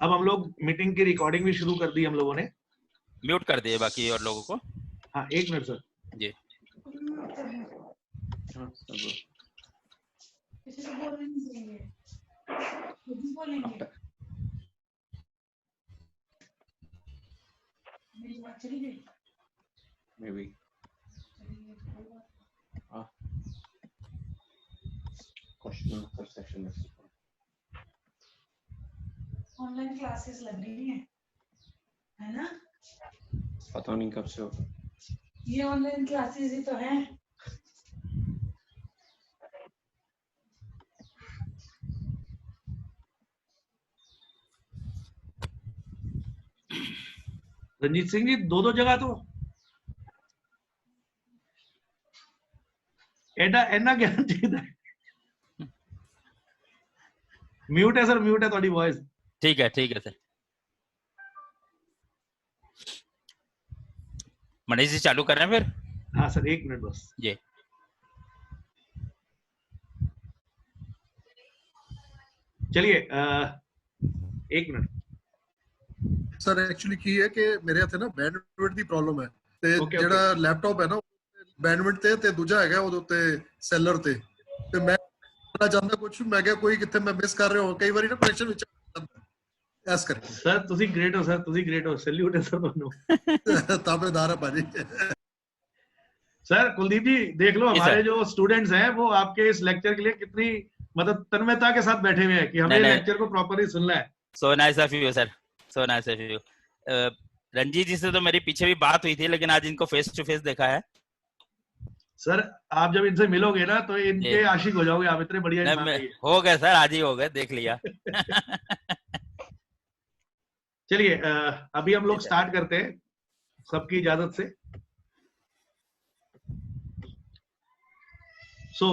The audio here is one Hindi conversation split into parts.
अब हम लोग मीटिंग की रिकॉर्डिंग भी शुरू कर दी हम लोगों ने। म्यूट कर दिए बाकी और लोगों को। हाँ, एक minute sir ji. Maybe. Question answer session is online classes लग रही है ना? पता नहीं कब से हो। ये ऑनलाइन क्लासेस ही तो है। रंजीत सिंह जी, दो जगह तो एना ज्ञान चाहिए। म्यूट है सर, म्यूट है थोड़ी वॉइस। ठीक है सर। मनीष जी चालू कर रहे हैं फिर? हाँ सर, एक मिनट बस। जी। चलिए, एक मिनट सर। एक्चुअली की है कि मेरे हथे ना बैंडविड्थ ਦੀ ਪ੍ਰੋਬਲਮ ਹੈ ਤੇ Okay, ਜਿਹੜਾ ਲੈਪਟਾਪ ਹੈ ਨਾ बैंडविड्थ ਤੇ ਦੂਜਾ ਹੈਗਾ ਉਹਦੇ ਉੱਤੇ ਸੈਲਰ ਤੇ ਮੈਂ ਪਤਾ ਜਾਂਦਾ ਕੁਝ ਮੈਂ ਕਿਹਾ ਕੋਈ ਕਿੱਥੇ ਮੈਂ ਮਿਸ ਕਰ ਰਿਹਾ ਹਾਂ ਕਈ ਵਾਰੀ ਨਾ ਕਨੈਕਸ਼ਨ ਵਿੱਚ ਐਸ ਕਰਕੇ। सर ਤੁਸੀਂ ग्रेट हो, सर ਤੁਸੀਂ ग्रेट हो, सैल्यूट है सर ਤੁਹਾਨੂੰ। ताबेदार है भाजी। सर कुलदीप जी देख लो, हमारे जो स्टूडेंट्स हैं वो आपके इस लेक्चर के लिए कितनी मतलब तन्मयता के साथ बैठे हुए हैं कि हमें लेक्चर को प्रॉपरली सुनना है। So nice of you sir, so nice of you. Ranjeet ji से तो मेरी पीछे भी बात हुई थी, लेकिन आज इनको फेस टू फेस देखा है। सर आप जब इनसे मिलोगे ना तो इनके आशिक हो जाओगे आप, इतने बढ़िया इंसान हैं। हो गए सर, आज ही हो गए, देख लिया। चलिए अभी हम लोग स्टार्ट करते हैं सबकी इजाजत से। So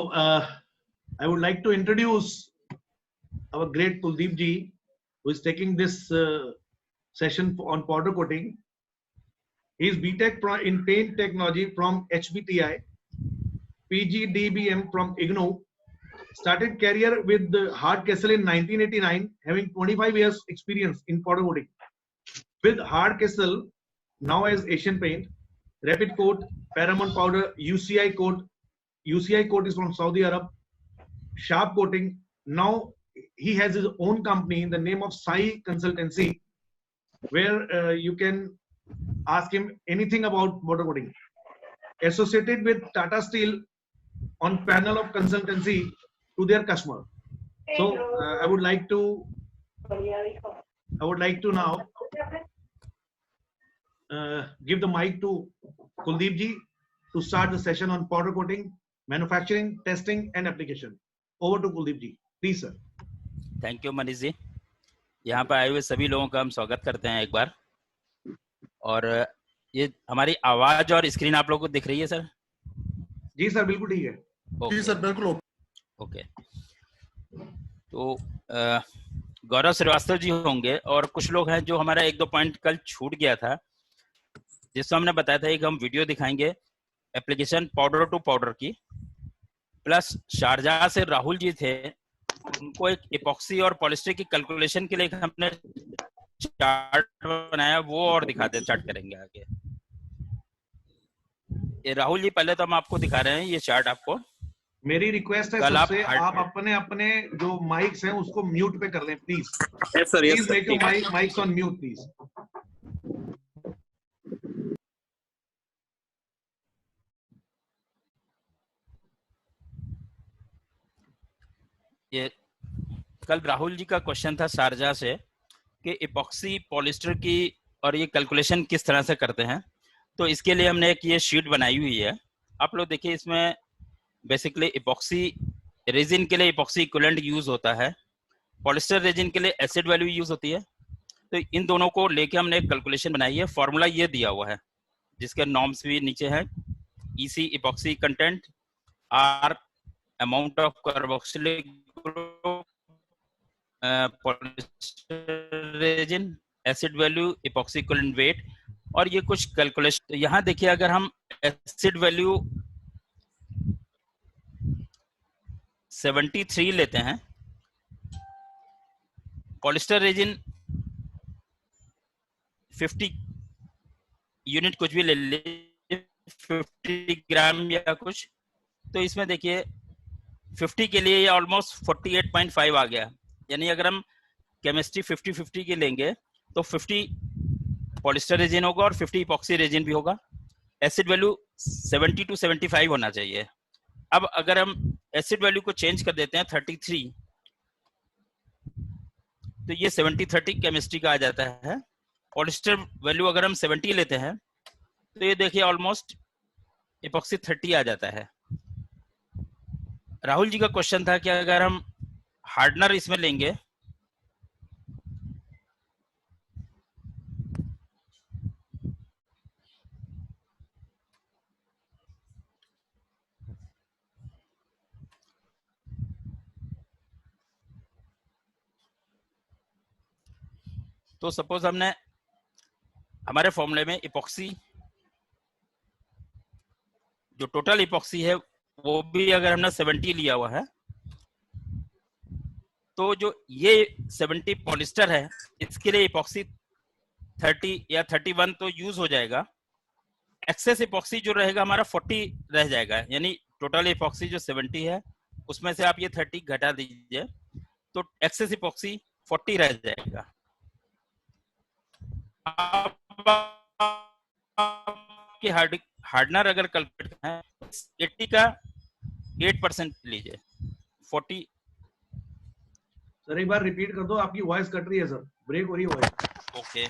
I would like to introduce our great Kuldeep ji, who is taking this session on powder coating. He is BTech in paint technology from HBTI, PGDBM from IGNOU. Started career with Hardcastle in 1989, having 25 years experience in powder coating. With Hardcastle, now as Asian Paint, Rapid Coat, Paramount Powder, UCI Coat. UCI Coat is from Saudi Arab. Sharp Coating. Now he has his own company in the name of Sai Consultancy, where you can ask him anything about powder coating. Associated with Tata Steel on panel of consultancy to their customer. So I would like to now give the mic to Kuldeep ji to start the session on powder coating, manufacturing, testing and application. Over to Kuldeep ji, please sir. Thank you Manish ji. यहाँ पर आए हुए सभी लोगों का हम स्वागत करते हैं एक बार। और ये हमारी आवाज और स्क्रीन आप लोगों को दिख रही है सर? जी सर, बिल्कुल ठीक है। जी सर, बिल्कुल ओके। तो गौरव श्रीवास्तव जी होंगे और कुछ लोग हैं जो हमारा एक दो पॉइंट कल छूट गया था, जिसको हमने बताया था कि हम वीडियो दिखाएंगे एप्लीकेशन पाउडर टू पाउडर की। प्लस शारजाह से राहुल जी थे, उनको एक इपॉक्सी और पॉलिस्टर की कैलकुलेशन के लिए हमने चार्ट बनाया, वो और दिखाते चार्ट करेंगे आगे। ये राहुल जी, पहले तो हम आपको दिखा रहे हैं ये चार्ट। आपको मेरी रिक्वेस्ट है सबसे, आप अपने अपने जो माइक्स हैं उसको म्यूट पे कर लें please. Yes sir, yes sir. Please make your mics on mute please. ये कल राहुल जी का क्वेश्चन था शारजाह से कि इपॉक्सी पॉलिस्टर की और ये कैलकुलेशन किस तरह से करते हैं। तो इसके लिए हमने एक ये शीट बनाई हुई है, आप लोग देखिए। इसमें बेसिकली इपॉक्सी रेजिन के लिए इपॉक्सी इक्विवेलेंट यूज होता है, पॉलिस्टर रेजिन के लिए एसिड वैल्यू यूज होती है। तो इन दोनों को लेके हमने एक कैलकुलेशन बनाई है। फॉर्मूला ये दिया हुआ है, जिसके नॉर्म्स भी नीचे हैं। EC epoxy content, R amount of carboxylic group, polyester resin, acid value, epoxy equivalent weight, और ये कुछ कैलकुलेशन। तो यहाँ देखिए, अगर हम एसिड वैल्यू 73 लेते हैं, पॉलिस्टर रेजिन 50 यूनिट कुछ भी ले ले, 50 ग्राम या कुछ, तो इसमें देखिए 50 के लिए ये ऑलमोस्ट 48.5 आ गया। यानी अगर हम केमिस्ट्री 50-50 के लेंगे तो 50 पॉलिस्टर रेजिन होगा और 50 इपॉक्सी रेजिन भी होगा। एसिड वैल्यू 70 to 75 होना चाहिए। अब अगर हम एसिड वैल्यू को चेंज कर देते हैं 33, तो ये 70-30 केमिस्ट्री का आ जाता है। पॉलिस्टर वैल्यू अगर हम 70 लेते हैं तो ये देखिए ऑलमोस्ट इपॉक्सी 30 आ जाता है। राहुल जी का क्वेश्चन था कि अगर हम हार्डनर इसमें लेंगे तो सपोज हमने हमारे फॉर्मूले में इपॉक्सी, जो टोटल इपॉक्सी है वो भी अगर हमने 70 लिया हुआ है, तो जो ये 70 पॉलिस्टर है इसके लिए इपॉक्सी 30 या 31 तो यूज हो जाएगा। एक्सेस इपॉक्सी जो रहेगा हमारा 40 रह जाएगा। यानी टोटल इपॉक्सी जो 70 है उसमें से आप ये 30 घटा दीजिए तो एक्सेस इपॉक्सी 40 रह जाएगा। कि हार्डनर अगर कैलकुलेट है 80 का 8% लीजिए 40। सर एक बार रिपीट कर दो, आपकी वॉइस कट रही है सर, ब्रेक हो रही है वॉइस। ओके,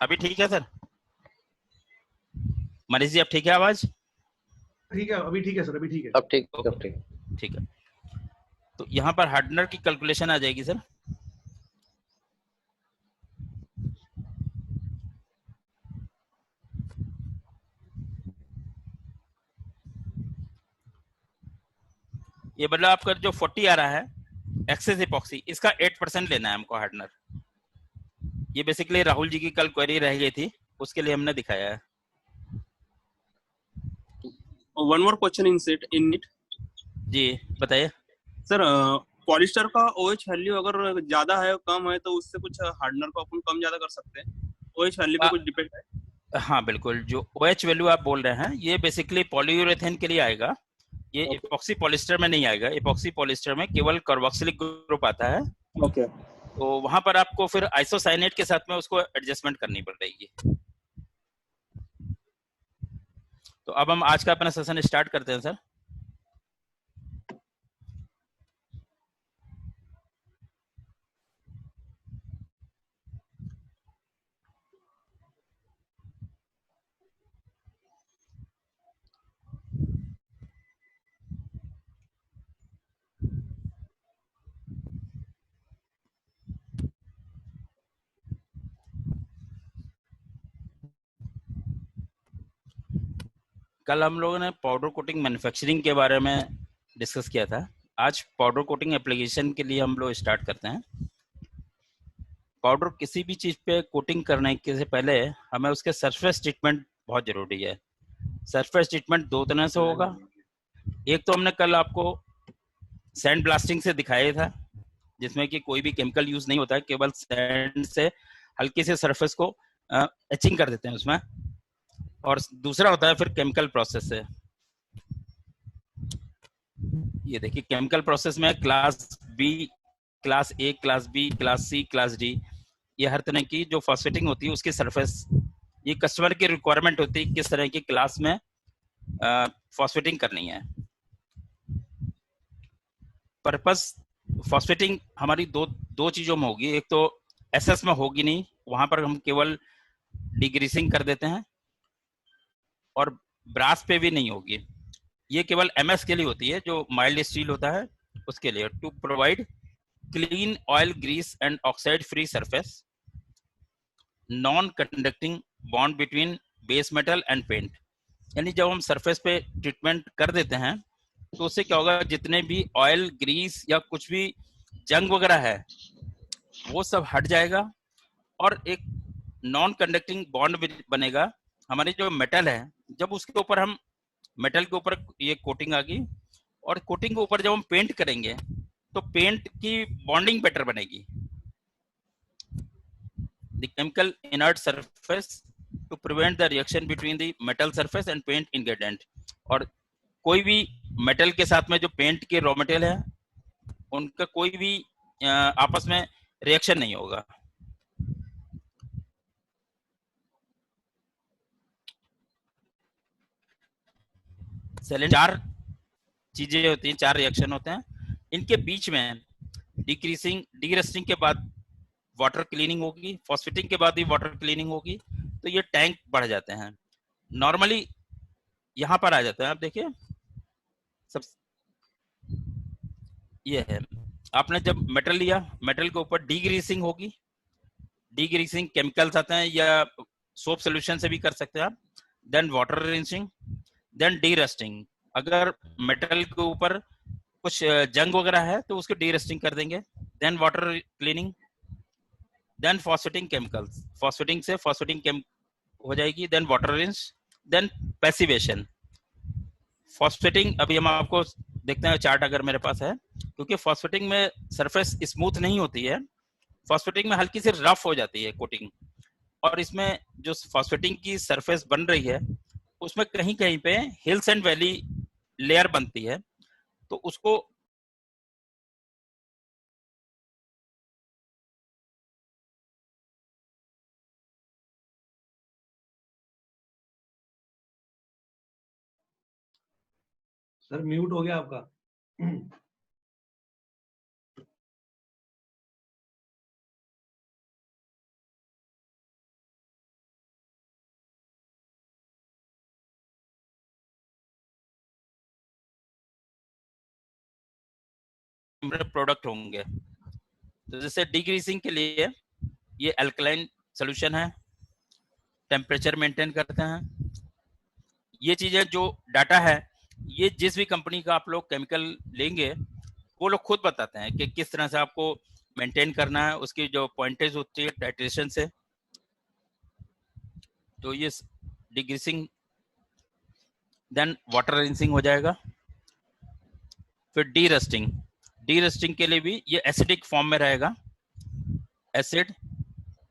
अभी ठीक है सर? मनीष जी अब ठीक है आवाज? ठीक है, अभी ठीक है सर, अभी ठीक है। अब ठीक, अब ठीक। ठीक है, तो यहाँ पर हार्डनर की कैलकुलेशन आ जाएगी सर। ये मतलब आपका जो 40 आ रहा है एक्सेस इपॉक्सी, इसका 8% लेना है हमको हार्डनर। ये बेसिकली राहुल जी की कल क्वेरी रह गई थी, उसके लिए हमने दिखाया है। One more question in it. जी बताइए सर, पॉलिस्टर का OH वैल्यू अगर ज्यादा है कम है तो उससे कुछ हार्डनर को अपन कम ज्यादा कर सकते हैं? OH वैल्यू पे कुछ डिपेंड है? हाँ बिल्कुल, जो OH वैल्यू आप बोल रहे हैं ये बेसिकली पॉलीयूरेथेन के लिए आएगा, ये इपॉक्सी पॉलिस्टर में नहीं आएगा। इपॉक्सी पॉलिस्टर में केवल कार्बोक्सिलिक ग्रुप आता है। ओके। तो वहां पर आपको फिर आइसोसाइनेट के साथ में उसको एडजस्टमेंट करनी पड़ेगी। तो अब हम आज का अपना सेशन स्टार्ट करते हैं सर। कल हम लोगों ने पाउडर कोटिंग मैन्युफैक्चरिंग के बारे में डिस्कस किया था। आज पाउडर कोटिंग एप्लीकेशन के लिए हम लोग स्टार्ट करते हैं। पाउडर किसी भी चीज पे कोटिंग करने के से पहले हमें उसके सरफेस ट्रीटमेंट बहुत जरूरी है। सरफेस ट्रीटमेंट दो तरह से होगा। एक तो हमने कल आपको सैंड ब्लास्टिंग से दिखाया था, जिसमें कि कोई भी केमिकल यूज नहीं होता है, केवल सैंड से हल्की से सरफेस को एचिंग कर देते हैं उसमें। और दूसरा होता है फिर केमिकल प्रोसेस से। ये देखिए केमिकल प्रोसेस में class B, class A, class B, class C, class D, ये हर तरह की जो फॉस्फेटिंग होती है उसकी सरफेस, ये कस्टमर की रिक्वायरमेंट होती है किस तरह की क्लास में फॉस्फेटिंग करनी है। पर्पस फॉस्फेटिंग हमारी दो चीजों में होगी। एक तो एसएस में होगी नहीं, वहां पर हम केवल डिग्रीसिंग कर देते हैं, और ब्रास पे भी नहीं होगी। ये केवल एमएस के लिए होती है, जो माइल्ड स्टील होता है उसके लिए। To provide clean oil, grease and oxide free surface, non conducting bond between base metal and paint. यानी जब हम सरफेस पे ट्रीटमेंट कर देते हैं तो उससे क्या होगा, जितने भी ऑयल, ग्रीस या कुछ भी जंग वगैरह है वो सब हट जाएगा, और एक नॉन कंडक्टिंग बॉन्ड बनेगा। हमारी जो मेटल है, जब उसके ऊपर हम मेटल के ऊपर ये कोटिंग आ गई, और कोटिंग के ऊपर जब हम पेंट करेंगे तो पेंट की बॉन्डिंग बेटर बनेगी। the chemical inert surface to prevent the reaction between the metal surface and paint ingredient. और कोई भी मेटल के साथ में जो पेंट के रॉ मटेरियल है उनका कोई भी आपस में रिएक्शन नहीं होगा। चार चीजें होती हैं, 4 रिएक्शन होते हैं, इनके बीच में डिक्रीसिंग डीरस्टिंग के बाद वाटर क्लीनिंग होगी, फॉस्फेटिंग के बाद भी वाटर क्लीनिंग होगी, तो ये टैंक बढ़ जाते हैं। नॉर्मली यहाँ पर आ जाते हैं, आप देखिए सब ये है। आपने जब मेटल लिया, मेटल के ऊपर डीग्रीसिंग होगी, डीग्रीसिंग केमिकल्स आते हैं या सोप सोल्यूशन से भी कर सकते हैं आप, देन वाटर रिंसिंग, देन डीरस्टिंग। अगर मेटल के ऊपर कुछ जंग वगैरह है तो उसको डीरस्टिंग कर देंगे, then water cleaning, then phosphating chemicals, phosphating से फॉस्फेटिंग केम हो जाएगी, then water rinse, then passivation. Phosphating अभी हम आपको देखते हैं, चार्ट अगर मेरे पास है, क्योंकि फॉस्फेटिंग में सरफेस स्मूथ नहीं होती है, फॉस्फेटिंग में हल्की सी रफ हो जाती है कोटिंग, और इसमें जो फॉस्फेटिंग की सरफेस बन रही है उसमें कहीं कहीं पे हिल्स एंड वैली लेयर बनती है, तो उसको सर म्यूट हो गया आपका। प्रोडक्ट होंगे। तो जैसे डिग्रीसिंग के लिए ये अल्कलाइन सोल्यूशन है, टेम्परेचर मेंटेन करते हैं। ये चीजें जो डाटा है, ये जिस भी कंपनी का आप लोग केमिकल लेंगे वो लोग खुद बताते हैं कि किस तरह से आपको मेंटेन करना है, उसकी जो पॉइंटेज होती है टाइट्रेशन से। तो ये डिग्रीसिंग, देन वाटर रिंसिंग हो जाएगा। फिर डीरस्टिंग, डीरस्टिंग के लिए भी ये एसिडिक फॉर्म में रहेगा। एसिड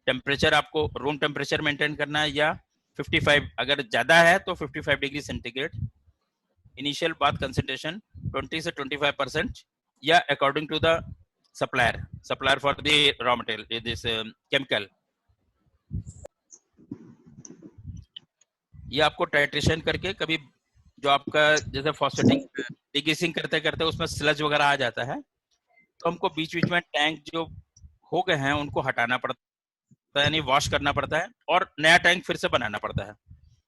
टेम्परेचर आपको रूम टेम्परेचर मेंटेन करना है, या 55, अगर ज्यादा है तो 55 degree centigrade. Initial bath concentration 20 से 25%, या according to the supplier for the raw material this chemical. ये आपको टाइट्रेशन करके, कभी जो आपका जैसे फॉस्फेटिंग डिग्रीसिंग करते करते उसमें स्लज वगैरह आ जाता है, तो हमको बीच बीच में टैंक जो हो गए हैं उनको हटाना पड़ता है, यानी वॉश करना पड़ता है और नया टैंक फिर से बनाना पड़ता है।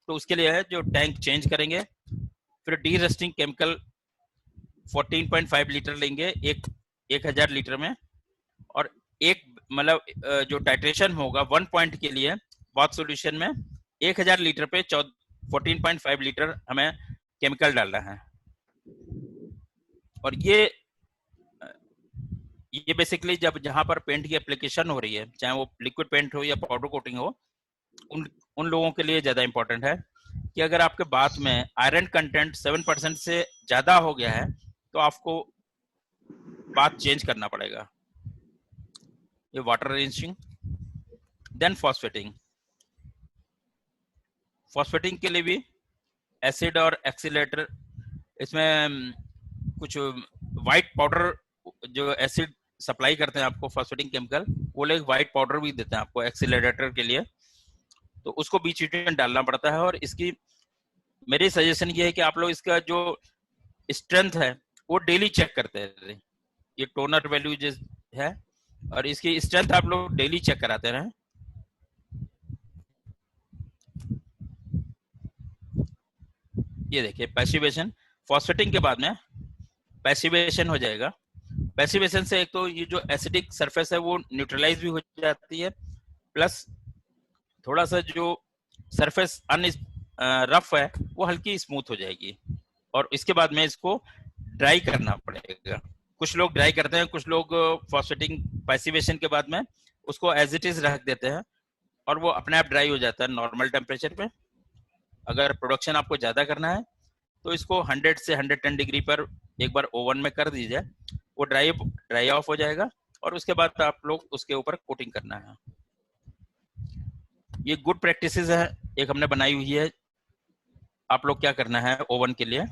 तो उसके लिए है जो टैंक चेंज करेंगे। फिर डीरस्टिंग केमिकल 14.5 लीटर लेंगे 1000 लीटर में, और एक मतलब जो टाइट्रेशन होगा 1 पॉइंट के लिए बाथ सॉल्यूशन में 1000 लीटर पे 14.5 लीटर हमें केमिकल डालना है। और ये बेसिकली जब जहां पर पेंट की एप्लीकेशन हो रही है, चाहे वो लिक्विड पेंट हो या पाउडर कोटिंग हो, उन लोगों के लिए ज्यादा इंपॉर्टेंट है कि अगर आपके बाथ में आयरन कंटेंट 7% से ज्यादा हो गया है तो आपको बाथ चेंज करना पड़ेगा। ये water rinsing, then phosphating. Phosphating के लिए भी एसिड और एक्सीलेटर, इसमें कुछ व्हाइट पाउडर जो एसिड सप्लाई करते हैं आपको फॉस्फेटिंग केमिकल, वो लोग व्हाइट पाउडर भी देते हैं आपको एक्सीलरेटर के लिए, तो उसको बीच में डालना पड़ता है। और इसकी मेरी सजेशन ये है कि आप लोग इसका जो स्ट्रेंथ है वो डेली चेक करते हैं। ये टोनर वैल्यू जो है और इसकी स्ट्रेंथ आप लोग डेली चेक कराते रहें। ये देखिए पैसिवेशन, फॉस्फेटिंग के बाद में पैसिवेशन हो जाएगा। पैसिवेशन से एक तो ये जो एसिडिक सरफेस है वो न्यूट्रलाइज भी हो जाती है, प्लस थोड़ा सा जो सरफेस रफ है वो हल्की स्मूथ हो जाएगी। और इसके बाद में इसको ड्राई करना पड़ेगा। कुछ लोग ड्राई करते हैं, कुछ लोग फॉस्फेटिंग पैसिवेशन के बाद में उसको एज इट इज रख देते हैं और वो अपने आप ड्राई हो जाता है नॉर्मल टेम्परेचर पे। अगर प्रोडक्शन आपको ज्यादा करना है तो इसको 100 से 110 डिग्री पर एक बार ओवन में कर दीजिए, वो ड्राई ऑफ हो जाएगा और उसके बाद आप लोग उसके ऊपर कोटिंग करना है। ये गुड प्रैक्टिसेस है, एक हमने बनाई हुई है। आप लोग क्या करना है, ओवन के लिए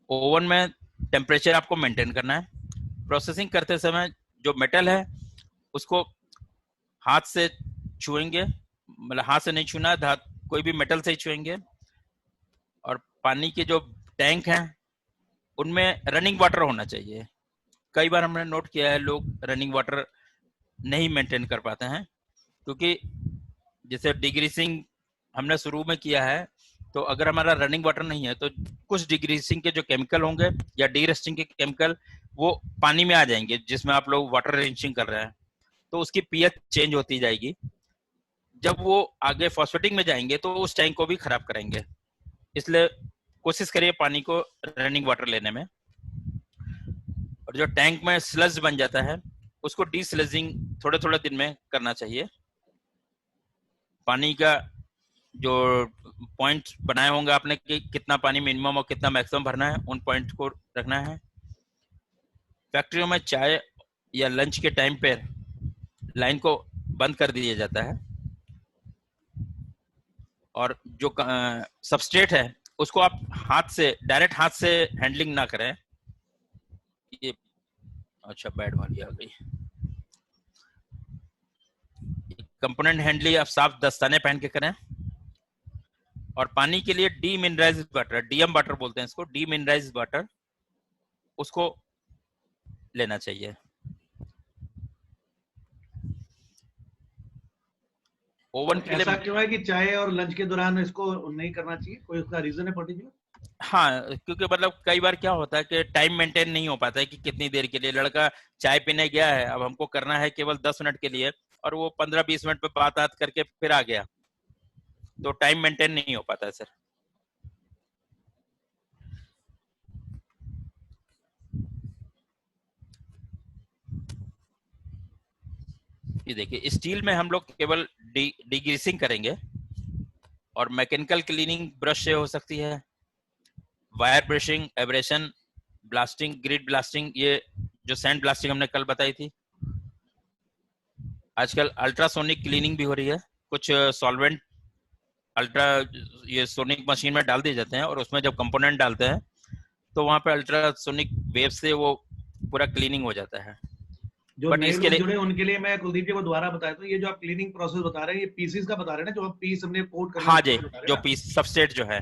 ओवन में टेम्परेचर आपको मेंटेन करना है। प्रोसेसिंग करते समय जो मेटल है उसको हाथ से छुएंगे, मतलब हाथ से नहीं छूना, कोई भी मेटल से ही छुएंगे। और पानी के जो टैंक हैं उनमें रनिंग वाटर होना चाहिए। कई बार हमने नोट किया है लोग रनिंग वाटर नहीं मेंटेन कर पाते हैं, क्योंकि जैसे डिग्रीसिंग हमने शुरू में किया है, तो अगर हमारा रनिंग वाटर नहीं है तो कुछ डिग्रीसिंग के जो केमिकल होंगे या डीरस्टिंग के केमिकल वो पानी में आ जाएंगे, जिसमें आप लोग वाटर रिंचिंग कर रहे हैं, तो उसकी पीएच चेंज होती जाएगी। जब वो आगे फॉस्फेटिंग में जाएंगे तो उस टैंक को भी खराब करेंगे। इसलिए कोशिश करिए पानी को रनिंग वाटर लेने में। और जो टैंक में स्लज बन जाता है उसको डीस्लजिंग थोड़े थोड़े दिन में करना चाहिए। पानी का जो पॉइंट बनाए होंगे आपने कि कितना पानी मिनिमम और कितना मैक्सिमम भरना है, उन पॉइंट को रखना है। फैक्ट्रियों में चाय या लंच के टाइम पर लाइन को बंद कर दिया जाता है, और जो सबस्ट्रेट है उसको आप डायरेक्ट हाथ से हैंडलिंग ना करें। ये अच्छा बैड वाली आ गई। कंपोनेंट हैंडलिंग आप साफ दस्ताने पहन के करें। और पानी के लिए डीमिनरलाइज्ड वाटर, डीएम वाटर बोलते हैं इसको, डीमिनरलाइज्ड वाटर, उसको लेना चाहिए। ओवन के लिए ऐसा क्यों है कि चाय और लंच के दौरान इसको नहीं करना चाहिए? कोई उसका रीजन है पर्टिकुलर? हाँ, क्योंकि मतलब कई बार क्या होता है कि टाइम मेंटेन नहीं हो पाता है कि कितनी देर के लिए लड़का चाय पीने गया है, अब हमको करना है केवल 10 मिनट के लिए, और वो 15-20 मिनट पे बात करके फिर आ गया, तो टाइम मेंटेन नहीं हो पाता है सर। ये देखिए, स्टील में हम लोग केवल डिग्रीसिंग करेंगे, और मैकेनिकल क्लीनिंग ब्रश से हो सकती है, wire brushing, abrasion, blasting, grid blasting, ये जो सैंड ब्लास्टिंग हमने कल बताई थी। आजकल अल्ट्रासोनिक क्लीनिंग भी हो रही है। कुछ सॉल्वेंट ये सोनिक मशीन में डाल दिए जाते हैं, और उसमें जब कंपोनेंट डालते हैं तो वहां पे अल्ट्रासोनिक वेव से वो पूरा क्लीनिंग हो जाता है। जो नए लोग जुड़े उनके लिए मैं कुलदीप जी को दोबारा बताया तो ये जो आप क्लीनिंग प्रोसेस बता रहे हैं, ये पीसीस का बता रहे हैं ना, जो आप पीस हमने कोट करना है। हाँ जी, जो पीस सबस्ट्रेट जो है,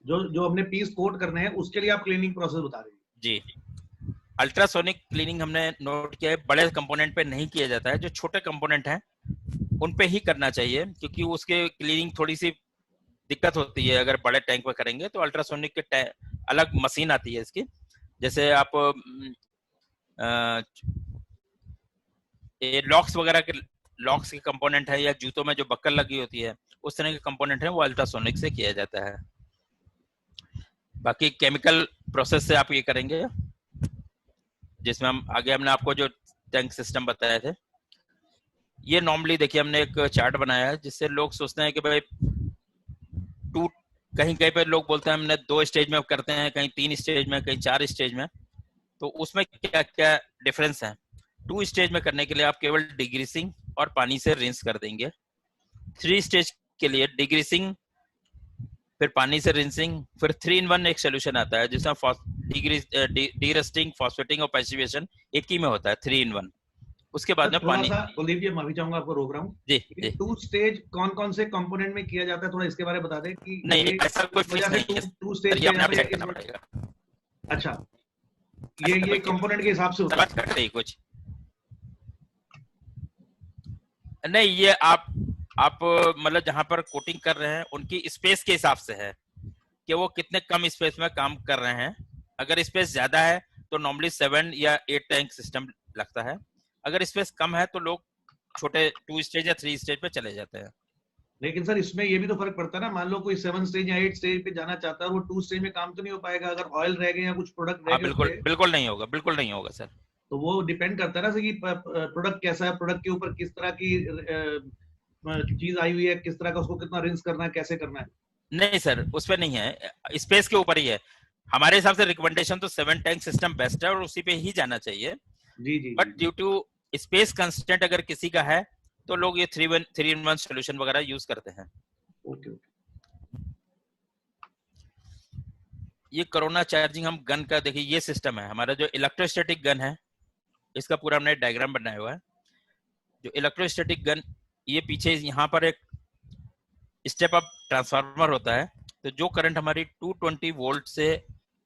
जो हमने पीस कोट करने हैं, उसके लिए आप क्लीनिंग प्रोसेस बता रहे हैं जी। अल्ट्रासोनिक क्लीनिंग हमने नोट किया है, बड़े कंपोनेंट पे नहीं किया जाता है, जो छोटे कंपोनेंट हैं उन पे ही करना चाहिए, क्योंकि उसके क्लीनिंग थोड़ी सी दिक्कत होती है। अगर बड़े टैंक में करेंगे तो अल्ट्रासोनिक के अलग मशीन आती है इसकी। जैसे आप ये लॉक्स वगैरह के कंपोनेंट है, या जूतों में जो बक्कल लगी होती है, उस तरह के कंपोनेंट है, वो अल्ट्रासोनिक से किया जाता है। बाकी केमिकल प्रोसेस से आप ये करेंगे, जिसमें हमने आपको जो टैंक सिस्टम बताए थे। ये नॉर्मली देखिए हमने एक चार्ट बनाया है, जिससे लोग सोचते हैं कि भाई कहीं पे लोग बोलते हैं हमने 2 स्टेज में करते हैं, कहीं 3 स्टेज में, कहीं 4 स्टेज में, तो उसमें क्या क्या डिफरेंस है। 2 स्टेज में करने के लिए आप केवल डिग्रीसिंग और पानी से रिंस कर देंगे। 3 स्टेज के लिए डिग्रीसिंग, फिर पानी से रिंसिंग, फिर 3-in-1 एक सोल्यूशन आता है जिसमें डीरस्टिंग, फॉस्फेटिंग और पैसिवेशन एक ही में होता है, 3-in-1। उसके बाद में पानी। कुलदीप जी माफी चाहूंगा, आपको रोक रहा हूँ जी। 2 स्टेज कौन से कंपोनेंट में किया जाता है, थोड़ा इसके बारे में बता दें कि नहीं, ऐसा कोई फिक्स नहीं है, 2 स्टेज अच्छा, ये कंपोनेंट के हिसाब से होता है कुछ नहीं। ये आप मतलब जहां पर कोटिंग कर रहे हैं उनकी स्पेस के हिसाब से है कि वो कितने कम स्पेस में काम कर रहे हैं। अगर स्पेस ज्यादा है तो नॉर्मली 7 या 8 टैंक सिस्टम लगता है। अगर स्पेस कम है तो लोग छोटे 2 स्टेज या 3 स्टेज पे चले जाते हैं। लेकिन सर इसमें ये भी तो फर्क पड़ता है ना, मान लो कोई 7 स्टेज या 8 स्टेज पे जाना चाहता है, वो 2 स्टेज में काम तो नहीं हो पाएगा अगर ऑयल रह गए या कुछ प्रोडक्ट रह गए। बिल्कुल नहीं होगा, बिल्कुल नहीं होगा सर। तो वो डिपेंड करता है ना कि प्रोडक्ट कैसा है, प्रोडक्ट के ऊपर किस तरह की चीज आई हुई है, किस तरह का उसको कितना रिंस करना है, कैसे करना है। नहीं सर, उस पर नहीं है, स्पेस के ऊपर ही है। हमारे हिसाब से रिकमेंडेशन तो 7 टैंक सिस्टम बेस्ट है और उसी पे ही जाना चाहिए। जी। But due to space constant अगर किसी का है तो लोग ये 3-in-1 सोल्यूशन वगैरह यूज करते हैं। Okay okay. ये कोरोना चार्जिंग हम गन का देखिए, ये सिस्टम है हमारा जो इलेक्ट्रोस्टैटिक गन है, इसका पूरा हमने डायग्राम बनाया हुआ है। जो इलेक्ट्रोस्टैटिक गन, ये पीछे यहाँ पर एक स्टेप अप ट्रांसफार्मर होता है, तो जो करंट हमारी 220 वोल्ट से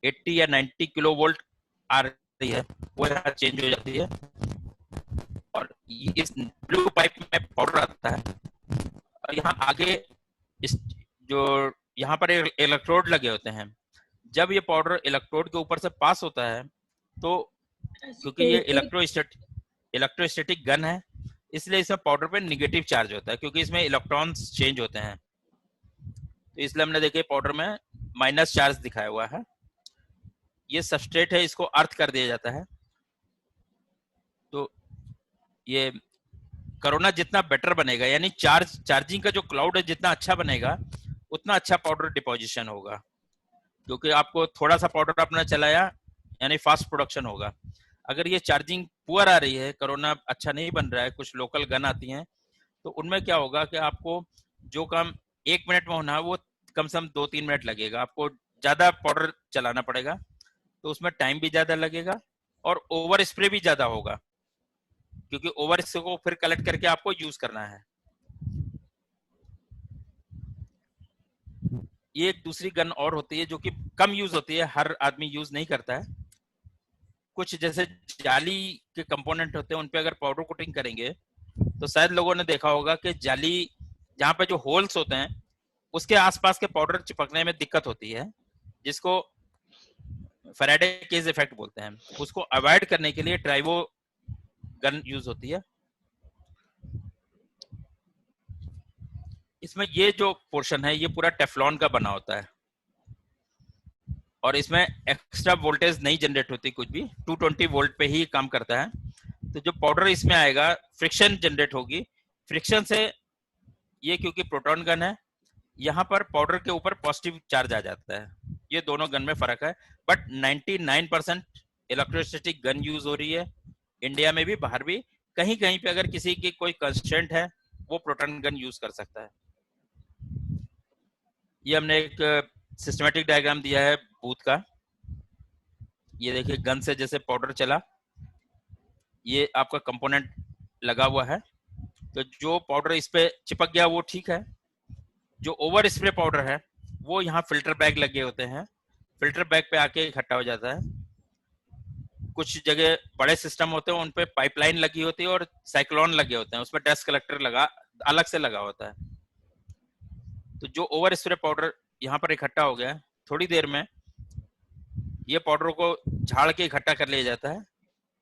80 या 90 किलो वोल्ट आ रही है वो यहाँ चेंज हो जाती है, और इस ब्लू पाइप में पाउडर आता है, और यहाँ आगे इस जो यहाँ पर इलेक्ट्रोड लगे होते हैं, जब ये पाउडर इलेक्ट्रोड के ऊपर से पास होता है तो क्योंकि ये इलेक्ट्रोस्टैटिक गन है, इसलिए इसमें पाउडर पे निगेटिव चार्ज होता है, क्योंकि इसमें इलेक्ट्रॉन्स चेंज होते हैं, तो इसलिए हमने देखिए पाउडर में माइनस चार्ज दिखाया हुआ है। ये सबस्ट्रेट है, इसको अर्थ कर दिया जाता है। तो ये कोरोना जितना बेटर बनेगा, यानी चार्जिंग का जो क्लाउड है जितना अच्छा बनेगा उतना अच्छा पाउडर डिपोजिशन होगा, क्योंकि आपको थोड़ा सा पाउडर अपना चलाया यानी फास्ट प्रोडक्शन होगा। अगर ये चार्जिंग पुअर आ रही है, कोरोना अच्छा नहीं बन रहा है, कुछ लोकल गन आती हैं, तो उनमें क्या होगा कि आपको जो काम 1 मिनट में होना है वो कम से कम 2-3 मिनट लगेगा, आपको ज्यादा पाउडर चलाना पड़ेगा, तो उसमें टाइम भी ज्यादा लगेगा और ओवर स्प्रे भी ज्यादा होगा, क्योंकि ओवर स्प्रे को फिर कलेक्ट करके आपको यूज करना है। ये एक दूसरी गन और होती है जो कि कम यूज होती है, हर आदमी यूज नहीं करता है। कुछ जैसे जाली के कंपोनेंट होते हैं उन पे अगर पाउडर कोटिंग करेंगे तो शायद लोगों ने देखा होगा कि जाली जहाँ पे जो होल्स होते हैं उसके आसपास के पाउडर चिपकने में दिक्कत होती है, जिसको फैराडे केज इफेक्ट बोलते हैं। उसको अवॉइड करने के लिए ट्राइवो गन यूज होती है। इसमें ये जो पोर्शन है ये पूरा टेफ्लॉन का बना होता है, और इसमें एक्स्ट्रा वोल्टेज नहीं जनरेट होती कुछ भी, 220 वोल्ट पे ही काम करता है। तो जो पाउडर इसमें आएगा, फ्रिक्शन जनरेट होगी, फ्रिक्शन से ये क्योंकि प्रोटॉन गन है, यहाँ पर पाउडर के ऊपर पॉजिटिव चार्ज आ जाता है। ये दोनों गन में फर्क है, बट 99% इलेक्ट्रोस्टैटिक गन यूज हो रही है इंडिया में भी, बाहर भी। कहीं कहीं पे अगर किसी की कोई कंस्ट्रेंट है वो प्रोटॉन गन यूज कर सकता है। ये हमने एक सिस्टमेटिक डायग्राम दिया है बूथ का। ये देखिए गन से जैसे पाउडर चला, ये आपका कंपोनेंट लगा हुआ है, तो जो पाउडर इस पे चिपक गया वो ठीक है। जो ओवर स्प्रे पाउडर है वो यहाँ फिल्टर बैग लगे होते हैं, फिल्टर बैग पे आके इकट्ठा हो जाता है। कुछ जगह बड़े सिस्टम होते हैं उन पे पाइपलाइन लगी होती है और साइक्लोन लगे होते हैं, उसमें डस्ट कलेक्टर लगा अलग से लगा होता है। तो जो ओवर स्प्रे पाउडर यहाँ पर इकट्ठा हो गया, थोड़ी देर में ये पाउडर को झाड़ के इकट्ठा कर लिया जाता है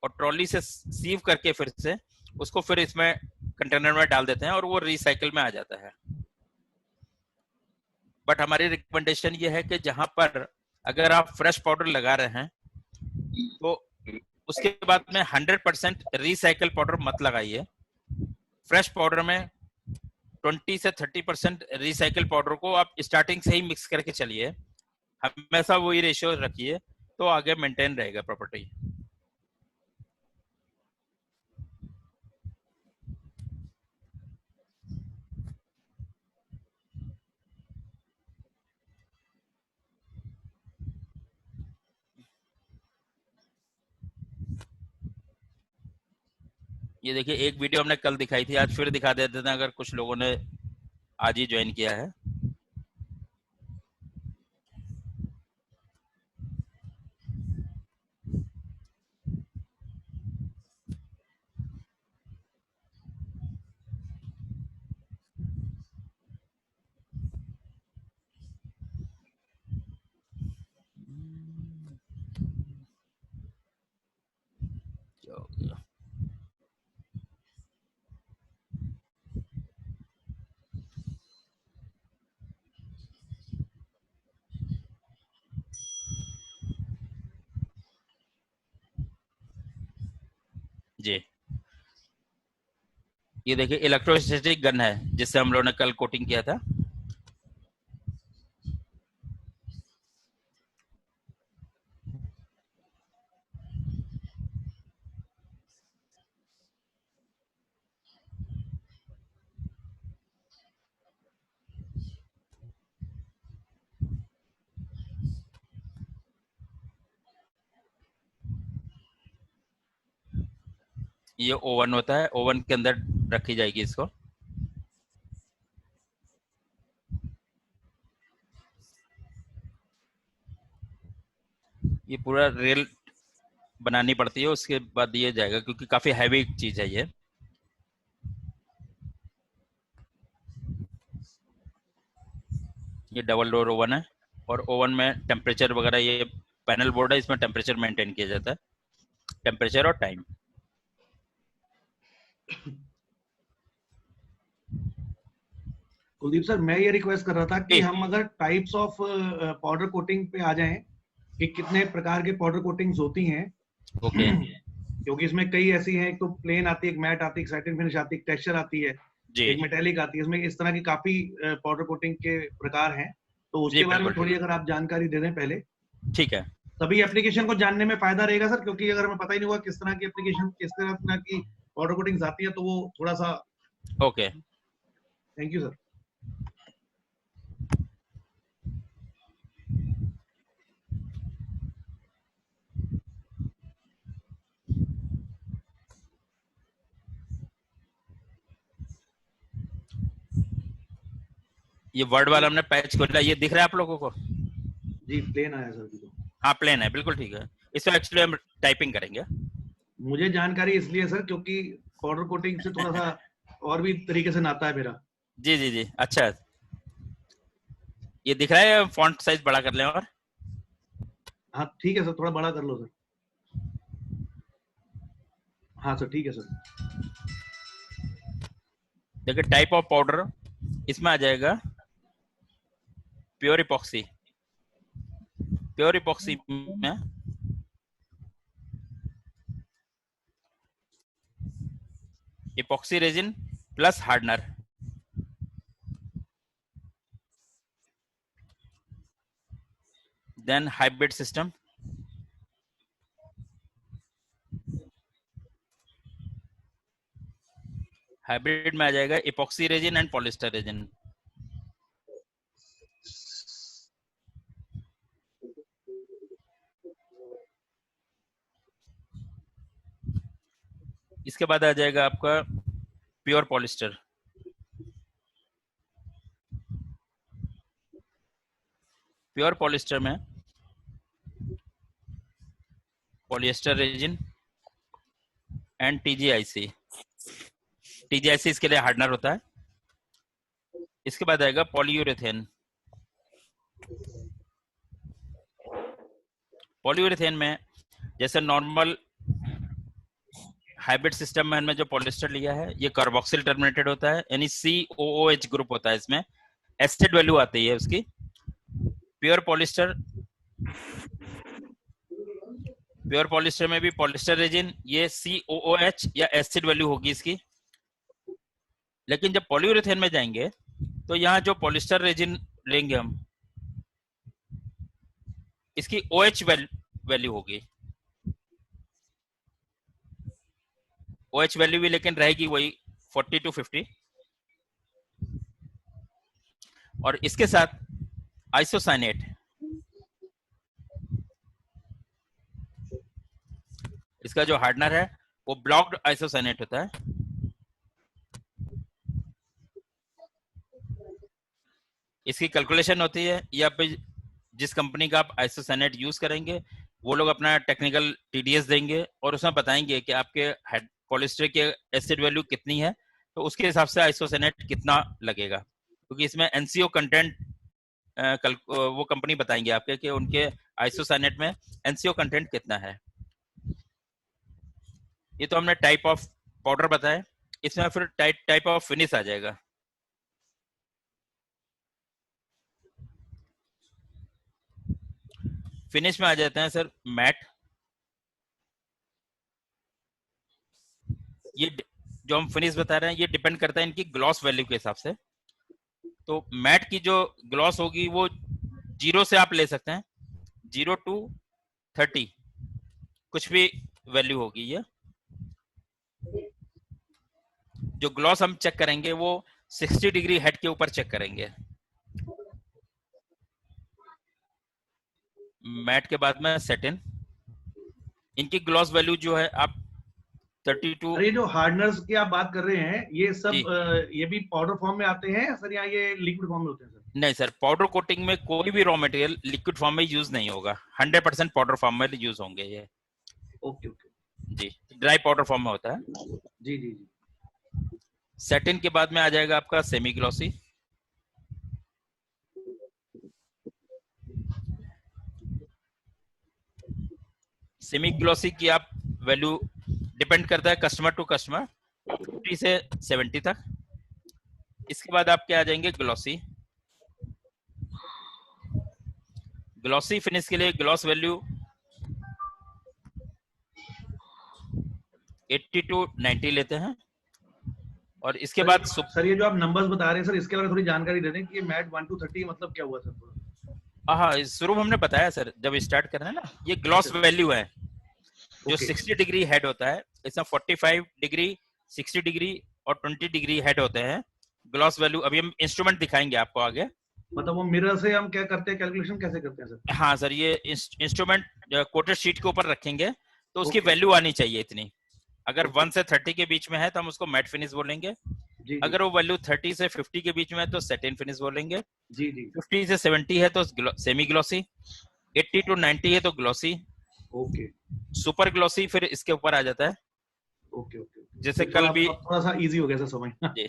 और ट्रॉली से सीव करके फिर से उसको फिर इसमें कंटेनर में डाल देते हैं और वो रिसाइकिल में आ जाता है। बट हमारी रिकमेंडेशन ये है कि जहां पर अगर आप फ्रेश पाउडर लगा रहे हैं तो उसके बाद में 100% रिसाइकल पाउडर मत लगाइए। फ्रेश पाउडर में 20 से 30% रिसाइकल पाउडर को आप स्टार्टिंग से ही मिक्स करके चलिए, हमेशा वही रेशियो रखिए, तो आगे मेंटेन रहेगा प्रॉपर्टी। ये देखिए एक वीडियो हमने कल दिखाई थी, आज फिर दिखा देते हैं अगर कुछ लोगों ने आज ही ज्वाइन किया है। क्या हो गया? जी, ये देखिए इलेक्ट्रोस्टैटिक गन है जिससे हम लोगों ने कल कोटिंग किया था। ये ओवन होता है, ओवन के अंदर रखी जाएगी इसको। ये पूरा रेल बनानी पड़ती है, उसके बाद ये जाएगा, क्योंकि काफी हैवी चीज है ये। ये डबल डोर ओवन है, और ओवन में टेम्परेचर वगैरह, ये पैनल बोर्ड है, इसमें टेम्परेचर मेंटेन किया जाता है, टेम्परेचर और टाइम। कुलदीप सर, मैं ये रिक्वेस्ट कर रहा था कि हम अगर टाइप्स ऑफ पाउडर कोटिंग पे आ जाएं कि कितने प्रकार के पाउडर कोटिंग्स होती हैं। ओके। क्योंकि इसमें कई ऐसी हैं, एक तो प्लेन आती है, एक मैट आती है, एक सैटिन फिनिश आती है, एक टेक्सचर आती है, जी एक मेटेलिक आती है। इसमें इस तरह की काफी पाउडर कोटिंग के प्रकार हैं, तो जी उसके बारे में बिल्कुल, थोड़ी अगर आप जानकारी दे दें पहले, ठीक है। तभी एप्लीकेशन को जानने में फायदा रहेगा सर। क्योंकि अगर हमें पता ही नहीं हुआ किस तरह की एप्लीकेशन, किस तरह की पाउडर कोटिंग्स आती है, तो वो थोड़ा सा। ओके। Thank you sir. ये वर्ड वाला हमने पैच खोला, ये दिख रहा है आप लोगों को? जी प्लेन आया सर जी। तो हाँ प्लेन है, बिल्कुल ठीक है। इसमें एक्चुअली हम टाइपिंग करेंगे। मुझे जानकारी इसलिए सर क्योंकि पाउडर कोटिंग से थोड़ा सा और भी तरीके से नाता है मेरा। जी जी जी, अच्छा। ये दिख रहा है, फॉन्ट साइज बड़ा कर लें और। हाँ ठीक है सर, थोड़ा बड़ा कर लो सर। हाँ सर ठीक है सर। देखिए टाइप ऑफ पाउडर इसमें आ जाएगा प्योर इपॉक्सी। प्योर इपॉक्सी में epoxy resin plus hardener, then hybrid system, hybrid में आ जाएगा epoxy resin and polyester resin. इसके बाद आ जाएगा आपका प्योर पॉलिस्टर। प्योर पॉलिस्टर में polyester resin and TGIC. TGIC इसके लिए हार्डनर होता है। इसके बाद आएगा पॉलीयूरेथेन। पॉलीयूरेथेन में जैसे नॉर्मल हाइब्रिड सिस्टम में हमने जो पॉलिएस्टर लिया है, ये कार्बोक्सिल टर्मिनेटेड होता है, यानी COOH ग्रुप होता है, इसमें एसिड वैल्यू आती है उसकी। प्योर पॉलिएस्टर, प्योर पॉलिएस्टर में भी पॉलिएस्टर रेजिन, ये COOH या एसिड वैल्यू होगी इसकी। लेकिन जब पॉलीयूरेथेन में जाएंगे तो यहाँ जो पॉलिएस्टर रेजिन लेंगे हम, इसकी OH वैल्यू होगी। OH वैल्यू भी लेकिन रहेगी वही 40 to 50। और इसके साथ आइसोसाइनेट, इसका जो हार्डनर है वो ब्लॉक्ड आइसोसाइनेट होता है। इसकी कैलकुलेशन होती है, या फिर जिस कंपनी का आप आइसोसाइनेट यूज करेंगे वो लोग अपना टेक्निकल TDS देंगे और उसमें बताएंगे कि आपके पॉलिएस्टर के एसिड वैल्यू कितनी है, तो उसके हिसाब से आइसोसाइनेट कितना लगेगा। क्योंकि इसमें NCO कंटेंट वो कंपनी बताएंगे आपके कि उनके आइसोसाइनेट में NCO कंटेंट कितना है। ये तो हमने टाइप ऑफ पाउडर बताया। इसमें फिर टाइप ऑफ फिनिश आ जाएगा। फिनिश में आ जाते हैं सर मैट। ये जो हम फिनिश बता रहे हैं ये डिपेंड करता है इनकी ग्लॉस वैल्यू के हिसाब से। तो मैट की जो ग्लॉस होगी वो 0 से आप ले सकते हैं, 0 to 30 कुछ भी वैल्यू होगी। ये जो ग्लॉस हम चेक करेंगे वो 60 डिग्री हेड के ऊपर चेक करेंगे। मैट के बाद में सेटिन, इनकी ग्लॉस वैल्यू जो है आप 32 अरे ये जो हार्डनर्स की आप बात कर रहे हैं ये सब जी। ये भी पाउडर फॉर्म में आते हैं सर, या ये लिक्विड फॉर्म में होते हैं सर? नहीं सर, पाउडर कोटिंग में कोई भी रॉ मटेरियल लिक्विड फॉर्म में यूज नहीं होगा, 100% पाउडर फॉर्म में यूज होंगे ये। ओके ओके जी, ड्राई पाउडर फॉर्म में होता है। जी जी जी। सेटिन के बाद में आ जाएगा आपका सेमी ग्लॉसी। सेमी ग्लॉसी की आप वैल्यू डिपेंड करता है कस्टमर टू कस्टमर, 50 से 70 तक। इसके बाद आपके आ जाएंगे ग्लॉसी। ग्लॉसी फिनिश के लिए ग्लॉस वैल्यू 80 टू 90 लेते हैं। और इसके बाद सर ये जो आप नंबर्स बता रहे हैं सर, इसके बारे में थोड़ी जानकारी दे दें कि मैट 1 to 30 मतलब क्या हुआ सर थोड़ा? हाँ, शुरू में हमने बताया सर जब स्टार्ट कर रहे हैं ना, ये ग्लॉस वैल्यू है जो Okay. 60 डिग्री हेड होता है। इसमें 45 डिग्री, 60 डिग्री और 20 डिग्री हेड होते हैं ग्लॉस वैल्यू। अभी हम इंस्ट्रूमेंट दिखाएंगे आपको आगे। मतलब वो मिरर से हम क्या करते हैं, कैलकुलेशन कैसे करते हैं सर? हाँ सर, ये इंस्ट्रूमेंट कोटेड शीट के ऊपर रखेंगे तो उसकी Okay. वैल्यू आनी चाहिए इतनी। अगर 1 से 30 के बीच में है तो हम उसको मैट फिनिश बोलेंगे। जी अगर वो वैल्यू 30 से 50 के बीच में है तो सैटिन फिनिश बोलेंगे। जी जी। 50 से 70 है तो सेमी ग्लॉसी, 80 टू 90 है तो ग्लॉसी, ओके सुपर ग्लॉसी फिर इसके ऊपर आ जाता है। Okay okay. जैसे तो कल भी थोड़ा सा इजी हो गया सर समझ। जी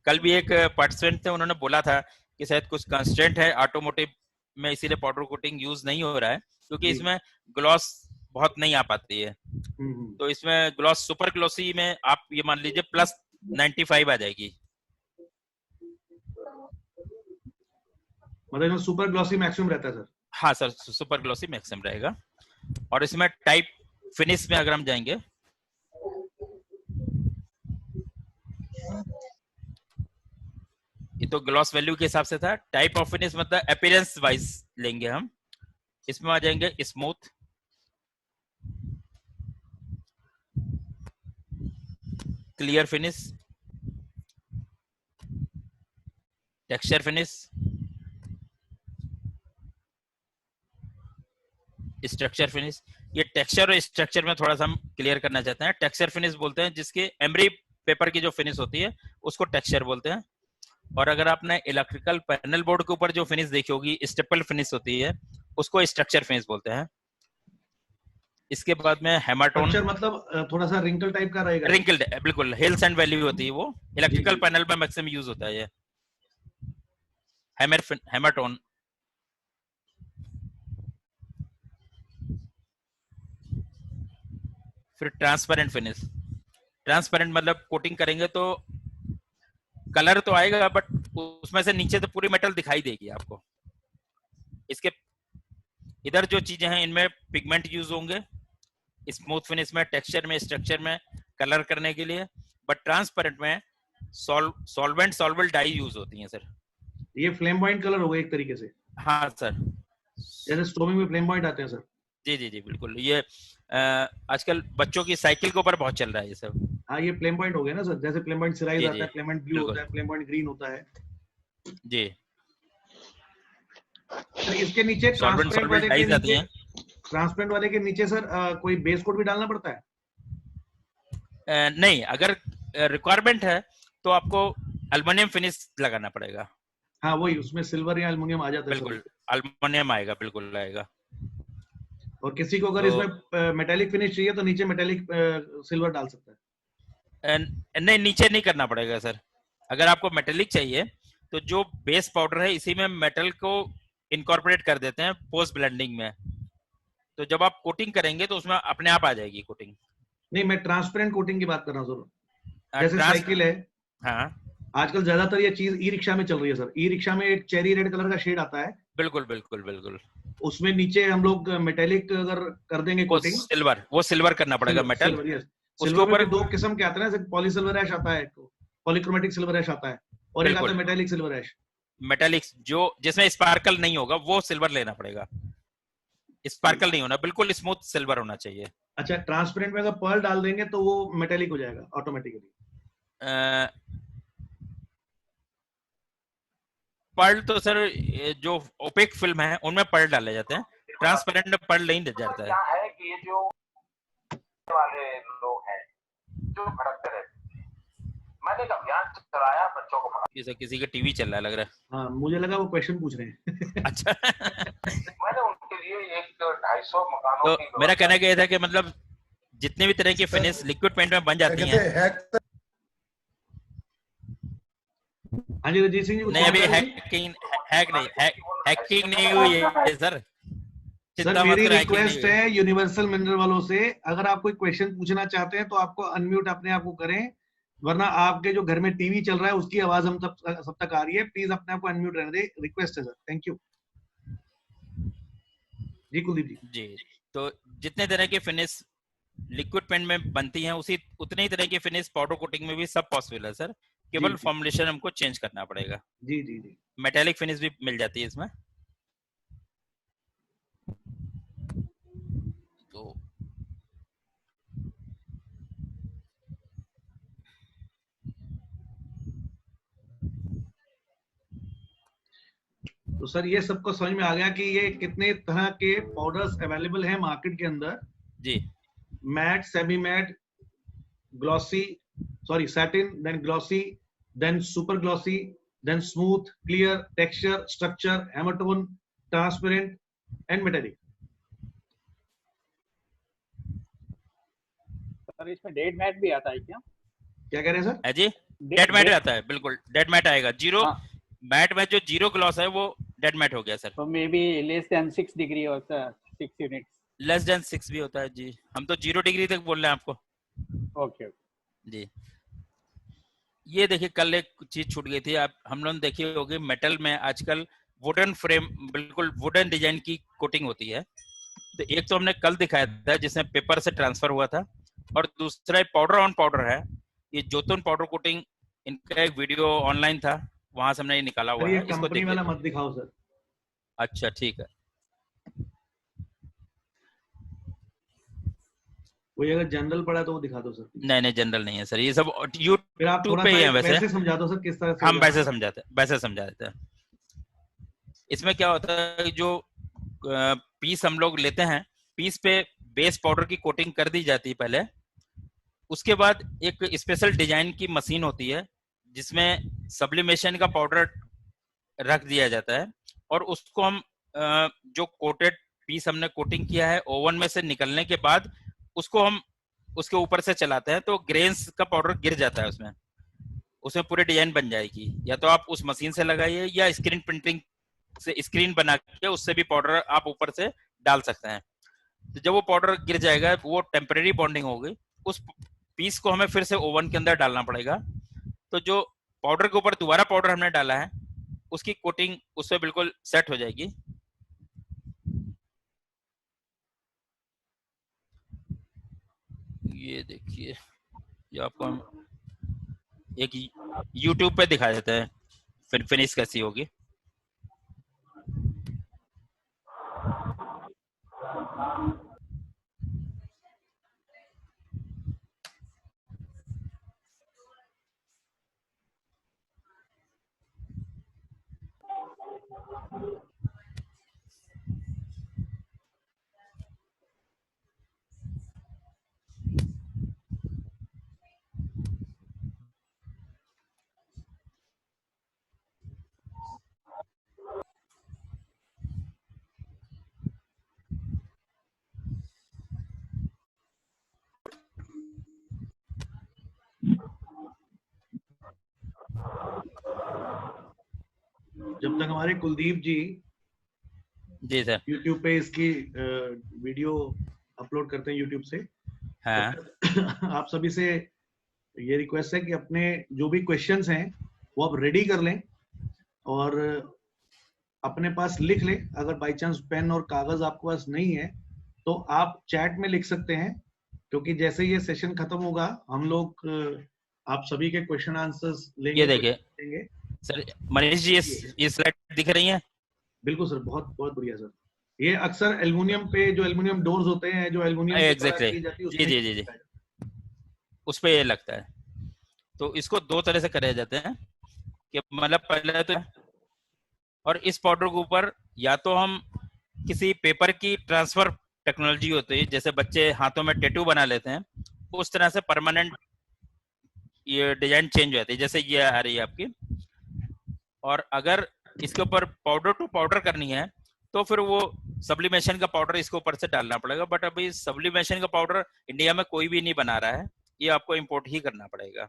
कल भी एक पार्टिसिपेंट थे, उन्होंने बोला था कि शायद कुछ कंस्ट्रेंट है ऑटोमोटिव में, इसीलिए पाउडर कोटिंग यूज नहीं हो रहा है क्योंकि जी। इसमें ग्लॉस बहुत नहीं आ पाती है। हम्म। तो इसमें ग्लॉस सुपर ग्लॉसी में आप ये मान लीजिए प्लस 95 आ जाएगी। मतलब इसमें सुपर ग्लॉसी मैक्सिमम रहता है सर? हाँ सर, सुपर ग्लॉसी मैक्सिमम रहेगा। और इसमें टाइप फिनिश में अगर हम जाएंगे ये तो ग्लॉस वैल्यू के हिसाब से था। टाइप ऑफ फिनिश मतलब अपीयरेंस वाइज लेंगे हम। इसमें आ जाएंगे smooth, clear finish, texture finish, structure finish. ये टेक्सचर और स्ट्रक्चर में थोड़ा सा हम क्लियर करना चाहते हैं। टेक्सचर फिनिश बोलते हैं जिसके एमरी पेपर की जो फिनिश होती है उसको टेक्सचर बोलते हैं। और अगर आपने इलेक्ट्रिकल पैनल बोर्ड के ऊपर जो फिनिश देखी होगी, स्टेपल फिनिश होती है, उसको स्ट्रक्चर फिनिश बोलते हैं। इसके बाद में हेमाटोन, स्ट्रक्चर मतलब थोड़ा सा रिंकल टाइप का रहेगा? रिंकल, बिल्कुल हिल्स एंड वैली होती है वो, इलेक्ट्रिकल पैनल में मैक्सिमम यूज होता है ये। हेमाटोन, फिर ट्रांसपेरेंट फिनिश। ट्रांसपेरेंट मतलब कोटिंग करेंगे तो कलर तो आएगा बट उसमें से नीचे तो पूरी मेटल दिखाई देगी आपको। इसके इधर जो चीजें हैं इनमें पिगमेंट यूज होंगे, स्मूथ फिनिश में, टेक्सचर में, स्ट्रक्चर में, कलर करने के लिए। बट ट्रांसपेरेंट में सॉल्वेंट सॉल्वेबल डाई यूज होती हैं सर। ये फ्लेम पॉइंट कलर होगा एक तरीके से? हाँ सर, जैसे स्टोमिंग में फ्लेम पॉइंट आते हैं सर? जी जी जी बिल्कुल। ये आजकल बच्चों की साइकिल के ऊपर बहुत चल रहा है ये सब। हाँ ये फ्लेम पॉइंट हो गया ना सर, जैसे फ्लेम पॉइंट सिराइज जी, आता जी, है, फ्लेम पॉइंट ब्लू बिल्कुल। होता है, फ्लेम पॉइंट ग्रीन होता है। जी, सर इसके नीचे सॉल्वेंट ट्रांसपेरेंट वाले डाइज के आती नीचे, हैं। ट्रांसपेरेंट वाले के नीचे सर कोई बेस कोट भी डालना पड़ता है? नहीं, अगर रिक्वायरमेंट है तो आपको एल्युमिनियम फिनिश लगाना पड़ेगा। हाँ वही, उसमें सिल्वर या एल्युमिनियम आ जाता है बिल्कुल सर। एल्युमिनियम आएगा, बिल्कुल आएगा। और किसी को अगर तो- इसमें मेटेलिक फिनिश चाहिए तो नीचे मेटेलिक सिल्वर डाल सकता है? नहीं, नीचे नहीं करना पड़ेगा सर। अगर आपको मेटेलिक चाहिए तो जो बेस पाउडर है इसी में मेटल को इनकॉर्पोरेट कर देते हैं पोस्ट ब्लेंडिंग में। तो जब आप कोटिंग करेंगे तो उसमें अपने आप आ जाएगी कोटिंग। नहीं मैं ट्रांसपेरेंट कोटिंग की बात कर रहा हूँ सर। जैसे साइकिल है, हाँ आजकल ज्यादातर ये चीज ई रिक्शा में चल रही है सर। ई रिक्शा में एक चेरी रेड कलर का शेड आता है, बिल्कुल बिल्कुल बिल्कुल। उसमें नीचे हम लोग मेटेलिक अगर कर देंगे वो कोटिंग, सिल्वर करना पड़ेगा मेटल। उसके सिल्वर में ऊपर भी दो किस्म के आते हैं ना, पॉली सिल्वर ऐश आता है, पॉलीक्रोमेटिक सिल्वर ऐश आता है, और एक आता है मेटेलिक सिल्वर ऐश। मेटेलिक जो जिसमें स्पार्कल नहीं होगा वो सिल्वर लेना पड़ेगा। स्पार्कल नहीं होना, बिल्कुल स्मूथ सिल्वर होना चाहिए। अच्छा, ट्रांसपेरेंट में अगर पर्ल डाल देंगे तो वो मेटेलिक हो जाएगा ऑटोमेटिकली? पर्ल तो सर जो ओपेक फिल्म है उनमें पर्ल डाले जाते हैं, ट्रांसपेरेंट में पर्ल नहीं जाता है। क्या है कि ये जो वाले लोग हैं जो भड़कते रहते। मैंने एक अभियान चलाया बच्चों को भगा। ये किसी का टीवी चल रहा है लग रहा है। हाँ, मुझे लगा वो क्वेश्चन पूछ रहे हैं। अच्छा। मैंने उनके लिए एक 250 मकानों की तो मेरा कहना क्या था कि मतलब जितने भी तरह की फिनिश लिक्विड पेंट में बन जाती हैं। हाँ जी रजीत सिंह जी, नहीं अभी हैकिंग नहीं हुई है सर। सर मेरी रिक्वेस्ट है यूनिवर्सल मिनरल वालों से, अगर आप कोई क्वेश्चन पूछना चाहते हैं तो आपको अनम्यूट अपने आप को करें, वरना आपके जो घर में टीवी चल रहा है उसकी आवाज हम सब तक आ रही है। प्लीज अपने आप को अनम्यूट रहने दे, रिक्वेस्ट है सर। थैंक यू जी कुलदीप जी। जी, तो जितने तरह की फिनिश लिक्विड पेंट में बनती हैं उसी उतने ही तरह की फिनिश पाउडर कोटिंग में भी सब पॉसिबल है सर। केवल फॉर्मुलेशन हमको चेंज करना पड़ेगा। जी जी जी। मेटालिक फिनिश भी मिल जाती है इसमें। तो सर ये सबको समझ में आ गया कि ये कितने तरह के पाउडर्स अवेलेबल हैं मार्केट के अंदर। जी, matte, semi matte, glossy, sorry satin, then glossy, then super glossy, then smooth, clear, texture, structure, hammertone, transparent and metallic. Sir इसमें डेड मैट भी आता है क्या? क्या कह रहे हैं सर? है जी, डेड मैट आता है, बिल्कुल डेड मैट आएगा। जीरो मैट में जो जीरो ग्लॉस है वो डेड मैट हो गया सर। तो may be less than 6 degree होता है, 6 यूनिट्स। लेस देन 6 भी होता है जी, हम तो 0 डिग्री तक बोल रहे हैं आपको। ओके जी। ये देखिए कल एक चीज छूट गई थी, आप हम लोग देखी होगी मेटल में आजकल वुडन फ्रेम, बिल्कुल वुडन डिजाइन की कोटिंग होती है। तो एक तो हमने कल दिखाया था जिसमें पेपर से ट्रांसफर हुआ था, और दूसरा पाउडर ऑन पाउडर है, ये जोतुन पाउडर कोटिंग। इनका एक वीडियो ऑनलाइन था, वहां से हमने निकाला हुआ है। इसको कंपनी वाला मत दिखाओ सर। अच्छा ठीक है। कोई अगर जनरल पड़ा तो वो दिखा दो सर। नहीं नहीं जनरल नहीं है सर, ये सब यूट्यूब पे ही है। वैसे समझा दो सर किस तरह से। हम वैसे समझाते हैं, वैसे समझा देते हैं। इसमें क्या होता है, जो पीस हम लोग लेते हैं, पीस पे बेस पाउडर की कोटिंग कर दी जाती है पहले। उसके बाद एक स्पेशल डिजाइन की मशीन होती है जिसमें सब्लिमेशन का पाउडर रख दिया जाता है, और उसको हम जो कोटेड पीस हमने कोटिंग किया है ओवन में से निकलने के बाद उसको हम उसके ऊपर से चलाते हैं, तो ग्रेन्स का पाउडर गिर जाता है उसमें। उसमें पूरी डिजाइन बन जाएगी। या तो आप उस मशीन से लगाइए या स्क्रीन प्रिंटिंग से स्क्रीन बना के उससे भी पाउडर आप ऊपर से डाल सकते हैं। तो जब वो पाउडर गिर जाएगा, वो टेम्परेरी बॉन्डिंग होगी, उस पीस को हमें फिर से ओवन के अंदर डालना पड़ेगा। तो जो पाउडर के ऊपर दोबारा पाउडर हमने डाला है उसकी कोटिंग उससे बिल्कुल सेट हो जाएगी। ये देखिए, ये आपको हम एक YouTube पे दिखा देते हैं फिर फिनिश कैसी होगी। जब तक हमारे कुलदीप जी सर YouTube पे इसकी वीडियो अपलोड करते हैं YouTube से, हाँ। आप सभी से ये रिक्वेस्ट है कि अपने जो भी क्वेश्चंस हैं वो आप रेडी कर लें और अपने पास लिख लें। अगर बाई चांस पेन और कागज आपके पास नहीं है तो आप चैट में लिख सकते हैं, क्योंकि जैसे ये सेशन खत्म होगा हम लोग आप सभी के क्वेश्चन आंसर्स लेंगे। ये देखिए सर, मनीष जी ये स्लाइड दिख रही है? बिल्कुल सर, बहुत बहुत बढ़िया सर। ये अक्सर एल्युमिनियम पे जो एल्युमिनियम डोर्स होते हैं, जो एल्युमिनियम एग्जैक्टली जी उस पे ये लगता है। तो इसको दो तरह से करे जाते हैं कि मतलब पहले तो, और इस पाउडर के ऊपर या तो हम किसी पेपर की ट्रांसफर टेक्नोलॉजी होती है, जैसे बच्चे हाथों में टैटू बना लेते हैं, उस तरह से परमानेंट ये डिजाइन चेंज हो जाती है, जैसे ये आ रही है आपकी। और अगर इसके ऊपर पाउडर टू पाउडर करनी है तो फिर वो सब्लिमेशन का पाउडर इसके ऊपर से डालना पड़ेगा, बट अभी सब्लिमेशन का पाउडर इंडिया में कोई भी नहीं बना रहा है, ये आपको इंपोर्ट ही करना पड़ेगा।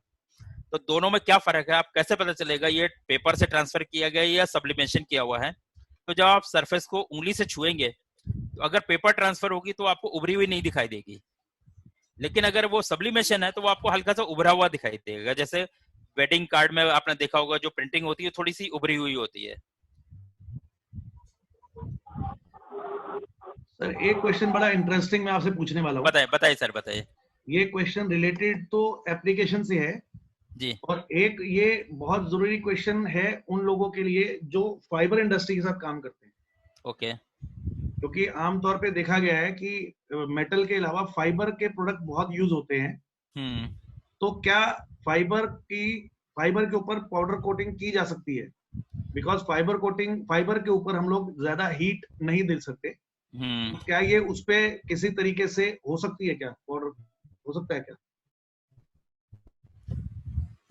तो दोनों में क्या फर्क है, आप कैसे पता चलेगा ये पेपर से ट्रांसफर किया गया या सब्लिमेशन किया हुआ है? तो जब आप सरफेस को उंगली से छुएंगे तो अगर पेपर ट्रांसफर होगी तो आपको उभरी हुई नहीं दिखाई देगी, लेकिन अगर वो सब्लिमेशन है तो वो आपको हल्का सा उभरा हुआ दिखाई देगा। जैसे वेडिंग कार्ड में आपने देखा होगा जो प्रिंटिंग होती है थोड़ी सी उभरी हुई होती है। सर एक क्वेश्चन बड़ा इंटरेस्टिंग मैं आपसे पूछने वाला हूँ। बताइए बताइए सर बताइए। ये क्वेश्चन रिलेटेड तो एप्लीकेशन से है जी। और एक ये बहुत जरूरी क्वेश्चन है उन लोगों के लिए जो फाइबर इंडस्ट्री के साथ काम करते हैं। ओके। क्योंकि आमतौर पे देखा गया है कि मेटल के अलावा फाइबर के प्रोडक्ट बहुत यूज होते हैं। तो क्या फाइबर के ऊपर पाउडर कोटिंग की जा सकती है? बिकॉज फाइबर के ऊपर हम लोग ज्यादा हीट नहीं दे सकते। तो क्या ये उस पे किसी तरीके से हो सकती है क्या, और हो सकता है क्या?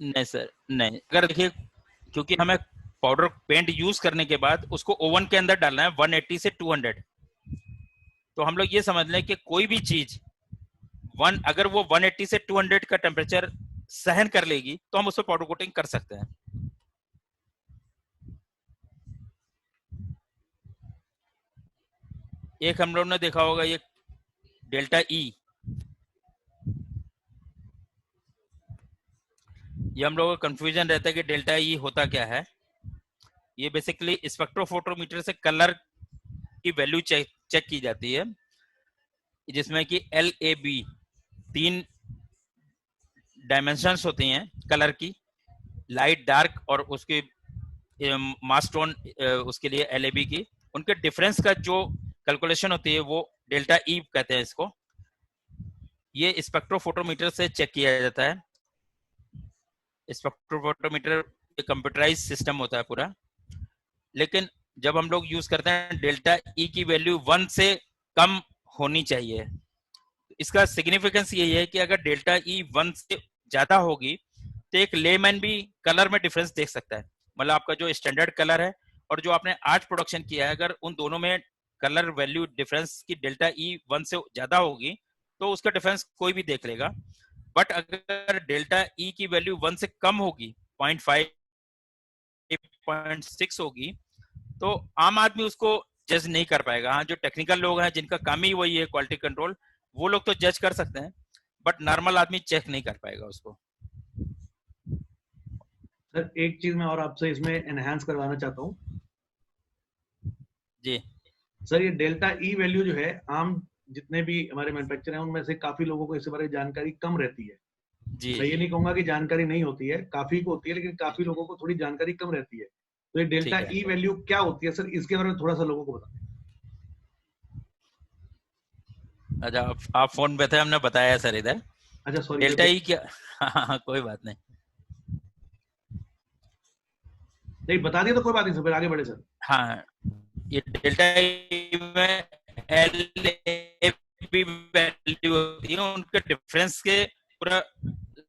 नहीं सर नहीं, अगर देखिए क्योंकि हमें पाउडर पेंट यूज करने के बाद उसको ओवन के अंदर डालना है 180 से 200। तो हम लोग ये समझ लें कि कोई भी चीज अगर वो 180 से 200 का टेम्परेचर सहन कर लेगी तो हम उस पर पाउडर कोटिंग कर सकते हैं। एक हम लोग ने देखा होगा ये डेल्टा ई, ये हम लोगों को कंफ्यूजन रहता है कि डेल्टा ई होता क्या है। ये बेसिकली स्पेक्ट्रोफोटोमीटर से कलर की वैल्यू चेक की जाती है, जिसमें कि LAB 3 डायमेंशंस होती हैं कलर की, लाइट डार्क और उसके मास टोन उसके लिए LAB की, उनके डिफरेंस का जो कैलकुलेशन होती है वो डेल्टा ई कहते हैं इसको। ये स्पेक्ट्रोफोटोमीटर से चेक किया जाता है। स्पेक्ट्रोफोटोमीटर कंप्यूटराइज सिस्टम होता है पूरा, लेकिन जब हम लोग यूज करते हैं डेल्टा ई की वैल्यू 1 से कम होनी चाहिए। इसका सिग्निफिकेंस यही है कि अगर डेल्टा ई 1 से ज्यादा होगी तो एक लेमैन भी कलर में डिफरेंस देख सकता है। मतलब आपका जो स्टैंडर्ड कलर है और जो आपने आज प्रोडक्शन किया है, अगर उन दोनों में कलर वैल्यू डिफरेंस की डेल्टा ई 1 से ज्यादा होगी तो उसका डिफरेंस कोई भी देख लेगा। बट अगर डेल्टा ई की वैल्यू 1 से कम होगी, 0.5 0.6 होगी, तो आम आदमी उसको जज नहीं कर पाएगा। हाँ, जो टेक्निकल लोग हैं जिनका काम ही वही है क्वालिटी कंट्रोल, वो लोग तो जज कर सकते हैं, बट नॉर्मल आदमी चेक नहीं कर पाएगा उसको। सर एक चीज मैं और आपसे इसमें एनहांस करवाना चाहता हूँ जी। सर ये डेल्टा ई वैल्यू जो है, आम जितने भी हमारे मैन्युफैक्चर हैं उनमें से काफी लोगों को इसके बारे में जानकारी कम रहती है। जी, मैं ये नहीं कहूंगा कि जानकारी नहीं होती है, काफी को होती है, लेकिन काफी लोगों को थोड़ी जानकारी कम रहती है। तो ये डेल्टा ई वैल्यू क्या होती है सर, इसके बारे में थोड़ा सा लोगों को बताएं। अच्छा, आप फोन पे थे, हमने बताया सर इधर। अच्छा सॉरी, डेल्टा ई क्या? हाँ, कोई बात नहीं, नहीं बता दिया तो कोई बात नहीं सर, फिर आगे बढ़े सर। हाँ, ये डेल्टा ई में LAB वैल्यू होती है, उनके डिफरेंस के पूरा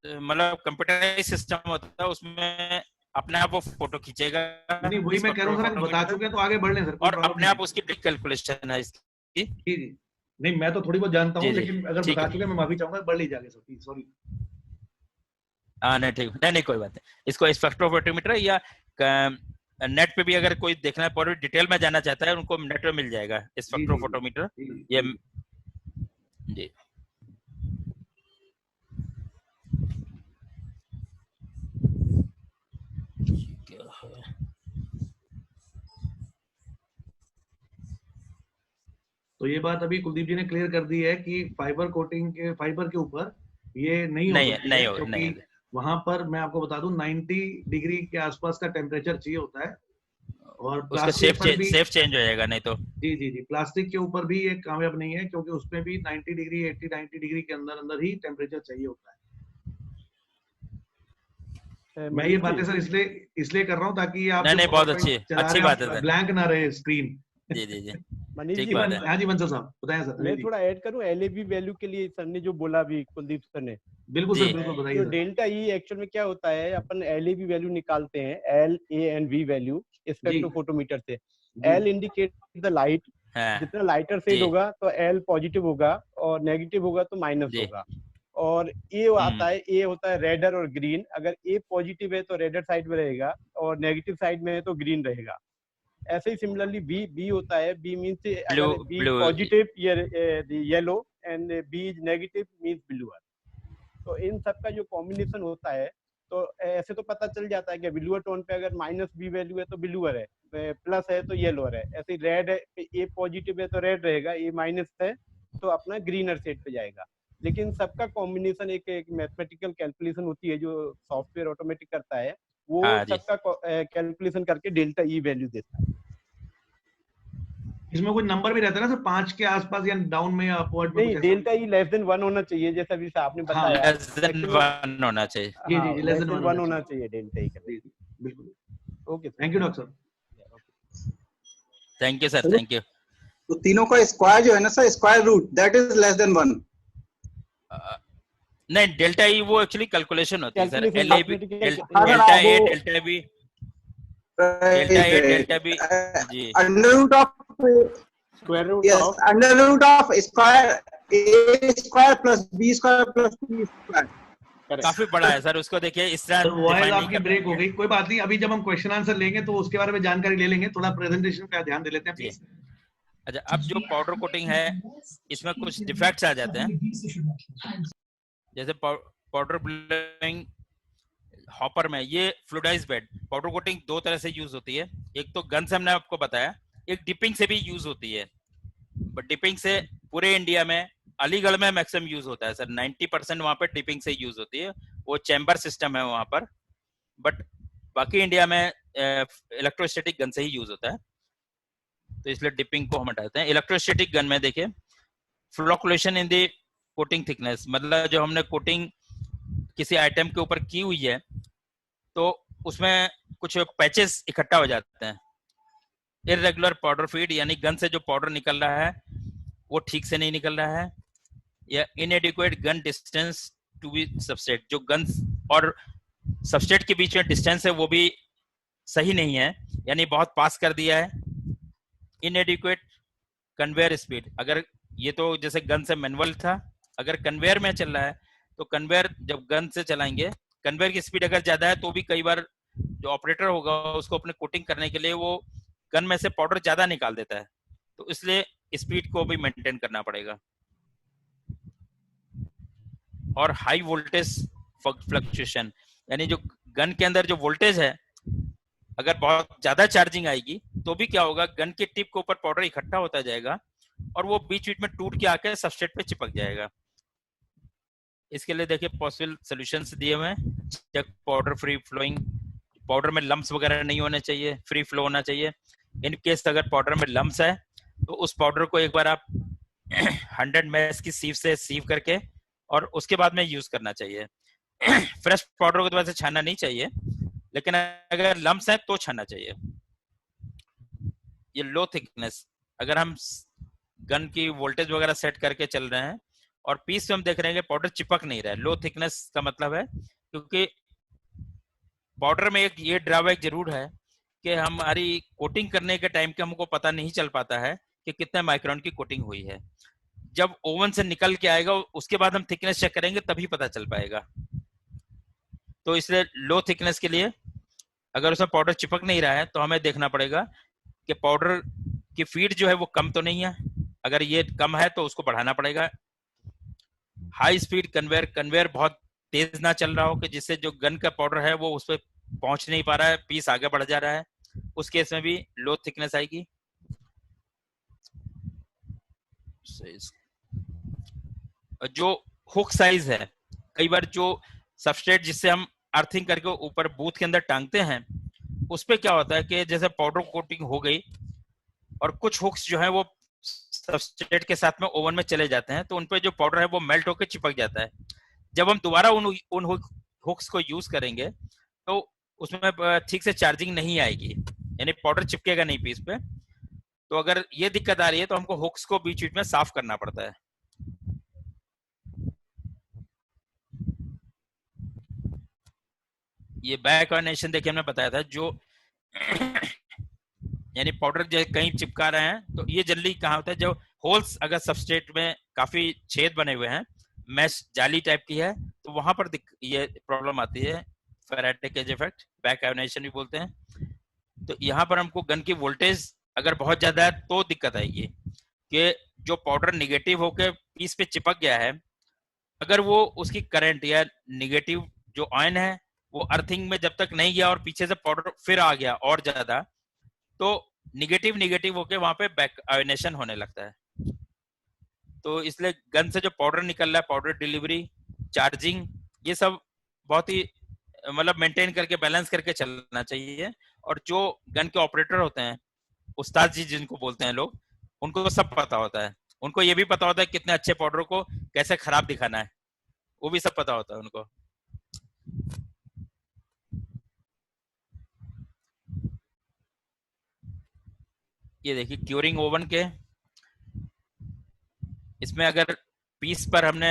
मतलब कंप्यूटराइज सिस्टम होता है, उसमें अपने आप वो फोटो खींचेगा। नहीं वही मैं कह रहा हूँ सर, बता चुके हैं तो आगे बढ़ लें सर। और अपने आप उसकी कैलकुलेशन है इसकी। जी जी, नहीं मैं तो थोड़ी बहुत जानता हूँ, जी, जी, लेकिन अगर ठीक बता है। चुके हैं मैं माफी चाहूंगा, बढ़ लीजिए आगे सर, सॉरी। हाँ नहीं ठीक, नहीं कोई बात नहीं। इसको स्पेक्ट्रोफोटोमीटर या नेट पे भी अगर कोई देखना है, पूरी डिटेल में जाना चाहता है, उनको नेट पे मिल जाएगा स्पेक्ट्रोफोटोमीटर। ये जी क्या है? तो ये बात अभी कुलदीप जी ने क्लियर कर दी है कि फाइबर के ऊपर ये नहीं हो सकती है, क्योंकि वहां पर मैं आपको बता दूं 90 डिग्री के आसपास का टेम्परेचर चाहिए होता है, और उसका सेफ चेंज हो जाएगा नहीं तो। जी जी जी, प्लास्टिक के ऊपर भी ये कामयाब नहीं है, क्योंकि उसमें भी 90 डिग्री 90 डिग्री के अंदर ही टेम्परेचर चाहिए होता है। मैं ये बातें सर इसलिए कर रहा हूँ ताकि आप नहीं बहुत अच्छी बात है, ब्लैंक ना रहे स्क्रीन। जी जी जी। मनीष ठीक जी, बात है। हाँ जी बंसल साहब बताएं सर। मैं थोड़ा ऐड करूं एलएबी वैल्यू के लिए, सर ने जो बोला अभी, कुलदीप सर ने, बिल्कुल जी। सर बिल्कुल बताइए तो सर। डेल्टा ई एक्चुअल में क्या होता है, अपन एलएबी वैल्यू निकालते हैं, L A and V value spectrophotometer से। जी एल इंडिकेट द लाइट, हाँ जितना लाइटर शेड जी होगा तो एल पॉजिटिव होगा, और नेगेटिव होगा तो माइनस जी होगा। और ए आता है, ए होता है रेडर और ग्रीन। अगर ए पॉजिटिव है तो रेडर साइड में रहेगा, और नेगेटिव साइड में है तो ग्रीन रहेगा। ऐसे ही सिमिलरली बी, बी होता है, बी मीन्स ब्लू अगर B blue positive yellow and B is negative means blue. तो इन सब का जो कॉम्बिनेशन होता है, तो ऐसे तो पता चल जाता है कि ब्लूअर टोन पे अगर माइनस बी वैल्यू है तो ब्लूअर है, प्लस है तो येलोअर है। ऐसे रेड है, ए पॉजिटिव है तो रेड रहेगा, ए माइनस है तो अपना ग्रीनर सेट पे जाएगा। लेकिन सबका कॉम्बिनेशन एक मैथमेटिकल कैलकुलेशन होती है जो सॉफ्टवेयर ऑटोमेटिक करता है, वो हाँ जी। सबका कैलकुलेशन करके डेल्टा ई वैल्यू देता है। इसमें कोई नंबर भी रहता है ना सर, 5 के आसपास या डाउन में या अपवर्ड में नहीं, कुछ ऐसा? डेल्टा ई लेस देन 1 होना चाहिए, जैसा अभी आपने हाँ, बताया। लेस देन 1 होना चाहिए। जी जी लेस देन 1 होना चाहिए डेल्टा ई का। जी जी बिल्कुल। Okay, thank you doctor sir. Thank you sir, thank you. तो तीनों का स्क्वायर जो है ना sir, square root that is less than 1। नहीं, डेल्टा ई वो एक्चुअली कैलकुलेशन होती है sir. Calculation, L A B, mathematical- delta A, delta B, delta A, delta B जी। Under root of square root yes of under root of square a square plus b square plus c square। काफी बड़ा है सर, उसको देखिए इस तरह सर वॉइस define नहीं आपकी कर ब्रेक हो पाएंगे। गई, कोई बात नहीं। अभी जब हम क्वेश्चन आंसर लेंगे तो उसके बारे में जानकारी ले लेंगे। थोड़ा प्रेजेंटेशन का ध्यान दे लेते हैं जी। प्लीज। अच्छा, अब जो पाउडर कोटिंग है इसमें कुछ डिफेक्ट्स आ जाते हैं, जैसे पाउडर ब्लोइंग हॉपर में ये फ्लूइडाइज्ड बेड पाउडर कोटिंग दो तरह से यूज होती है। एक तो गन से हमने आपको बताया, एक डिपिंग से भी यूज होती है। बट डिपिंग से पूरे इंडिया में अलीगढ़ में मैक्सिमम यूज होता है सर, 90% वहां पे डिपिंग से यूज होती है, वो चैम्बर सिस्टम है वहां पर। बट बाकी इंडिया में इलेक्ट्रोस्टैटिक गन से ही यूज होता है, तो इसलिए डिपिंग को हम हटाते हैं। इलेक्ट्रोस्टैटिक गन में देखिए flocculation in the coating thickness, मतलब जो हमने कोटिंग किसी आइटम के ऊपर की हुई है तो उसमें कुछ पैचेस इकट्ठा हो जाते हैं। इरेगुलर पाउडर फीड, यानी गन से जो पाउडर निकल रहा है वो ठीक से नहीं निकल रहा है, या inadequate gun distance to be substrate, जो गन और सबस्ट्रेट के बीच में डिस्टेंस है वो भी सही नहीं है, यानी बहुत पास कर दिया है। इनएडिक्वेट कन्वेयर स्पीड, अगर ये तो जैसे गन से मैनुअल था, अगर कन्वेयर में चल रहा है तो कन्वेयर जब गन से चलाएंगे, कन्वेयर की स्पीड अगर ज्यादा है तो भी कई बार जो ऑपरेटर होगा उसको अपने कोटिंग करने के लिए वो गन में से पाउडर ज्यादा निकाल देता है, तो इसलिए स्पीड को भी मेंटेन करना पड़ेगा। और हाई वोल्टेज फ्लक्चुएशन, यानी जो गन के अंदर जो वोल्टेज है अगर बहुत ज्यादा चार्जिंग आएगी तो भी क्या होगा, गन के टिप के ऊपर पाउडर इकट्ठा होता जाएगा और वो बीच बीच में टूट के आके सबस्ट्रेट पे चिपक जाएगा। इसके लिए देखिए पॉसिबल सॉल्यूशंस दिए हुए हैं। Check powder free flowing, powder में लम्स वगैरह नहीं होने चाहिए, फ्री फ्लो होना चाहिए। इन केस अगर पाउडर में लम्स है तो उस पाउडर को एक बार आप 100 मैस की सीव से सीव करके और उसके बाद में यूज करना चाहिए। फ्रेश पाउडर को तो वैसे छानना नहीं चाहिए, लेकिन अगर लम्स है तो छानना चाहिए। ये लो थिकनेस, अगर हम गन की वोल्टेज वगैरह सेट करके चल रहे हैं और पीस में हम देख रहे हैं कि पाउडर चिपक नहीं रहा है, लो थिकनेस का मतलब है क्योंकि पाउडर में एक ये ड्रॉबैक जरूर है कि हमारी कोटिंग करने के टाइम के हमको पता नहीं चल पाता है कि कितने माइक्रोन की कोटिंग हुई है। जब ओवन से निकल के आएगा उसके बाद हम थिकनेस चेक करेंगे तभी पता चल पाएगा। तो इसलिए लो थिकनेस के लिए अगर उसमें पाउडर चिपक नहीं रहा है तो हमें देखना पड़ेगा कि पाउडर की फीड जो है वो कम तो नहीं है, अगर ये कम है तो उसको बढ़ाना पड़ेगा। हाई स्पीड कन्वेयर, कन्वेयर बहुत तेज ना चल रहा हो कि जिससे जो गन का पाउडर है वो उस पर पहुंच नहीं पा रहा है, पीस आगे बढ़ जा रहा है, उस केस में भी लो थिकनेस आएगी। जो हुक साइज है, कई बार जो सबस्ट्रेट जिससे हम अर्थिंग करके ऊपर बूथ के अंदर टांगते हैं उस पे क्या होता है कि जैसे पाउडर कोटिंग हो गई और कुछ हुक्स जो है वो सबस्ट्रेट के साथ में ओवन में चले जाते हैं तो उन पे जो पाउडर है वो मेल्ट होकर चिपक जाता है। जब हम दोबारा उन हुक्स को यूज करेंगे तो उसमें ठीक से चार्जिंग नहीं आएगी, यानी पाउडर चिपकेगा नहीं पीस पे। तो अगर ये दिक्कत आ रही है तो हमको हुक्स को बीच बीच में साफ करना पड़ता है। ये बैक ऑर्डिनेशन देखिए हमने बताया था, जो यानी पाउडर जो कहीं चिपका रहे हैं तो ये जनरली कहाँ होता है, जो होल्स अगर सबस्ट्रेट में काफी छेद बने हुए हैं, मैश जाली टाइप की है, तो वहां पर ये प्रॉब्लम आती है, Faraday cage effect, back ionization भी बोलते हैं। तो यहाँ पर हमको गन की वोल्टेज अगर बहुत ज्यादा है तो दिक्कत आएगी कि जो पाउडर निगेटिव होकर पीस पे चिपक गया है, अगर वो उसकी करंट या निगेटिव जो आयन है वो अर्थिंग में जब तक नहीं गया और पीछे से पाउडर फिर आ गया और ज्यादा, तो निगेटिव निगेटिव होके वहां पे बैक आयोनेशन होने लगता है। तो इसलिए गन से जो पाउडर निकल रहा है, पाउडर डिलीवरी, चार्जिंग, ये सब बहुत ही मतलब मेंटेन करके बैलेंस करके चलना चाहिए। और जो गन के ऑपरेटर होते हैं, उस्ताद जी जिनको बोलते हैं लोग, उनको तो सब पता होता है। उनको ये भी पता होता है कितने अच्छे पाउडर को कैसे खराब दिखाना है, वो भी सब पता होता है उनको। ये देखिए क्यूरिंग ओवन के, इसमें अगर पीस पर हमने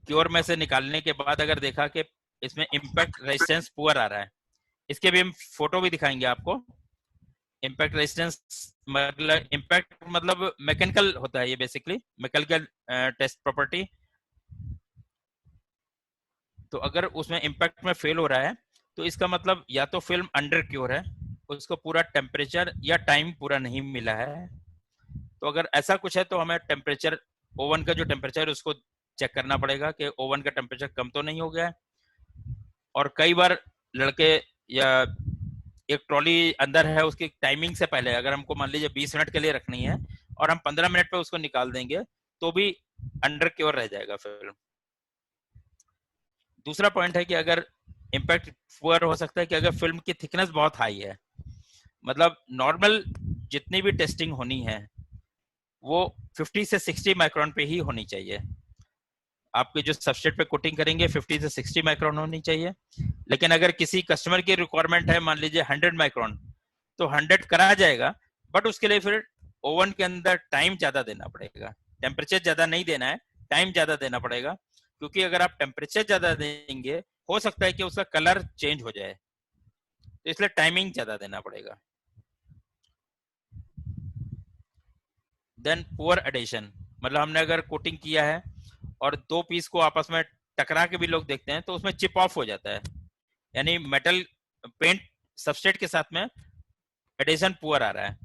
क्योर में से निकालने के बाद अगर देखा कि इसमें इम्पैक्ट रेजिस्टेंस पुअर आ रहा है, इसके भी हम फोटो भी दिखाएंगे आपको। इम्पैक्ट रेजिस्टेंस मतलब इम्पैक्ट मतलब मैकेनिकल होता है, ये बेसिकली मैकेनिकल टेस्ट प्रॉपर्टी। तो अगर उसमें इम्पैक्ट में फेल हो रहा है तो इसका मतलब या तो फिल्म अंडर क्योर है, उसको पूरा टेम्परेचर या टाइम पूरा नहीं मिला है। तो अगर ऐसा कुछ है तो हमें टेम्परेचर, ओवन का जो टेम्परेचर है उसको चेक करना पड़ेगा कि ओवन का टेम्परेचर कम तो नहीं हो गया है। और कई बार लड़के या एक ट्रॉली अंदर है, उसकी टाइमिंग से पहले अगर हमको मान लीजिए 20 मिनट के लिए रखनी है और हम 15 मिनट पे उसको निकाल देंगे तो भी अंडर क्योर रह जाएगा फिल्म। दूसरा पॉइंट है कि अगर इम्पैक्ट पुअर हो सकता है कि अगर फिल्म की थिकनेस बहुत हाई है, मतलब नॉर्मल जितनी भी टेस्टिंग होनी है वो 50 से 60 माइक्रोन पे ही होनी चाहिए। आपके जो सबस्ट्रेट पे कोटिंग करेंगे 50 से 60 माइक्रोन होनी चाहिए। लेकिन अगर किसी कस्टमर की रिक्वायरमेंट है मान लीजिए 100 माइक्रोन, तो 100 करा जाएगा, बट उसके लिए फिर ओवन के अंदर टाइम ज्यादा देना पड़ेगा। टेम्परेचर ज्यादा नहीं देना है, टाइम ज्यादा देना पड़ेगा, क्योंकि अगर आप टेम्परेचर ज्यादा देंगे हो सकता है कि उसका कलर चेंज हो जाए, तो इसलिए टाइमिंग ज्यादा देना पड़ेगा। देन पुअर एडिशन, मतलब हमने अगर कोटिंग किया है और दो पीस को आपस में टकरा के भी लोग देखते हैं तो उसमें चिप ऑफ हो जाता है, यानी मेटल पेंट सबस्ट्रेट के साथ में एडिशन पुअर आ रहा है।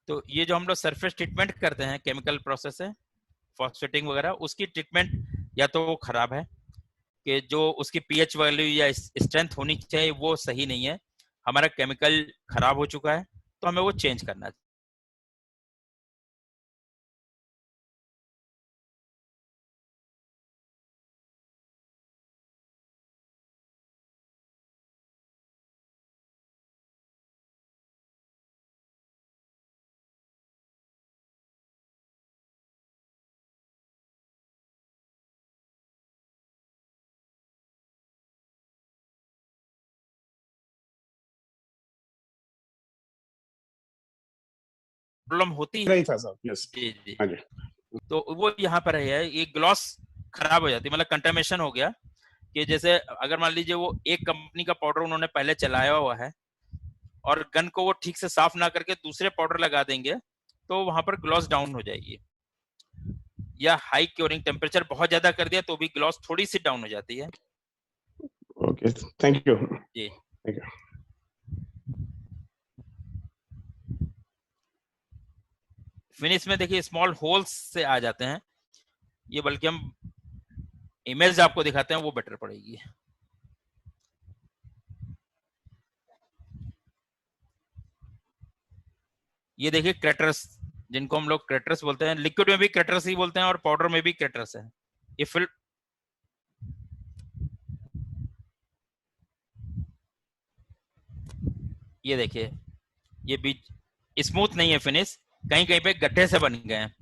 तो ये जो हम लोग सरफेस ट्रीटमेंट करते हैं केमिकल प्रोसेस है, फॉस्फेटिंग वगैरह, उसकी ट्रीटमेंट या तो वो खराब है कि जो उसकी पीएच वैल्यू या स्ट्रेंथ होनी चाहिए वो सही नहीं है, हमारा केमिकल खराब हो चुका है, तो हमें वो चेंज करना है। प्रॉब्लम होती है नहीं था सर, यस। जी जी। हाँ जी। तो वो यहाँ पर है, ये ग्लॉस खराब हो जाती है, मतलब कंटामिनेशन हो गया कि जैसे अगर मान लीजिए वो एक कंपनी का पाउडर उन्होंने पहले चलाया हुआ है और गन को वो ठीक से साफ ना करके दूसरे पाउडर लगा देंगे तो वहां पर ग्लॉस डाउन हो जाएगी। या हाई क्योरिंग टेम्परेचर बहुत ज्यादा कर दिया तो भी ग्लॉस थोड़ी सी डाउन हो जाती है। ओके, थैंक यू जी। Thank you. फिनिश में देखिए स्मॉल होल्स से आ जाते हैं, ये बल्कि हम इमेज आपको दिखाते हैं वो बेटर पड़ेगी। ये देखिए क्रैटर्स, जिनको हम लोग क्रैटर्स बोलते हैं, लिक्विड में भी क्रैटर्स ही बोलते हैं और पाउडर में भी क्रैटर्स है। ये फिल ये देखिए ये बीच स्मूथ नहीं है फिनिश, कहीं कहीं पे गड्ढे से बन गए हैं,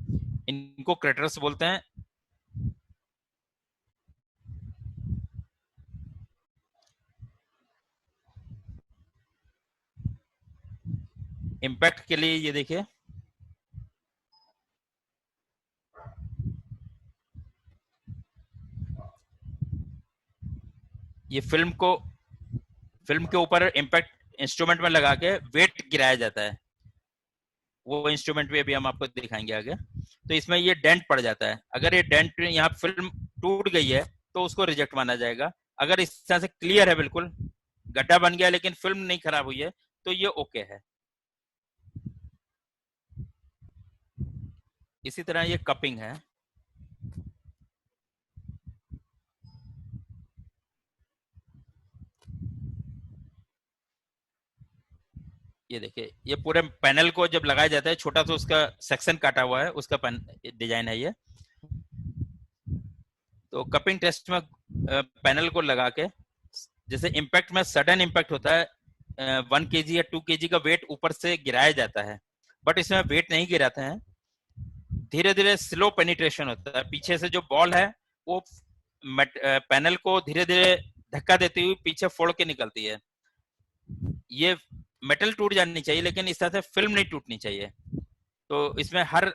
इनको क्रैटर्स बोलते हैं। इम्पैक्ट के लिए ये देखिए ये फिल्म के ऊपर इम्पैक्ट इंस्ट्रूमेंट में लगा के वेट गिराया जाता है, वो इंस्ट्रूमेंट भी अभी हम आपको दिखाएंगे आगे। तो इसमें ये डेंट पड़ जाता है, अगर ये डेंट यहाँ फिल्म टूट गई है तो उसको रिजेक्ट माना जाएगा। अगर इस तरह से क्लियर है, बिल्कुल गड्ढा बन गया लेकिन फिल्म नहीं खराब हुई है, तो ये ओके है। इसी तरह ये कपिंग है, ये देखिए ये पूरे पैनल को जब लगाया जाता है, छोटा सा उसका सेक्शन काटा हुआ है, उसका डिजाइन है ये। तो कपिंग टेस्ट में पैनल को लगा के, जैसे इम्पैक्ट में सडन इम्पैक्ट होता है, 1 kg या 2 kg का वेट ऊपर से गिराया जाता है, बट इसमें वेट नहीं गिराते हैं, धीरे धीरे स्लो पेनिट्रेशन होता है। पीछे से जो बॉल है वो पैनल को धीरे धीरे धक्का देती हुई पीछे फोड़ के निकलती है। ये मेटल टूट जानी चाहिए लेकिन इस तरह से फिल्म नहीं टूटनी चाहिए। तो इसमें हर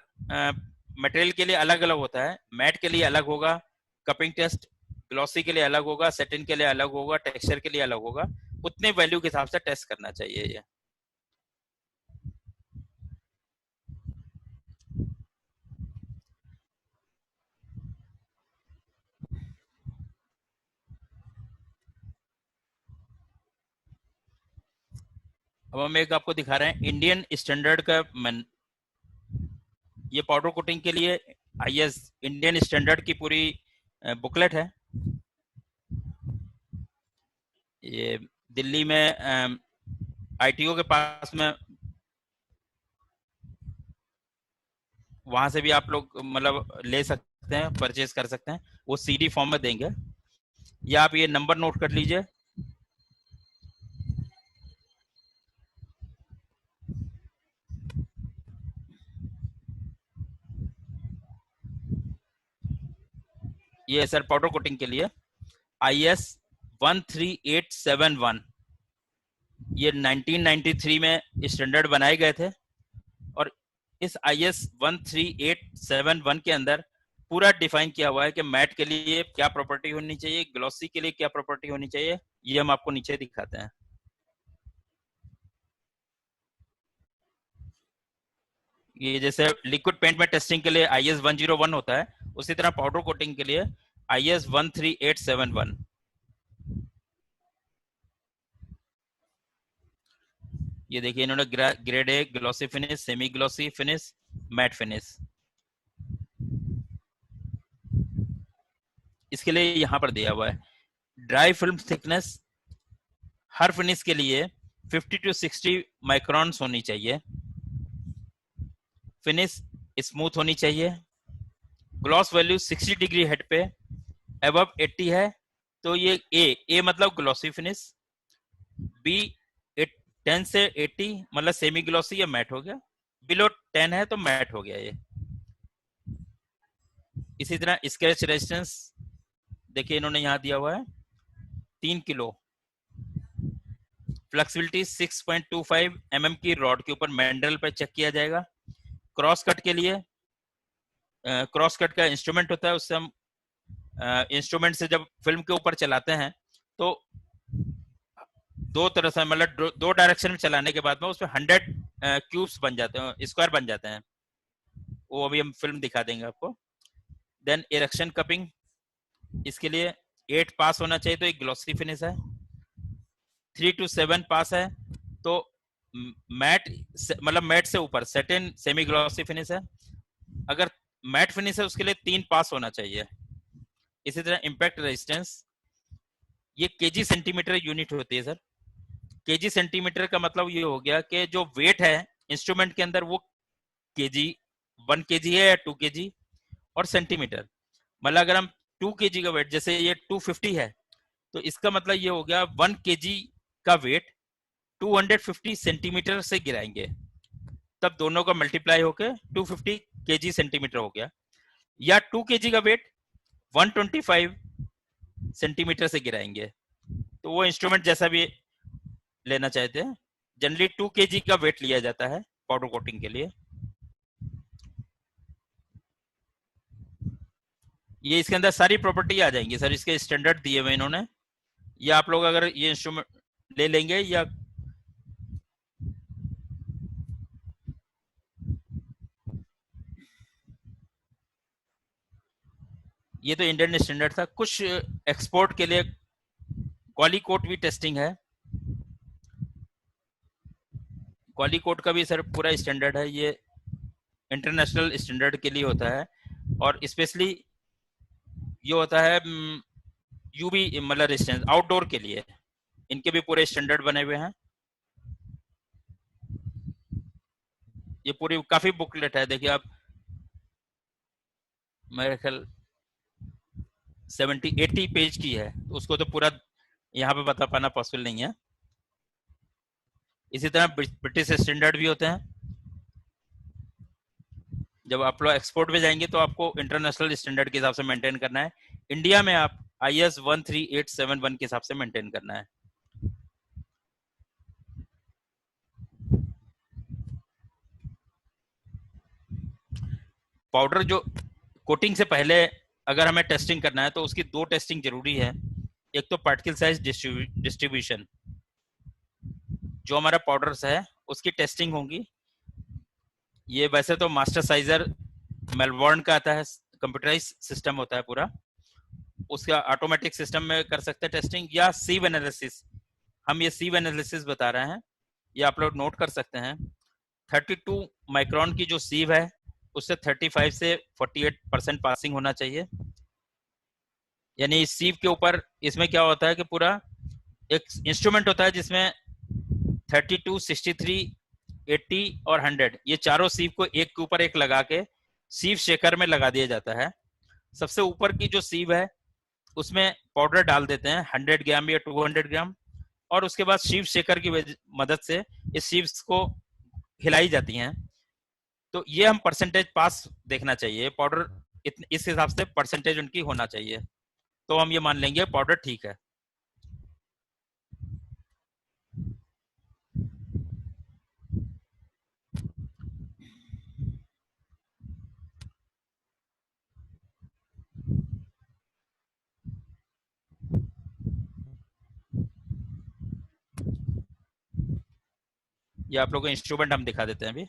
मटेरियल के लिए अलग अलग होता है, मैट के लिए अलग होगा कपिंग टेस्ट, ग्लॉसी के लिए अलग होगा, सेटिन के लिए अलग होगा, टेक्सचर के लिए अलग होगा। उतने वैल्यू के हिसाब से टेस्ट करना चाहिए ये। अब हम एक आपको दिखा रहे हैं इंडियन स्टैंडर्ड का ये पाउडर कोटिंग के लिए IS इंडियन स्टैंडर्ड की पूरी बुकलेट है। ये दिल्ली में ITO के पास में, वहां से भी आप लोग मतलब ले सकते हैं, परचेज कर सकते हैं, वो CD फॉर्म में देंगे। या आप ये नंबर नोट कर लीजिए, ये सर पाउडर कोटिंग के लिए IS 13871, ये 1993 में स्टैंडर्ड बनाए गए थे। और इस IS 13871 के अंदर पूरा डिफाइन किया हुआ है कि मैट के लिए क्या प्रॉपर्टी होनी चाहिए, ग्लॉसी के लिए क्या प्रॉपर्टी होनी चाहिए। ये हम आपको नीचे दिखाते हैं। ये जैसे लिक्विड पेंट में टेस्टिंग के लिए IS 101 होता है, उसी तरह पाउडर कोटिंग के लिए IS 13871। ये देखिए इन्होंने grade A, glossy finish, semi glossy finish, matte finish, इसके लिए यहां पर दिया हुआ है। ड्राई फिल्म थिकनेस हर फिनिश के लिए 50 to 60 माइक्रॉन्स होनी चाहिए। फिनिश स्मूथ होनी चाहिए। ग्लॉस वैल्यू 60 डिग्री हेड पे, अबव 80 है तो ये ए मतलब ग्लॉसी फिनिश, बी 10 से 80 मतलब सेमी ग्लॉसी या मैट हो गया, बिलो 10 है तो मैट हो गया ये। इसी तरह स्क्रैच रेजिस्टेंस देखिए इन्होंने यहाँ दिया हुआ है 3 किलो। फ्लेक्सिबिलिटी 6.25 mm की रॉड के ऊपर मैंडल पे चेक किया जाएगा। क्रॉस कट के लिए क्रॉस कट का इंस्ट्रूमेंट होता है, उससे हम इंस्ट्रूमेंट से जब फिल्म के ऊपर चलाते हैं तो दो तरह से मतलब दो डायरेक्शन में चलाने के बाद में उसमें 100 क्यूब्स बन जाते हैं, स्क्वायर बन जाते हैं। वो अभी हम फिल्म दिखा देंगे आपको। देन इरेक्शन कपिंग, इसके लिए 8 पास होना चाहिए तो एक ग्लॉसी फिनिश है। 3 to 7 पास है तो मैट मतलब मैट से ऊपर सेटिन सेमी ग्लॉसी फिनिश है। अगर मैट फिनिश है उसके लिए 3 पास होना चाहिए। इसी तरह इम्पैक्ट रेजिस्टेंस, ये केजी सेंटीमीटर यूनिट होती है सर। केजी सेंटीमीटर का मतलब ये हो गया कि जो वेट है इंस्ट्रूमेंट के अंदर वो केजी 1 kg है या 2 kg, और सेंटीमीटर मतलब अगर हम 2 kg का वेट, जैसे ये 250 है तो इसका मतलब ये हो गया 1 kg का वेट 250 सेंटीमीटर से गिराएंगे, तब दोनों का मल्टीप्लाई होकर 250 kg सेंटीमीटर हो गया। या 2 kg का वेट 125 सेंटीमीटर से गिराएंगे, तो वो इंस्ट्रूमेंट जैसा भी लेना चाहते हैं। जनरली 2 kg का वेट लिया जाता है पाउडर कोटिंग के लिए। ये इसके अंदर सारी प्रॉपर्टी आ जाएंगी सर, इसके स्टैंडर्ड दिए हुए इन्होंने। या आप लोग अगर ये इंस्ट्रूमेंट ले लेंगे या ये तो इंडियन स्टैंडर्ड था। कुछ एक्सपोर्ट के लिए क्वालिकोट भी टेस्टिंग है। क्वालिकोट का भी सर पूरा स्टैंडर्ड है, ये इंटरनेशनल स्टैंडर्ड के लिए होता है और स्पेशली ये होता है यूवी मतलब रेजिस्टेंस आउटडोर के लिए, इनके भी पूरे स्टैंडर्ड बने हुए हैं। ये पूरी काफी बुकलेट है, देखिए आप, मेरे ख्याल 70-80 पेज की है, तो उसको तो पूरा यहाँ पे बता पाना पॉसिबल नहीं है। इसी तरह ब्रिटिश स्टैंडर्ड भी होते हैं। जब आप लोग एक्सपोर्ट में जाएंगे तो आपको इंटरनेशनल स्टैंडर्ड के हिसाब से मेंटेन करना है। इंडिया में आप IS 13871 के हिसाब से मेंटेन करना है। पाउडर जो कोटिंग से पहले अगर हमें टेस्टिंग करना है तो उसकी दो टेस्टिंग जरूरी है। एक तो पार्टिकल साइज डिस्ट्रीब्यूशन, जो हमारा पाउडर्स है उसकी टेस्टिंग होगी। ये वैसे तो मास्टर साइजर मेलबोर्न का आता है, कंप्यूटराइज सिस्टम होता है पूरा, उसका ऑटोमेटिक सिस्टम में कर सकते हैं टेस्टिंग, या सीव एनालिसिस। हम ये सीव एनालिसिस बता रहे हैं, ये आप लोग नोट कर सकते हैं। 32 माइक्रोन की जो सीव है उससे 35 से 48% पासिंग होना चाहिए। यानी सीव के ऊपर इसमें क्या होता है कि पूरा एक इंस्ट्रूमेंट होता है जिसमें 32, 63, 80 और 100 ये चारों सीव को एक के ऊपर एक लगा के सीव शेकर में लगा दिया जाता है। सबसे ऊपर की जो सीव है उसमें पाउडर डाल देते हैं 100 ग्राम या 200 ग्राम, और उसके बाद सीव शेकर की मदद से इस सीव्स को हिलाई जाती हैं। तो ये हम परसेंटेज पास देखना चाहिए, पाउडर इस हिसाब से परसेंटेज उनकी होना चाहिए, तो हम ये मान लेंगे पाउडर ठीक है। ये आप लोगों को इंस्ट्रूमेंट हम दिखा देते हैं अभी।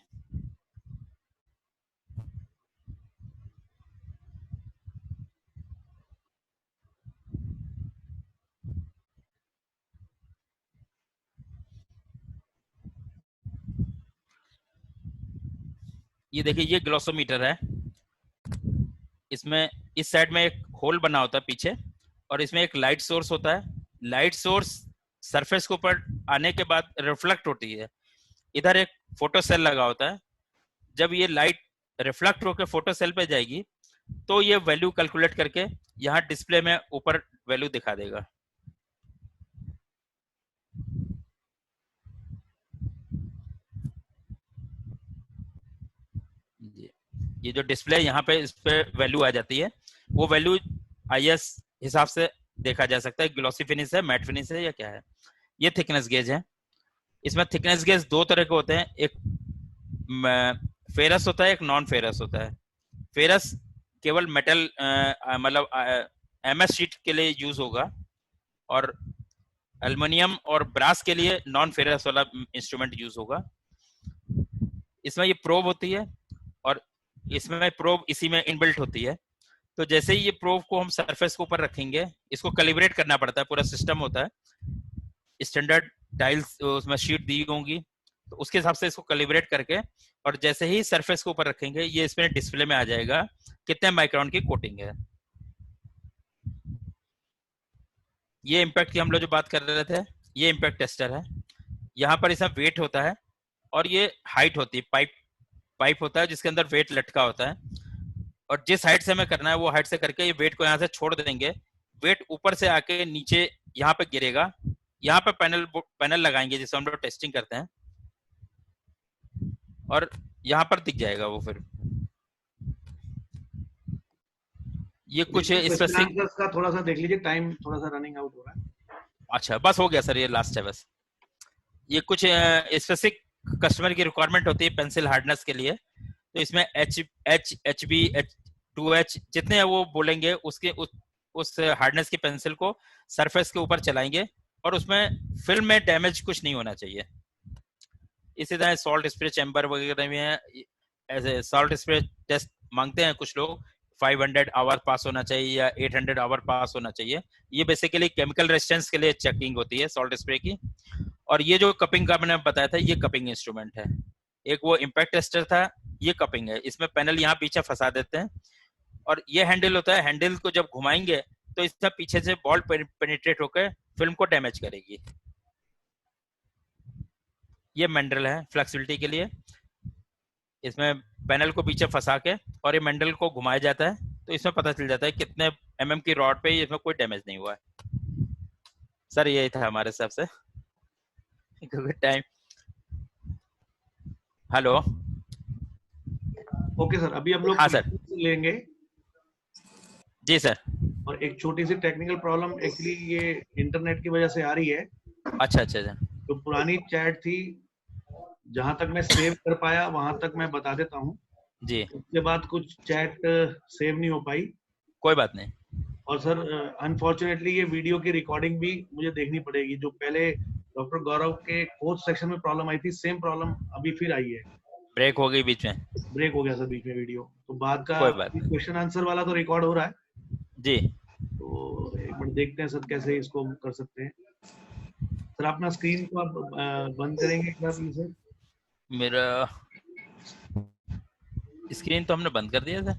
ये देखिए, ये ग्लोसोमीटर है। इसमें इस साइड में एक होल बना होता है पीछे, और इसमें एक लाइट सोर्स होता है। लाइट सोर्स सरफेस के ऊपर आने के बाद रिफ्लेक्ट होती है। इधर एक फोटो सेल लगा होता है। जब ये लाइट रिफ्लेक्ट होकर फोटो सेल पे जाएगी तो ये वैल्यू कैलकुलेट करके यहाँ डिस्प्ले में ऊपर वैल्यू दिखा देगा। ये जो डिस्प्ले यहाँ पे, इस पे वैल्यू आ जाती है, वो वैल्यू IS हिसाब से देखा जा सकता है, ग्लॉसी फिनिश है, मैट फिनिश है या क्या है। ये थिकनेस गेज है। इसमें थिकनेस गेज दो तरह के होते हैं, एक फेरस होता है, एक नॉन फेरस होता है। फेरस केवल मेटल मतलब MS शीट के लिए यूज होगा, और एल्युमिनियम और ब्रास के लिए नॉन फेरस वाला इंस्ट्रूमेंट यूज होगा। इसमें ये प्रोब होती है, और इसमें प्रोब इसी में इनबिल्ट होती है। तो जैसे ही ये प्रोब को हम सरफेस के ऊपर रखेंगे, इसको कैलिब्रेट करना पड़ता है, पूरा सिस्टम होता है। स्टैंडर्ड टाइल्स उसमें शीट दी होंगी, तो उसके हिसाब से इसको कैलिब्रेट करके, और जैसे ही सरफेस के ऊपर रखेंगे, ये इसमें डिस्प्ले में आ जाएगा कितने माइक्रोन की कोटिंग है। ये इम्पैक्ट की हम लोग जो बात कर रहे थे, ये इम्पैक्ट टेस्टर है। यहाँ पर इसमें वेट होता है, और ये हाइट होती है, पाइप होता है जिसके अंदर वेट लटका होता है, और जिस हाइट से हमें करना है वो हाइट से करके ये वेट को यहाँ से छोड़ देंगे। वेट ऊपर से आके नीचे यहाँ पे गिरेगा। यहाँ पे पैनल लगाएंगे जिससे हम लोग टेस्टिंग करते हैं, और यहाँ पर दिख जाएगा वो। फिर ये कुछ स्पेसिफिक का थोड़ा सा देख लीजिए, टाइम थोड़ा सा रनिंग आउट हो रहा है। अच्छा, बस हो गया सर, ये लास्ट है बस। ये कुछ स्पेसिफिक कस्टमर की रिक्वायरमेंट होती है पेंसिल हार्डनेस के लिए। तो इसमें HB, H2H जितने वो बोलेंगे उसके उस हार्डनेस की पेंसिल को सरफेस के ऊपर चलाएंगे और उसमें फिल्म में डैमेज कुछ नहीं होना चाहिए। इसी तरह सॉल्ट स्प्रे चैम्बर वगैरह में है, ऐसे सॉल्ट स्प्रे टेस्ट मांगते हैं कुछ लोग, 500 आवर पास होना चाहिए या 800 आवर पास होना चाहिए। ये बेसिकली केमिकल रेजिस्टेंस के लिए चेकिंग होती है सॉल्ट स्प्रे की। और ये जो कपिंग का मैंने बताया था, ये कपिंग इंस्ट्रूमेंट है। एक वो इम्पैक्ट टेस्टर था, ये कपिंग है। इसमें पैनल यहाँ पीछे फंसा देते हैं और ये हैंडल होता है। हैंडल को जब घुमाएंगे तो इससे पीछे से बॉल पेनिट्रेट होकर फिल्म को डैमेज करेगी। ये मैंडल है फ्लेक्सिबिलिटी के लिए। इसमें पैनल को पीछे फंसा के और ये मैंडल को घुमाया जाता है, तो इसमें पता चल जाता है कितने mm की रॉड पे इसमें कोई डैमेज नहीं हुआ है। सर यही था हमारे हिसाब से। Good time. Hello. Okay sir, अभी हम लोग हाँ सर लेंगे। जी सर। और एक छोटी सी टेक्निकल प्रॉब्लम एक्चुअली ये इंटरनेट की वजह से आ रही है। अच्छा अच्छा अच्छा। तो पुरानी चैट थी, जहां तक मैं सेव कर पाया वहां तक मैं बता देता हूँ जी। उसके बाद कुछ चैट सेव नहीं हो पाई। कोई बात नहीं। और सर अनफॉर्चुनेटली ये वीडियो की रिकॉर्डिंग भी मुझे देखनी पड़ेगी। जो पहले डॉक्टर गौरव के फोर्थ सेक्शन में प्रॉब्लम आई थी, सेम प्रॉब्लम अभी फिर आई है। ब्रेक हो गई बीच में। ब्रेक हो गया सर बीच में वीडियो। तो बाद का कोई बात नहीं। क्वेश्चन आंसर वाला तो रिकॉर्ड हो रहा है जी। तो एक बार देखते हैं सर कैसे इसको कर सकते हैं। सर अपना स्क्रीन को आप बंद करेंगे एक बार प्लीज सर। मेरा स्क्रीन तो हमने बंद कर दिया था,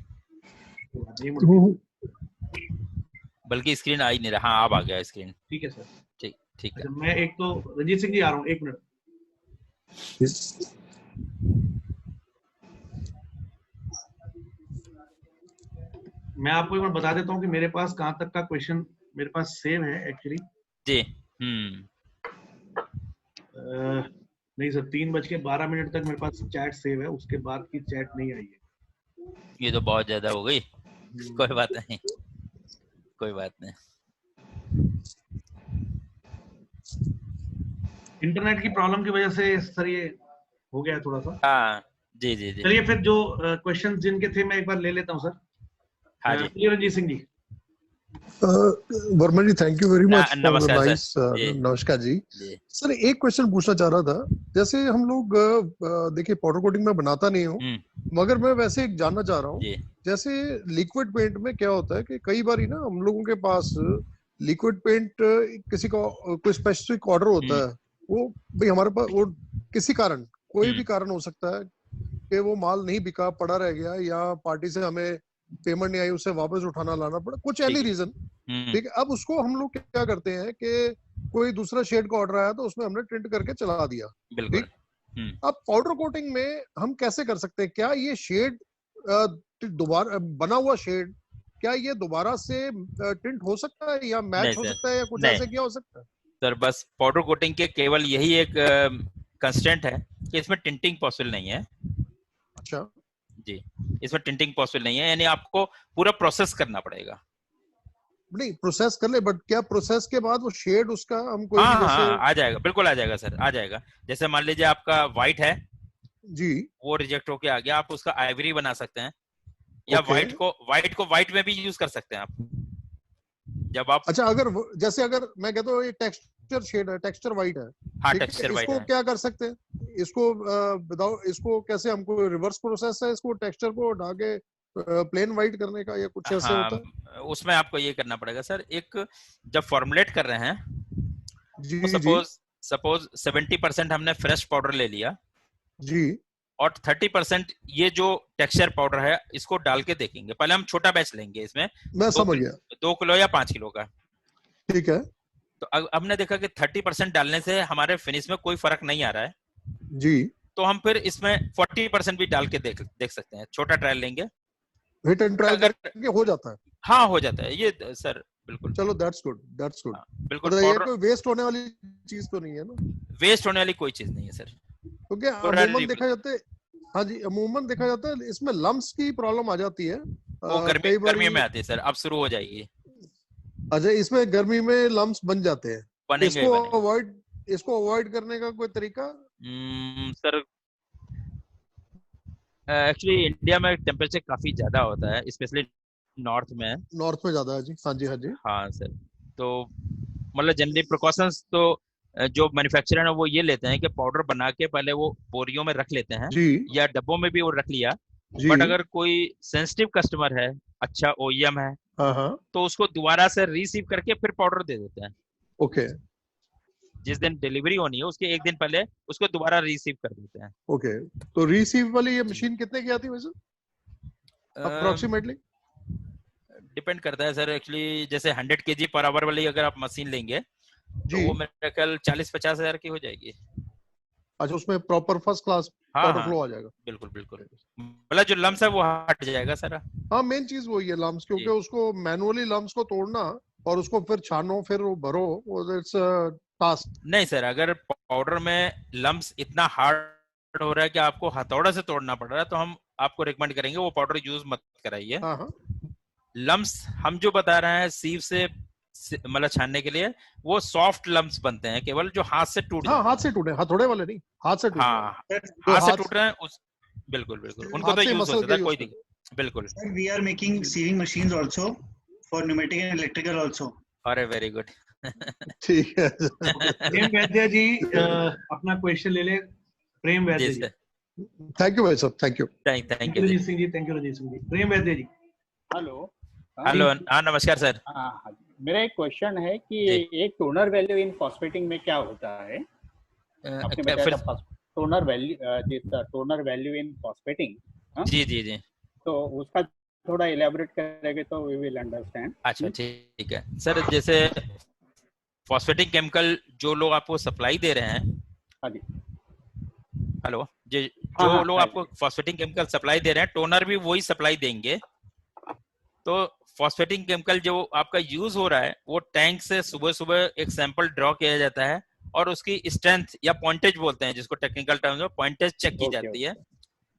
बल्कि स्क्रीन आ ही नहीं रहा। हाँ अब आ गया स्क्रीन। ठीक है सर। ठीक ठीक है। अच्छा, मैं एक तो रंजीत सिंह जी आ रहा हूँ, एक मिनट। मैं आपको एक बार बता देता हूँ कि मेरे पास कहाँ तक का क्वेश्चन मेरे पास सेव है एक्चुअली। जी। नहीं सर, 3:12 तक मेरे पास चैट सेव है, उसके बाद की चैट नहीं आई है। ये तो बहुत ज्यादा हो गई। कोई बात नहीं, कोई बात नहीं। इंटरनेट की प्रॉब्लम की वजह से सर ये हो गया थोड़ा सा। हाँ जी जी जी। चलिए फिर जो क्वेश्चन जिनके थे मैं एक बार ले लेता हूँ सर। हाँ जी। Ranjeet Singh ji. Verma ji thank you very much for नमस्कार नाइस। नमस्कार जी। सर एक क्वेश्चन पूछना चाह रहा था, जैसे हम लोग देखिए पाउडर कोटिंग में बनाता नहीं हूँ, मगर मैं वैसे एक जानना चाह रहा हूँ, जैसे लिक्विड पेंट में क्या होता है कि कई बार ना हम लोगों के पास लिक्विड पेंट किसी का कोई स्पेसिफिक ऑर्डर होता है, वो भाई हमारे पास वो किसी कारण कोई भी कारण हो सकता है कि वो माल नहीं बिका, पड़ा रह गया, या पार्टी से हमें पेमेंट नहीं आई, उसे वापस उठाना लाना पड़ा, कुछ एनी रीजन। ठीक है, अब उसको हम लोग क्या करते हैं कि कोई दूसरा शेड का ऑर्डर आया तो उसमें हमने प्रिंट करके चला दिया। ठीक, अब पाउडर कोटिंग में हम कैसे कर सकते हैं? क्या ये शेड दोबारा बना हुआ शेड, क्या ये दोबारा से टिंट हो सकता है या मैच हो सकता है या कुछ ऐसे क्या हो सकता है? सर बस पाउडर कोटिंग के केवल यही एक कंस्टेंट है कि इसमें टिंटिंग पॉसिबल नहीं है। अच्छा जी, इसमें टिंटिंग पॉसिबल नहीं है, यानी आपको पूरा प्रोसेस करना पड़ेगा। नहीं प्रोसेस कर ले, बट क्या प्रोसेस के बाद वो शेड उसका हम कोई हाँ, हाँ, आ जाएगा, बिल्कुल आ जाएगा सर, आ जाएगा। जैसे मान लीजिए आपका व्हाइट है जी, वो रिजेक्ट होके आ गया, आप उसका आइवरी बना सकते हैं, या व्हाइट को व्हाइट में भी यूज कर सकते हैं आप, जब आप। अच्छा, अगर जैसे अगर मैं कहता हूँ ये टेक्सचर शेड है, टेक्सचर व्हाइट है, हाँ, टेक्सचर व्हाइट है, इसको क्या कर सकते हैं? इसको विदाउट, इसको कैसे हमको रिवर्स प्रोसेस है इसको टेक्सचर को हटा के प्लेन व्हाइट करने का, या कुछ ऐसे होता है? उसमें आपको ये करना पड़ेगा सर, एक जब फॉर्मुलेट कर रहे हैं जी, तो सपोज 70% हमने फ्रेश पाउडर ले लिया जी, और 30% ये जो टेक्सचर पाउडर है इसको डाल के देखेंगे। पहले हम छोटा बैच लेंगे, इसमें मैं समझ गया, 2 किलो या 5 किलो का। ठीक है, तो हमने देखा कि 30% डालने से हमारे फिनिश में कोई फर्क नहीं आ रहा है जी, तो हम फिर इसमें 40% भी डाल के देख सकते हैं। छोटा ट्रायल लेंगे, हिट एंड ट्रायल करके हो जाता है। हाँ, हो जाता है ये सर, बिल्कुल। चलो दैट्स गुड, दैट्स गुड। बिल्कुल, तो ये कोई वेस्ट होने वाली चीज तो नहीं है ना? वेस्ट होने वाली कोई चीज नहीं है सर, क्योंकि अमूमन देखा जाता है, हाँ जी, अमूमन देखा जाता है इसमें लम्प्स की प्रॉब्लम आ जाती है। वो गर्मी में आती है सर, अब शुरू हो जाएगी। अच्छा, इसमें गर्मी में लम्प्स बन जाते हैं, बनेंगे, इसको अवॉइड करने का कोई तरीका? सर एक्चुअली इंडिया में टेम्परेचर काफी ज्यादा होता है, स्पेशली नॉर्थ में है। नॉर्थ में ज्यादा है जी। हाँ जी, हाँ जी। हाँ सर, तो मतलब जनरली प्रिकॉशंस तो जो मैन्युफैक्चरर है वो ये लेते हैं कि पाउडर बना के पहले वो बोरियों में रख लेते हैं जी या डब्बों में भी वो रख लिया। जी। बट अगर कोई सेंसिटिव कस्टमर है, अच्छा ओईएम है, हाँ हाँ। तो उसको दोबारा से रिसीव करके फिर पाउडर दे देते हैं। ओके जिस दिन डिलीवरी होनी है उसके एक दिन पहले उसको दोबारा रिसीव कर देते हैं। ओके। तो रिसीव वाली ये मशीन कितने की आती है वैसे अप्रोक्सीमेटली? डिपेंड करता है सर एक्चुअली, जैसे 100 kg पर आवर वाली अगर आप मशीन लेंगे तो जी। वो मेरे ख्याल 40-50 हजार की हो जाएगी। अच्छा, उसमें प्रॉपर फर्स्ट क्लास हाँ पाउडर हाँ फ्लो आ जाएगा? बिल्कुल बिल्कुल, मतलब जो लम्स है वो हट जाएगा सर। हाँ, मेन चीज वही है लम्स, क्योंकि उसको मैनुअली लम्स को तोड़ना और उसको फिर छानो फिर वो भरो, इट्स टास्क। नहीं सर, अगर पाउडर में लम्स इतना हार्ड हो रहा है कि आपको हथौड़ा से तोड़ना पड़ रहा है तो हम आपको रिकमेंड करेंगे वो पाउडर यूज मत कराइए। हाँ हाँ। लम्स हम जो बता रहे हैं सीव से मतलब छानने के लिए, वो सॉफ्ट लम्स बनते हैं केवल जो हाथ से टूट हाँ, हाथ से टूटे, हथौड़े वाले नहीं, हाथ से टूट हाँ हाथ से टूट रहे हैं उस बिल्कुल बिल्कुल, उनको तो यूज हो सकता है, कोई दिक्कत बिल्कुल। We are making sieving machines also for pneumatic and electrical also. अरे वेरी गुड। ठीक है। प्रेम वैद्य जी अपना क्वेश्चन ले ले। प्रेम वैद्य जी। थैंक यू भाई साहब, thank you. Thank you Rajeet Singh ji, thank you Rajeet Singh ji. Prem Vaidya ji. Hello hello, हाँ नमस्कार सर। हाँ, मेरा एक क्वेश्चन है कि एक टोनर वैल्यू इन फॉस्फेटिंग में क्या होता है? आपने बताया था टोनर वैल्यू इन फॉस्फेटिंग। जी जी जी, तो उसका थोड़ा इलैबोरेट करेंगे तो वी विल अंडरस्टैंड। अच्छा ठीक है सर। जैसे फॉस्फेटिंग केमिकल जो लोग आपको सप्लाई दे रहे हैं, हाँ जी, हेलो जी, जो लोग आपको फॉस्फेटिंग केमिकल सप्लाई दे रहे हैं, टोनर भी वही सप्लाई देंगे। तो फॉस्फेटिंग केमिकल जो आपका यूज हो रहा है वो टैंक से सुबह सुबह एक सैंपल ड्रॉ किया जाता है और उसकी स्ट्रेंथ या पॉइंटेज बोलते हैं जिसको टेक्निकल टर्म्स में, पॉइंटेज चेक की जाती है।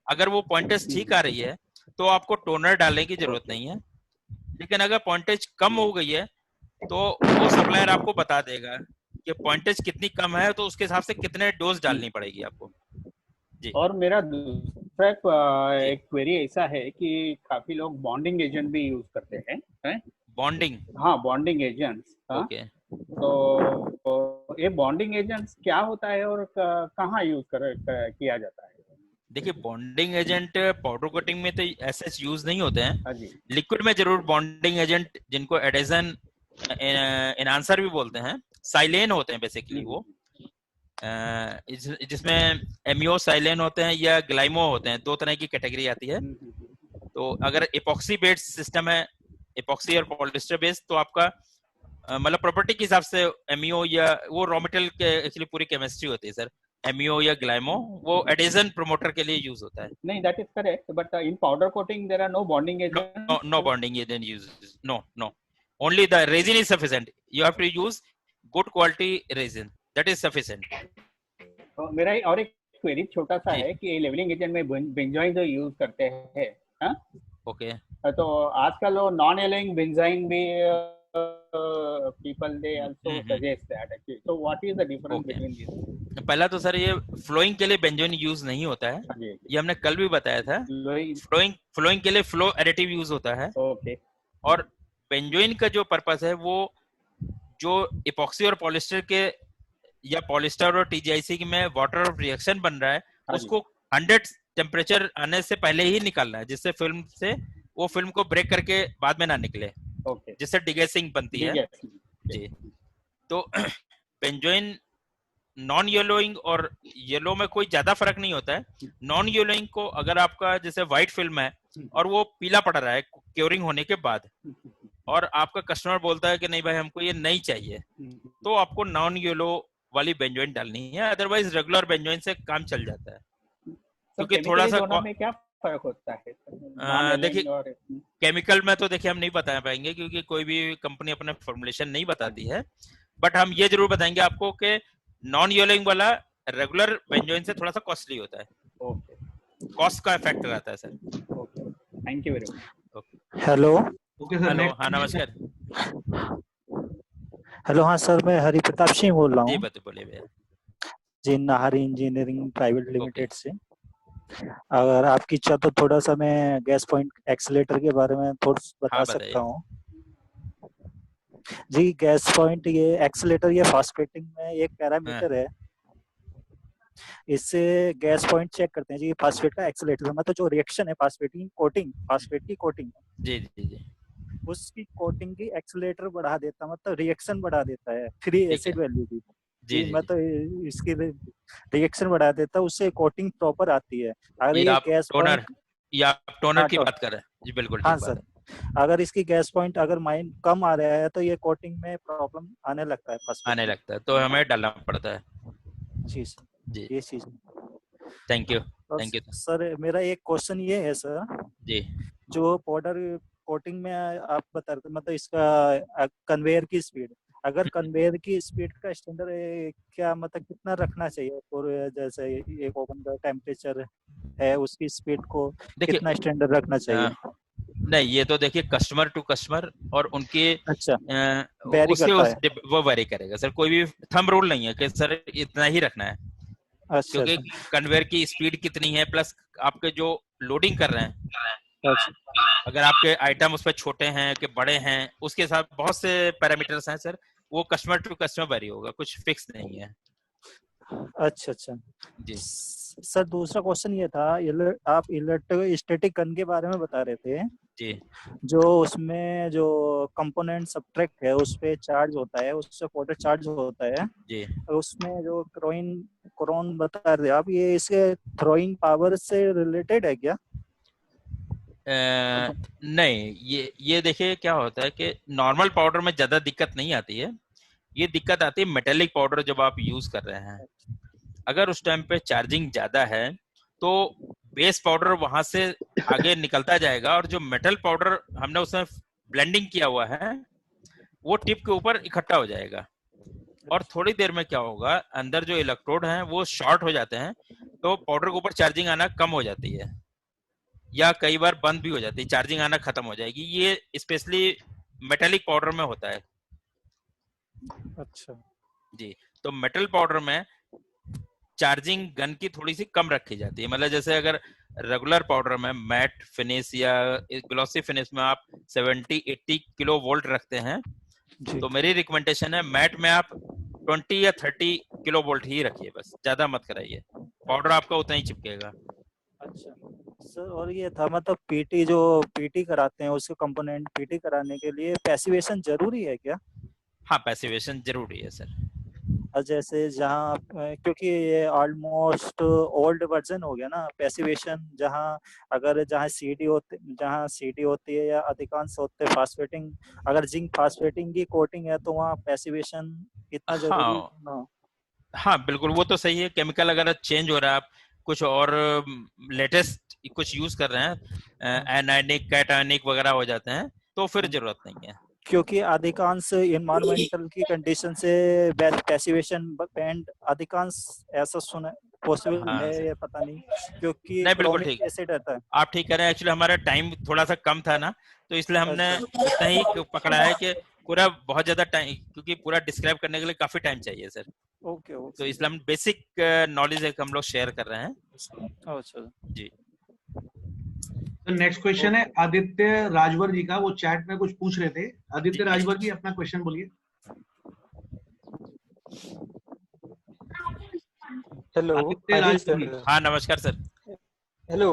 अगर वो पॉइंटेज ठीक आ रही है तो आपको टोनर डालने की जरूरत नहीं है। लेकिन अगर पॉइंटेज कम हो गई है तो वो सप्लायर आपको बता देगा कि पॉइंटेज कितनी कम है, तो उसके हिसाब से कितने डोज डालनी पड़ेगी आपको। जी। और मेरा दूसरा एक क्वेरी ऐसा है कि काफी लोग बॉन्डिंग एजेंट भी यूज करते हैं। बॉन्डिंग? हाँ, बॉन्डिंग एजेंट्स। ओके। तो ये बॉन्डिंग एजेंट्स क्या होता है और कहाँ यूज किया जाता है? देखिए, बॉन्डिंग एजेंट पाउडर कोटिंग में तो ऐसे यूज नहीं होते हैं। लिक्विड में जरूर बॉन्डिंग एजेंट, जिनको एडेजन एनहांसर भी बोलते हैं, साइलेन होते हैं बेसिकली वो, जिसमें एमियो साइलेन होते हैं या ग्लाइमो होते हैं, दो तरह की कैटेगरी आती है। तो अगर एपॉक्सी बेस्ड सिस्टम है, एपॉक्सी और पॉलिस्टर बेस्ड, तो आपका मतलब प्रॉपर्टी के हिसाब से एमियो या वो रॉ मटेरियल के एक्चुअली पूरी केमिस्ट्री होती है सर। एमियो या ग्लाइमो वो एडेजन प्रमोटर के लिए यूज होता है। नहीं, that is correct, but in powder coating there are no bonding agent. No bonding agent use, no only the resin is sufficient. You have to use good quality resin, that is sufficient. तो मेरा और एक क्वेरी छोटा सा है कि लेवलिंग एजेंट में बेंजोइन जो यूज करते हैं, हाँ ओके, तो आजकल वो नॉन एलोइंग बेंजाइन भी people they also suggest that actually. So what is the difference between these? पहला तो सर ये फ्लोइंग के लिए बेंजोइन यूज नहीं होता है, ये हमने कल भी बताया था। फ्लोइंग के लिए फ्लो एडिटिव यूज होता है। ओके। और बेंजोइन का जो पर्पस है वो जो इपॉक्सी और पॉलिस्टर के या पॉलिस्टर और टीजीआईसी में वाटर ऑफ रिएक्शन बन रहा है, उसको 100 टेम्परेचर आने से पहले ही निकालना है, जिससे फिल्म से वो फिल्म को ब्रेक करके बाद में ना निकले, जिससे डिगेसिंग बनती है। जी। तो बेंजोइन नॉन येलोइंग और येलो में कोई ज्यादा फर्क नहीं होता है। नॉन येलोइंग को अगर आपका जैसे व्हाइट फिल्म है और वो पीला पड़ रहा है क्योरिंग होने के बाद, और आपका कस्टमर बोलता है कि नहीं भाई हमको ये नहीं चाहिए, तो आपको नॉन येलो वाली बेंजोइन डालनी है, अदरवाइज रेगुलर बेंजोइन से काम चल जाता है। क्योंकि थोड़ा सा में क्या फर्क होता है? देखिए, केमिकल में तो देखिए हम नहीं बता पाएंगे क्योंकि कोई भी कंपनी अपने फॉर्मुलेशन नहीं बताती है, बट हम ये जरूर बताएंगे आपको कि नॉन येलोइंग वाला रेगुलर बेंजोइन से थोड़ा सा कॉस्टली होता है। ओके, कॉस्ट का इफेक्ट रहता है sir. Okay, thank you very much. Hello. Okay sir. Hello, हाँ नमस्कार। हेलो, हाँ सर, मैं हरि प्रताप सिंह बोल रहा हूँ। जी बोलिए भैया। जी, नाहरी इंजीनियरिंग प्राइवेट लिमिटेड से। अगर आपकी इच्छा तो थोड़ा सा मैं गैस पॉइंट एक्सीलेटर के बारे में थोड़ा बता हाँ, सकता बताइए। हूँ जी। गैस पॉइंट ये एक्सीलेटर ये फास्फेटिंग में एक पैरामीटर है। इससे गैस पॉइंट चेक करते हैं जी। फास्फेट का एक्सीलेटर मतलब जो रिएक्शन है फास्फेटिंग कोटिंग, फास्फेट की कोटिंग जी जी जी उसकी कोटिंग की एक्सीलेटर बढ़ा देता, मतलब रिएक्शन बढ़ा देता है फ्री एसिड वैल्यू की जी जी। जी मतलब इसकी रिएक्शन बढ़ा देता है, उससे कोटिंग प्रॉपर आती है। अगर ये ये आप गैस टोनर पॉइंट या आप टोनर हाँ की तो बात कर रहे हैं जी, बिल्कुल हाँ ठीक बात सर, है। अगर इसकी गैस पॉइंट अगर माइन कम आ रहा है तो ये कोटिंग में प्रॉब्लम आने लगता है फास्फेट आने में। लगता है तो हमें डालना पड़ता है जी सर, जी। ये चीज। थैंक यू और थैंक यू सर मेरा एक क्वेश्चन ये है सर, जी। जो पाउडर कोटिंग में आप बता रहे थे मतलब इसका कन्वेयर की स्पीड, अगर कन्वेयर की स्पीड का स्टैंडर्ड क्या मतलब कितना रखना चाहिए, और जैसे एक ओवन का टेम्परेचर है उसकी स्पीड को देखिए कितना स्टैंडर्ड रखना चाहिए? नहीं, ये तो देखिए कस्टमर टू कस्टमर और उनके अच्छा, वेरी उसके करता है। वो वेरी करेगा सर। कोई भी थंब रूल नहीं है कि सर इतना ही रखना है, अच्छा क्योंकि अच्छा कन्वेयर की स्पीड कितनी है प्लस आपके जो लोडिंग कर रहे हैं, अच्छा अगर आपके आइटम उस पर छोटे हैं कि बड़े हैं, उसके साथ बहुत से पैरामीटर्स हैं सर। वो कस्टमर टू कस्टमर वेरी होगा, कुछ फिक्स नहीं है अच्छा अच्छा। जी। सर दूसरा क्वेश्चन ये था, आप इलेक्ट्रोस्टैटिक गन के बारे में बता रहे थे जी जो उसमें जो कंपोनेंट सब्ट्रैक्ट है उस पे चार्ज होता है, उससे पाउडर चार्ज होता है जी। उसमें जो क्रोन बता रहे आप, ये इसके थ्रोइंग पावर से रिलेटेड है क्या? नहीं, ये देखिए क्या होता है कि नॉर्मल पाउडर में ज्यादा दिक्कत नहीं आती है। ये दिक्कत आती है मेटेलिक पाउडर जब आप यूज कर रहे हैं। अगर उस टाइम पे चार्जिंग ज्यादा है तो बेस पाउडर वहां से आगे निकलता जाएगा और जो मेटल पाउडर हमने उसमें ब्लेंडिंग किया हुआ है वो टिप के ऊपर इकट्ठा हो जाएगा और थोड़ी देर में क्या होगा, अंदर जो इलेक्ट्रोड हैं वो शॉर्ट हो जाते हैं तो पाउडर के ऊपर चार्जिंग आना कम हो जाती है या कई बार बंद भी हो जाती है, चार्जिंग आना खत्म हो जाएगी। ये स्पेशली मेटेलिक पाउडर में होता है। अच्छा जी। तो मेटल पाउडर में चार्जिंग गन की थोड़ी सी कम रखी जाती है। मतलब जैसे अगर रेगुलर पाउडर में मैट फिनिश या ग्लॉसी फिनिश में आप 70-80 किलो वोल्ट रखते हैं तो मेरी रिकमेंडेशन है मैट में आप 20 या 30 किलो वोल्ट ही रखिए, बस ज्यादा मत कराइए, पाउडर आपका उतना ही चिपकेगा। अच्छा सर, और ये था मतलब पीटी कराते हैं उसके कंपोनेंट पीटी कराने के लिए पैसिवेशन जरूरी है क्या? हाँ, पैसिवेशन जरूरी है सर। जैसे जहाँ क्योंकि ये ऑलमोस्ट ओल्ड वर्जन हो गया ना पैसिवेशन, जहाँ सीडी होती है या अधिकांश होते फास्फेटिंग, अगर जिंक फास्फेटिंग की कोटिंग है तो वहाँ पैसिवेशन इतना जरूरी ना? हाँ बिल्कुल, वो तो सही है। केमिकल अगर चेंज हो रहा है, आप कुछ और लेटेस्ट कुछ यूज कर रहे हैं, एनायनिक कैटायनिक वगैरह हो जाते हैं तो फिर जरूरत नहीं है। क्योंकि अधिकांश एनवायरमेंटल की कंडीशन से पैसिवेशन बैंड अधिकांश ऐसा सुना पॉसिबल हाँ, है या पता नहीं, क्योंकि नहीं बिल्कुल क्रोमिक ठीक, एसिड रहता है। आप ठीक कह रहे हैं। एक्चुअली हमारा टाइम थोड़ा सा कम था ना, तो इसलिए हमने इतना ही पकड़ा है कि पूरा बहुत ज्यादा टाइम, क्योंकि पूरा डिस्क्राइब करने के लिए काफी टाइम चाहिए सर। Okay okay. तो इसलिए हम बेसिक नॉलेज है हम लोग शेयर कर रहे हैं। अच्छा जी। तो नेक्स्ट क्वेश्चन है आदित्य राजवर जी का, वो चैट में कुछ पूछ रहे थे। आदित्य राजवर जी अपना क्वेश्चन बोलिए। हेलो आदित्य राजवर जी। हाँ नमस्कार सर। हेलो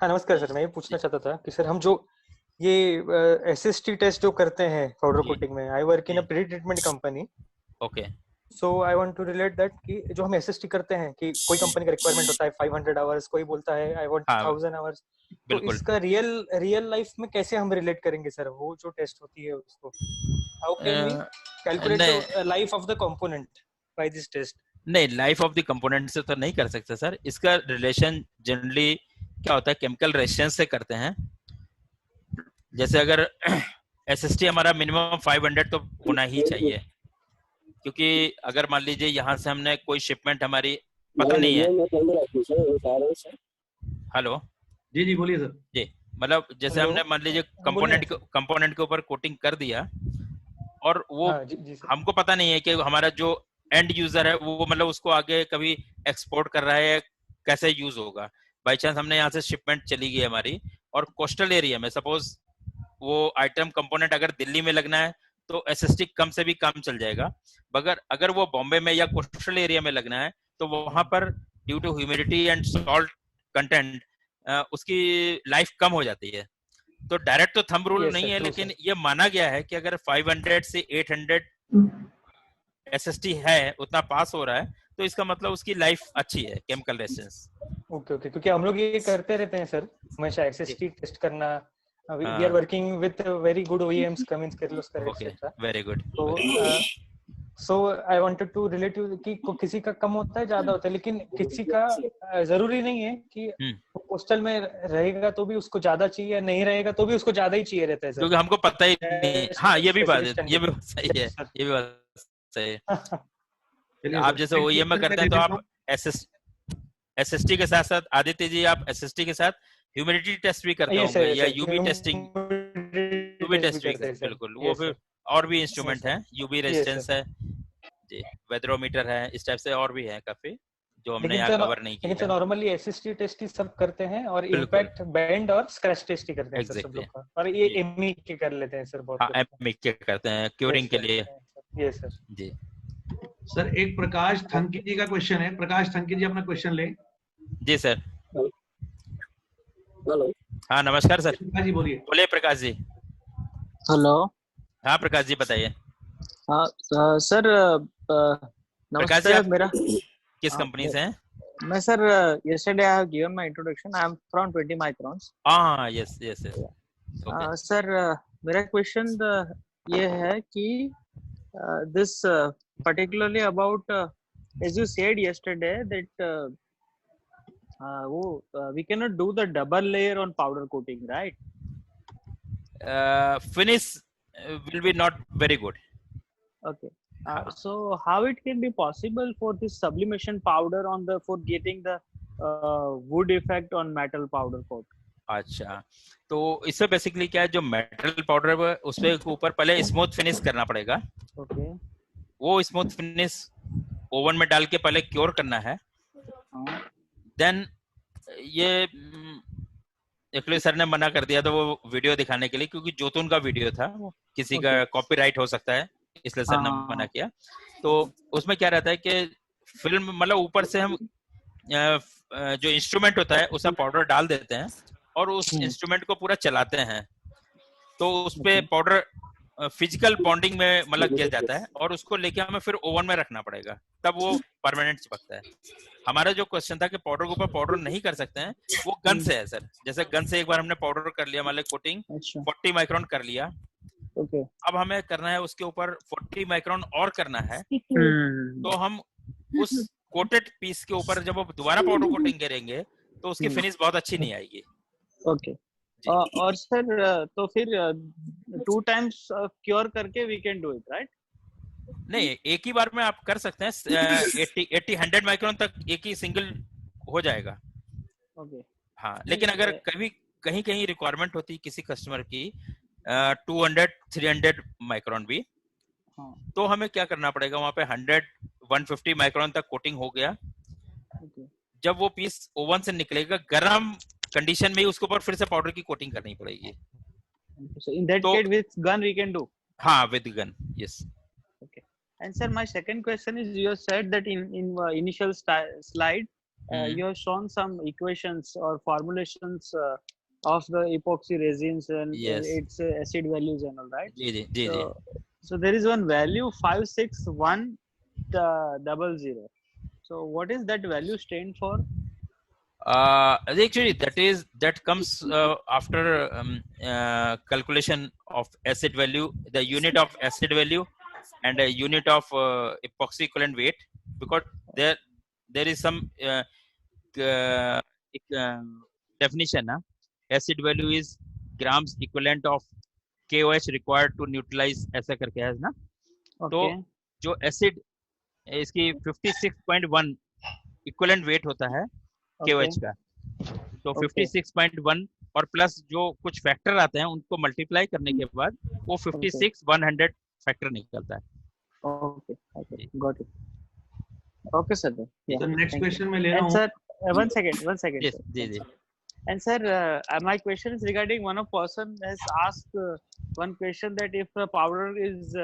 हाँ नमस्कार सर। मैं ये पूछना चाहता था कि सर हम जो ये एसएसटी टेस्ट जो करते हैं पाउडर कोटिंग में, I work in a pre treatment company. Okay. So I want to relate that कि जो हम एसएसटी करते हैं कि कोई कंपनी का रिक्वायरमेंट होता है 500 आवर्स, कोई बोलता है आई वांट 1000 आवर्स, तो इसका रियल लाइफ में कैसे हम रिलेट करेंगे सर? वो जो टेस्ट होती है उसको how can we calculate the life of the component by this test? नहीं, लाइफ ऑफ द कंपोनेंट से तो नहीं कर सकते सर। इसका रिलेशन जनरली क्या होता है, केमिकल रेजिस्टेंस से करते हैं। जैसे अगर एसएसटी हमारा मिनिमम 500 तो होना ही चाहिए, क्योंकि अगर मान लीजिए यहाँ से हमने कोई शिपमेंट हमारी पता नहीं है। हेलो जी जी बोलिए सर। जी, मतलब जैसे हमने मान लीजिए कंपोनेंट के ऊपर कोटिंग कर दिया और वो हमको पता नहीं है कि हमारा जो एंड यूजर है वो मतलब उसको आगे कभी एक्सपोर्ट कर रहा है, कैसे यूज होगा। बाई चांस हमने यहाँ से शिपमेंट चली गई हमारी और कोस्टल एरिया में सपोज वो आइटम कंपोनेंट अगर दिल्ली में लगना है तो एसएसटी कम से भी कम चल जाएगा, मगर अगर वो बॉम्बे में या कोस्टल एरिया में लगना है तो वहां पर due to humidity and salt content उसकी लाइफ कम हो जाती है। तो डायरेक्ट तो थंब रूल नहीं है, लेकिन ये माना गया है कि अगर 500 से 800 एसएसटी है उतना पास हो रहा है तो इसका मतलब उसकी लाइफ अच्छी है, केमिकल रेजिस्टेंस। ओके ओके, क्योंकि हम लोग ये करते रहते हैं सर हमेशा एसएसटी टेस्ट करना। we are working with very good OEMs, Cummins, Kirloskar, etc. Very good. So I wanted to relate to कि किसी का कम होता है ज्यादा होता है, लेकिन किसी का जरूरी नहीं है कि पोस्टल में रहेगा तो भी उसको ज्यादा चाहिए, या नहीं रहेगा तो भी उसको ज्यादा ही चाहिए रहता है सर, क्योंकि हमको पता ही नहीं। हाँ ये भी बात है, ये भी सही है, ये भी बात सही है। आप जैसे OEM में करते हैं तो आप एसएसटी के साथ साथ आदित्य जी आप एसएसटी के साथ ह्यूमिडिटी टेस्ट भी करते होंगे या यूवी टेस्टिंग, यूवी टेस्ट भी करते हैं। बिल्कुल, वो फिर और भी इंस्ट्रूमेंट हैं, यूवी रेजिस्टेंस है जी, वेदरोमीटर है, इस टाइप से और भी है काफी जो हमने यहाँ कवर नहीं किया। लेकिन नॉर्मली एसएसटी टेस्ट ही सब करते हैं और इम्पैक्ट बैंड और स्क्रैच टेस्ट ही करते हैं सर सब लोग, और ये एमई के कर लेते हैं सर बहुत। हां एमई के करते हैं क्यूरिंग के लिए। यस सर जी। सर एक प्रकाश थंकी जी का क्वेश्चन है, प्रकाश थंकी जी अपना क्वेश्चन ले। जी सर। हेलो। हाँ नमस्कार सर। प्रकाश जी बोलिए। बोलिए प्रकाश जी। हेलो। हाँ प्रकाश जी बताइए। हाँ सर प्रकाश जी, मेरा किस कंपनी से हैं? मैं sir yesterday I have given my introduction. I am from 20 microns. हाँ yes yes yes. सर मेरा क्वेश्चन ये है कि this particularly about as you said yesterday that we cannot do the double layer on powder coating, right? Finish will be not very good. Okay. So how it can be possible for this sublimation powder on the for getting the wood effect on metal powder coat? अच्छा, तो इससे बेसिकली क्या है, जो मेटल पाउडर है उसपे ऊपर पहले स्मूथ फिनिश करना पड़ेगा। Okay. वो स्मूथ फिनिश ओवन में डाल के पहले क्योर करना है। देन ये एक्चुअली सर ने मना कर दिया था वो वीडियो दिखाने के लिए, क्योंकि जोतून का वीडियो था, वो किसी का कॉपीराइट हो सकता है, इसलिए सर ने मना किया। तो उसमें क्या रहता है कि फिल्म मतलब ऊपर से हम जो इंस्ट्रूमेंट होता है उसमें पाउडर डाल देते हैं और उस इंस्ट्रूमेंट को पूरा चलाते हैं, तो उसपे पाउडर फिजिकल बॉन्डिंग में मतलब किया जाता है और उसको लेके हमें फिर ओवन में रखना पड़ेगा, तब वो परमानेंट चिपकता है। हमारा जो क्वेश्चन था कि पाउडर के ऊपर पाउडर नहीं कर सकते हैं, वो गन से है सर। जैसे गन से एक बार हमने पाउडर कर लिया, मतलब कोटिंग 40 माइक्रोन कर लिया, अब हमें करना है उसके ऊपर 40 माइक्रोन और करना है, तो हम उस कोटेड पीस के ऊपर जब वो दोबारा पाउडर कोटिंग करेंगे तो उसकी फिनिश बहुत अच्छी नहीं आएगी। ओके। और सर तो फिर 2 times क्योर करके we can do it, right? नहीं, एक ही बार में आप कर सकते हैं 80-100 माइक्रोन तक एक ही सिंगल हो जाएगा। ओके। हाँ, लेकिन अगर कभी कहीं रिक्वायरमेंट होती है किसी कस्टमर की 200-300 माइक्रोन भी, तो हमें क्या करना पड़ेगा, वहां पे 100-150 माइक्रोन तक कोटिंग हो गया, जब वो पीस ओवन से निकलेगा गर्म कंडीशन में ही उसके ऊपर फिर से पाउडर की कोटिंग करनी पड़ेगी। So in that case with gun we can do? हाँ, with gun, yes. Okay. And sir, my second question is, you said that in initial slide you have shown some equations or formulations of the epoxy resins and its acid values and all, right? Ji. So there is one value 56100. So what is that value stand for? Actually that comes after calculation of acid value, the unit of acid value and a unit of epoxy equivalent weight, because there is some definition. Acid value is grams equivalent of KOH required to neutralize, ऐसा करके है ना। तो जो एसिड इसकी 56.1 इक्विवेलेंट वेट होता है KOH का, तो 56.1 और प्लस जो कुछ फैक्टर आते हैं उनको मल्टीप्लाई करने के बाद वो 56-100 फैक्टर निकलता है। Okay, got it. Okay sir. Next question में ले रहा हूं। Sir One second. Yes, जी. And sir, my question is regarding one of person has asked one question that if the powder is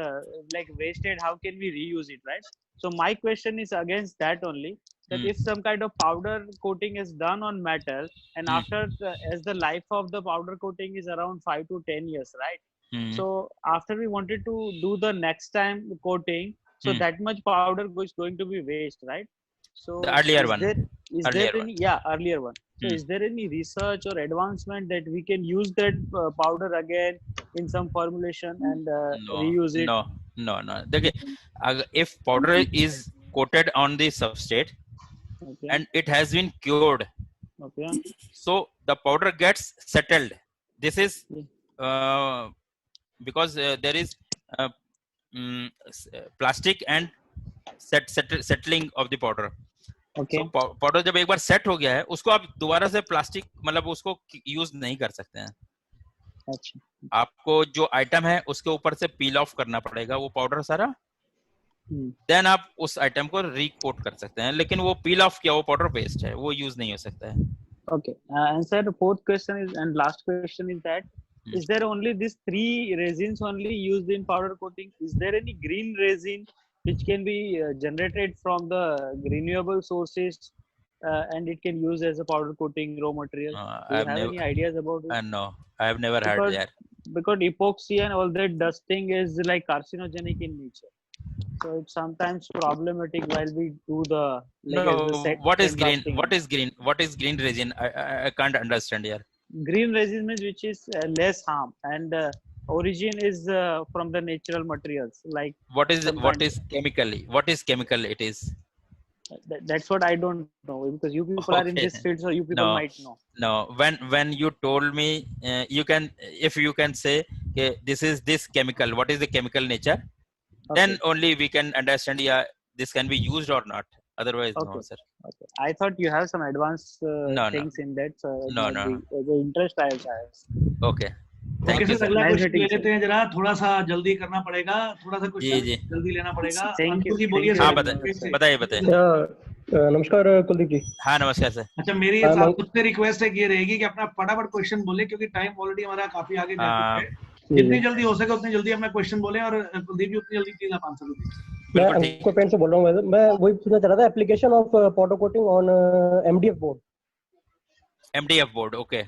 like wasted, how can we reuse it, right? So my question is against that only. That if some kind of powder coating is done on metal, and after as the life of the powder coating is around 5 to 10 years, right? So after we wanted to do the next time coating, so that much powder is going to be waste, right? So the earlier one. Earlier one. So is there any research or advancement that we can use that powder again in some formulation and reuse it? No. देखिए, if powder is coated on the substrate and it has been cured, so the powder gets settled. This is because there is plastic and settling of the powder. Okay. So powder जब एक बार सेट हो गया है, उसको आप दोबारा से प्लास्टिक मतलब उसको यूज नहीं कर सकते हैं. अच्छा. आपको जो आइटम है उसके ऊपर से पील ऑफ करना पड़ेगा वो पाउडर सारा, देन आप उस आइटम को रीकोट कर सकते हैं, लेकिन वो पील ऑफ किया वो पाउडर पेस्ट है, वो यूज नहीं हो सकता है. Okay. And sir, the fourth question is and last question is that is there only these 3 resins only used in powder coating? Is there any green resin which can be generated from the renewable sources and it can use as a powder coating raw material? Do you have any ideas about it? No, I have never heard that. Because epoxy and all that dusting is like carcinogenic in nature. So it's sometimes problematic while we do the what is green? What is green? What is green resin? I can't understand here. Green resin means which is less harm and origin is from the natural materials. Like what is chemically? What is chemical? It is. That's what I don't know because you people are in this field, so you people might know. No, when you told me, you can say okay, this is this chemical. What is the chemical nature? Okay. Then only we can understand. Yeah, this can be used or not. Otherwise, no, sir. Okay. I thought you have some advanced things in that. So no. The interest I have. Okay. Thank you. अगला क्वेश्चन ले लेते हैं जरा, थोड़ा सा जल्दी करना पड़ेगा, थोड़ा सा क्वेश्चन जल्दी लेना पड़ेगा. अंकुर जी बोलिए. हाँ बताइए. नमस्कार कुलदीप जी. हाँ नमस्कार सर. अच्छा मेरी आपसे रिक्वेस्ट है कि ये रहेगी कि अपना फटाफट क्वेश्चन बोले क्योंकि टाइम ऑलरेडी हमारा काफी आगे जा चुका है. जितनी जल्दी हो सके उतनी जल्दी अपना क्वेश्चन बोले और कुलदीप जी उतनी जल्दी चीज आप आंसर दीजिए. मैं आपको पेन से बोल रहा हूँ. मैं वही पूछना चाह रहा था application of powder coating on MDF board. MDF board okay.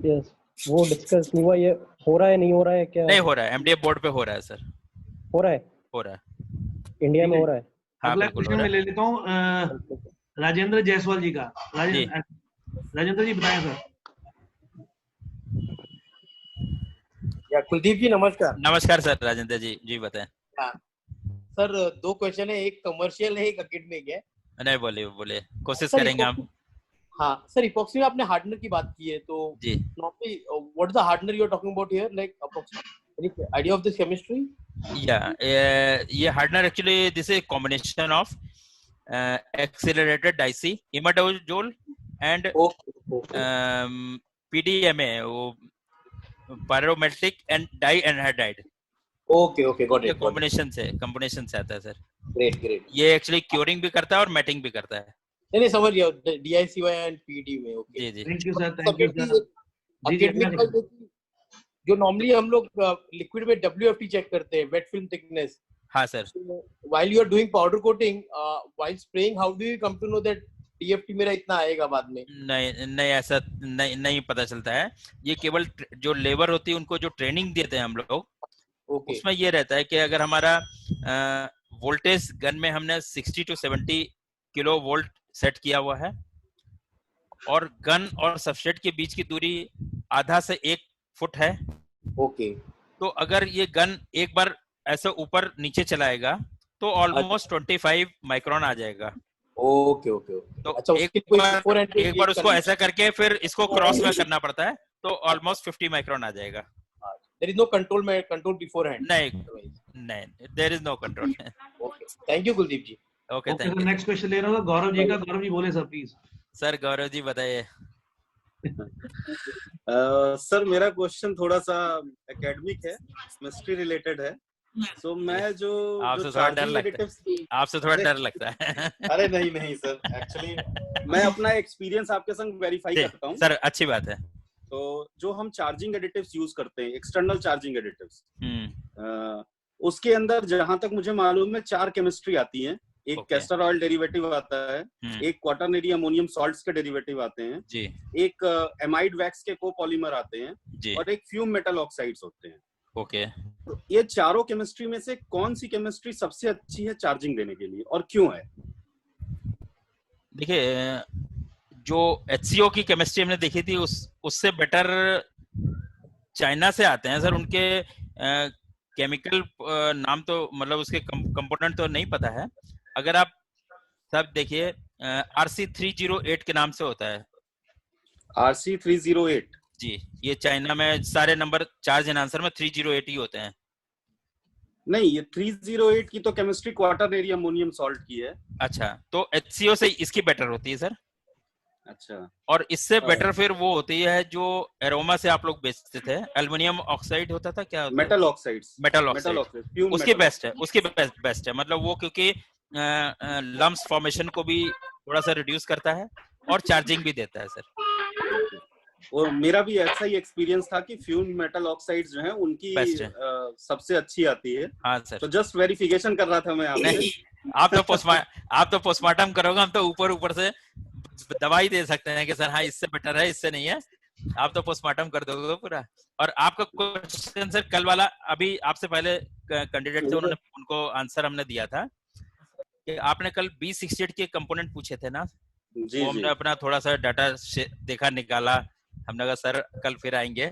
Yes वो डिस्कस नहीं हुआ, ये हो रहा है नहीं हो रहा है क्या? नहीं हो रहा है, एमडीएफ बोर्ड पे हो रहा है सर. हो रहा है इंडिया में हो रहा है. अगला क्वेश्चन मैं ले लेता हूँ राजेंद्र जायसवाल जी का. राजेंद्र जी बताएं सर. कुलदीप जी नमस्कार. नमस्कार सर. राजेंद्र जी बताएं. सर 2 क्वेश्चन है, एक कमर्शियल है एक एकेडमिक है. नहीं बोले कोशिश करेंगे हम. हाँ सर, इपॉक्सी में आपने हार्डनर की बात की है तो normally what is the hardener you are talking about here, like any idea of this chemistry? ये hardener actually this is combination of accelerated dicy imidazole and PDMA वो pyromellitic and dianhydride. Okay got it. Combination से आता है सर. ग्रेट. ये एक्चुअली क्योरिंग भी करता है और मैटिंग भी करता है. नहीं समझ गया. DICY एंड PD में. ओके जी. Thank you sir. जो नॉर्मली हम लोग लिक्विड में WFT चेक करते हैं, वेट फिल्म थिकनेस. हाँ सर. While you are doing powder coating, while spraying, how do you come to know that DFT मेरा इतना आएगा बाद में? नहीं ऐसा नहीं पता चलता है. ये केवल जो लेबर होती है उनको जो ट्रेनिंग देते हैं हम लोग, उसमें ये रहता है कि अगर हमारा वोल्टेज गन में हमने 60 to 70 किलो वोल्ट सेट किया हुआ है और गन और सबस्ट्रेट के बीच की दूरी आधा से 1 फुट है. ओके. तो अगर ये गन एक बार ऐसे ऊपर नीचे चलाएगा तो ऑलमोस्ट 25 माइक्रोन आ जाएगा. ओके. तो अच्छा, एक बार उसको ऐसा करके फिर इसको क्रॉस में करना पड़ता है तो ऑलमोस्ट 50 माइक्रोन आ जाएगा. There is no control beforehand. नहीं, there is no control. Okay. Thank you Kuldeep ji. Okay, thank you. Next question ले रहा हूँ गौरव जी का. गौरव जी बोले sir please. Sir Gaurav ji बताइए. सर मेरा क्वेश्चन थोड़ा सा एकेडमिक है, केमिस्ट्री रिलेटेड है. सो मैं जो आपसे थोड़ा डर लगता है, आपसे थोड़ा डर लगता है। अरे नहीं सर, एक्चुअली मैं अपना एक्सपीरियंस आपके संग वेरीफाई करता हूँ सर। अच्छी बात है। तो जो हम चार्जिंग एडिटिव्स यूज करते हैं, एक्सटर्नल चार्जिंग एडिटिव्स, उसके अंदर जहां तक मुझे मालूम है 4 केमिस्ट्री आती हैं। एक कैस्टर ऑयल डेरिवेटिव आता है, एक क्वाटरनरी अमोनियम सॉल्ट्स के डेरिवेटिव आते हैं जी, एक एमाइड वैक्स के कोपॉलीमर आते हैं जी, और एक फ्यूम मेटल ऑक्साइड्स होते हैं। ओके, तो ये चारों केमिस्ट्री में से कौन सी केमिस्ट्री सबसे अच्छी है चार्जिंग देने के लिए और क्यों है? देखिए, जो HCO की केमिस्ट्री हमने देखी थी उससे बेटर चाइना से आते हैं सर। उनके केमिकल नाम तो मतलब उसके कंपोनेंट तो नहीं पता है। अगर आप सब देखिए RC308 के नाम से होता है। RC308 जी, ये चाइना में सारे नंबर चार्ज एंड आंसर में 308 ही होते हैं। नहीं, ये 308 की तो केमिस्ट्री क्वाटरनरी अमोनियम सॉल्ट की है। अच्छा, तो HCO से इसकी बेटर होती है सर। अच्छा, और इससे बेटर फिर वो होती है जो एरोमा से आप लोग बेचते थे, एल्युमिनियम ऑक्साइड होता था, क्या मेटल ऑक्साइड्स, मेटल ऑक्साइड, उसकी बेस्ट है, उसकी बेस्ट है। मतलब वो क्योंकि लम्स फॉर्मेशन को भी थोड़ा सा रिड्यूस करता है और चार्जिंग भी देता है सर। और मेरा भी ऐसा ही एक्सपीरियंस था कि फ्यूम मेटल ऑक्साइड्स जो हैं उनकी सबसे अच्छी आती है। हाँ सर, तो जस्ट वेरिफिकेशन कर रहा था मैं आपसे। आप तो पोस्टमार्टम करोगे, हम तो ऊपर से दवाई दे सकते हैं कि सर हाँ इससे बेटर है, इससे नहीं है। आप तो पोस्टमार्टम कर दोगे पूरा। और आपका क्वेश्चन सर कल वाला, अभी आपसे पहले कैंडिडेट थे, उनको आंसर हमने दिया था कि आपने कल B68 के कंपोनेंट पूछे थे ना जी, हमने अपना थोड़ा सा डाटा देखा, निकाला। हमने कहा सर कल फिर आएंगे।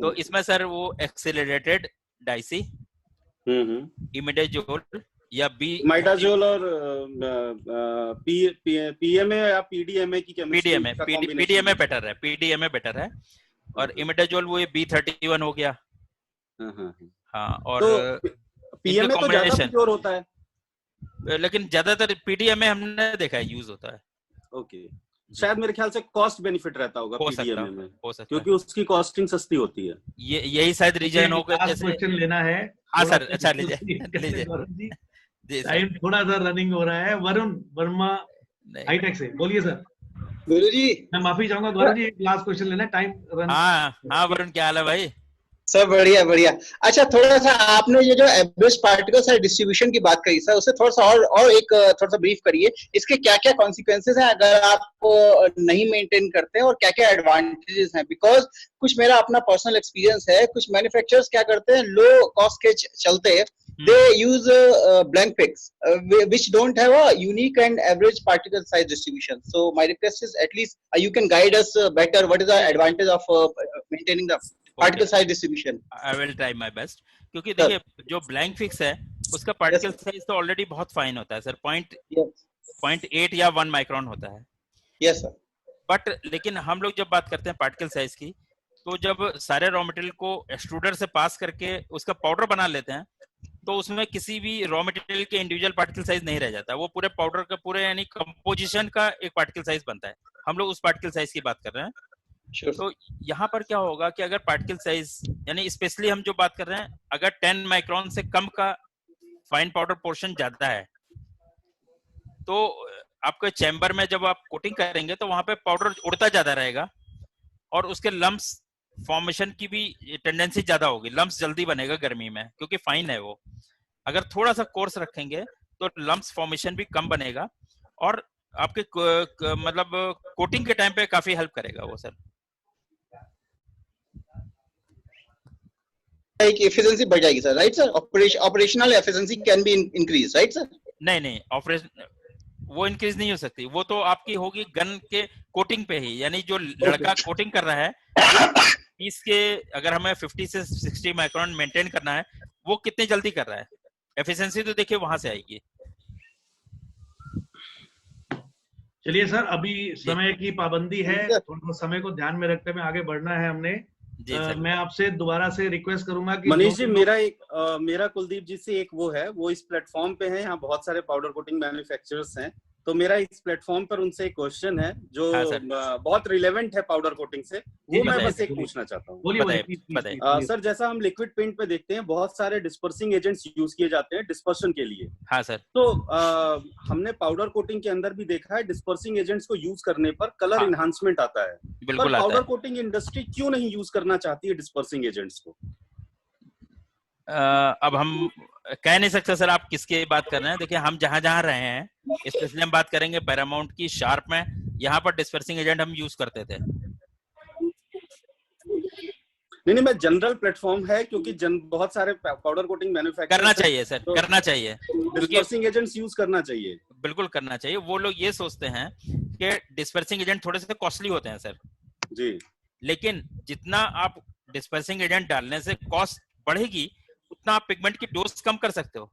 तो इसमें सर वो एक्सेलरेटेड डाइसी, इमिडाजोल या माइडाजोल और पीएमए या पीडीएमए की केमिस्ट्री, पीडीएमए बेटर है, पीडीएमए बेटर है। और इमिडाजोल वो B31 हो गया। हाँ, और तो पीएमए तो ज्यादा प्योर होता है, लेकिन ज्यादातर पीडीएमए हमने देखा है यूज होता है। ओके, शायद मेरे ख्याल से कॉस्ट बेनिफिट रहता होगा पीडीएमए में, क्योंकि उसकी कॉस्टिंग सस्ती होती है। यही शायद रीजन होगा। जैसे क्वेश्चन लेना है। हाँ सर, अच्छा लीजिए। टाइम थोड़ा सा रनिंग हो रहा है। वरुण वर्मा हाईटेक से, बोलिए सर। गुरु जी, मैं माफी चाहूंगा गौरव जी, लास्ट क्वेश्चन लेना है, टाइम रन। हाँ वरुण, क्या हाल है भाई? सर बढ़िया बढ़िया। अच्छा, थोड़ा सा आपने ये जो एवरेज पार्टिकल साइज डिस्ट्रीब्यूशन की बात करी सर, उससे थोड़ा सा और एक थोड़ा सा ब्रीफ करिए। इसके क्या क्या कॉन्सिक्वेंसेस हैं अगर आप नहीं मेंटेन करते हैं, और क्या क्या एडवांटेजेस हैं? बिकॉज कुछ मेरा अपना पर्सनल एक्सपीरियंस है, कुछ मैन्युफैक्चरर्स क्या करते हैं, लो कॉस्ट के चलते they use blank picks which don't have a unique and average particle size distribution. So my request is at least you can guide us better what is the advantage of maintaining the particle size distribution. I will try my best. क्योंकि देखिए जो blank fix है उसका particle size तो already बहुत fine होता है सर, 0.8 या 1 माइक्रोन होता है। Yes sir. बट लेकिन हम लोग जब बात करते हैं particle size की, तो जब सारे रॉ मटेरियल को एक्सट्रूडर से पास करके उसका पाउडर बना लेते हैं, तो उसमें किसी भी रॉ मटेरियल के इंडिविजुअल पार्टिकल साइज नहीं रह जाता। वो पूरे पाउडर का पूरे यानी कंपोजिशन का एक पार्टिकल साइज बनता है। हम लोग उस पार्टिकल साइज की बात कर रहे हैं। sure. तो यहाँ पर क्या होगा कि अगर पार्टिकल साइज यानी स्पेशली हम जो बात कर रहे हैं, अगर 10 माइक्रोन से कम का फाइन पाउडर पोर्शन ज्यादा है, तो आपके चैम्बर में जब आप कोटिंग करेंगे तो वहां पे पाउडर उड़ता ज्यादा रहेगा और उसके लम्प्स फॉर्मेशन की भी टेंडेंसी ज्यादा होगी। लम्प्स जल्दी बनेगा गर्मी में क्योंकि फाइन है वो। अगर थोड़ा सा कोर्स रखेंगे तो लम्प्स फॉर्मेशन भी कम बनेगा और आपके मतलब कोटिंग के टाइम पे काफी हेल्प करेगा वो सर। एफिशिएंसी बढ़ जाएगी sir, right sir? Operational efficiency can be increase, right sir? नहीं, ऑपरेशन वो इंक्रीज नहीं हो सकती। वो तो आपकी होगी गन के कोटिंग पे ही, यानी जो लड़का कोटिंग कर रहा है पीस के, अगर हमें 50 से 60 माइक्रोन मेंटेन करना है, वो कितनी जल्दी कर रहा है, एफिशिएंसी तो देखिए वहां से आएगी। चलिए सर, अभी समय की पाबंदी है, थोड़ा समय को ध्यान में रखते हुए आगे बढ़ना है हमने। मैं आपसे दोबारा से रिक्वेस्ट करूंगा कि मनीष जी, मेरा कुलदीप जी से एक वो है, वो इस प्लेटफॉर्म पे है, यहाँ बहुत सारे पाउडर कोटिंग मैन्युफैक्चरर्स हैं, तो मेरा इस प्लेटफॉर्म पर उनसे एक क्वेश्चन है जो बहुत रिलेवेंट है पाउडर कोटिंग से, वो मैं बस एक पूछना चाहता हूँ। सर, जैसा हम लिक्विड पेंट पे देखते हैं बहुत सारे डिस्पर्सिंग एजेंट्स यूज किए जाते हैं डिस्पर्शन के लिए। हाँ सर। तो हमने पाउडर कोटिंग के अंदर भी देखा है डिस्पर्सिंग एजेंट्स को यूज करने पर कलर इन्हांसमेंट आता है, पर पाउडर कोटिंग इंडस्ट्री क्यों नहीं यूज करना चाहती है डिस्पर्सिंग एजेंट्स को? अब हम कह नहीं सकते सर आप किसकी बात कर रहे हैं। देखिए हम जहां जहां रहे हैं, स्पेशली हम बात करेंगे पैरामाउंट की, शार्प में, यहाँ पर डिस्पर्सिंग एजेंट हम यूज करते थे। नहीं, मैं जनरल प्लेटफॉर्म है क्योंकि बहुत सारे पाउडर कोटिंग मैन्युफैक्चरर करना चाहिए सर, तो करना चाहिए, डिस्पर्सिंग एजेंट्स यूज करना चाहिए, बिल्कुल करना चाहिए। वो लोग ये सोचते हैं कि डिस्पर्सिंग एजेंट थोड़े से कॉस्टली होते हैं सर जी, लेकिन जितना आप डिस्पर्सिंग एजेंट डालने से कॉस्ट बढ़ेगी उतना आप पिगमेंट की डोज कम कर सकते हो।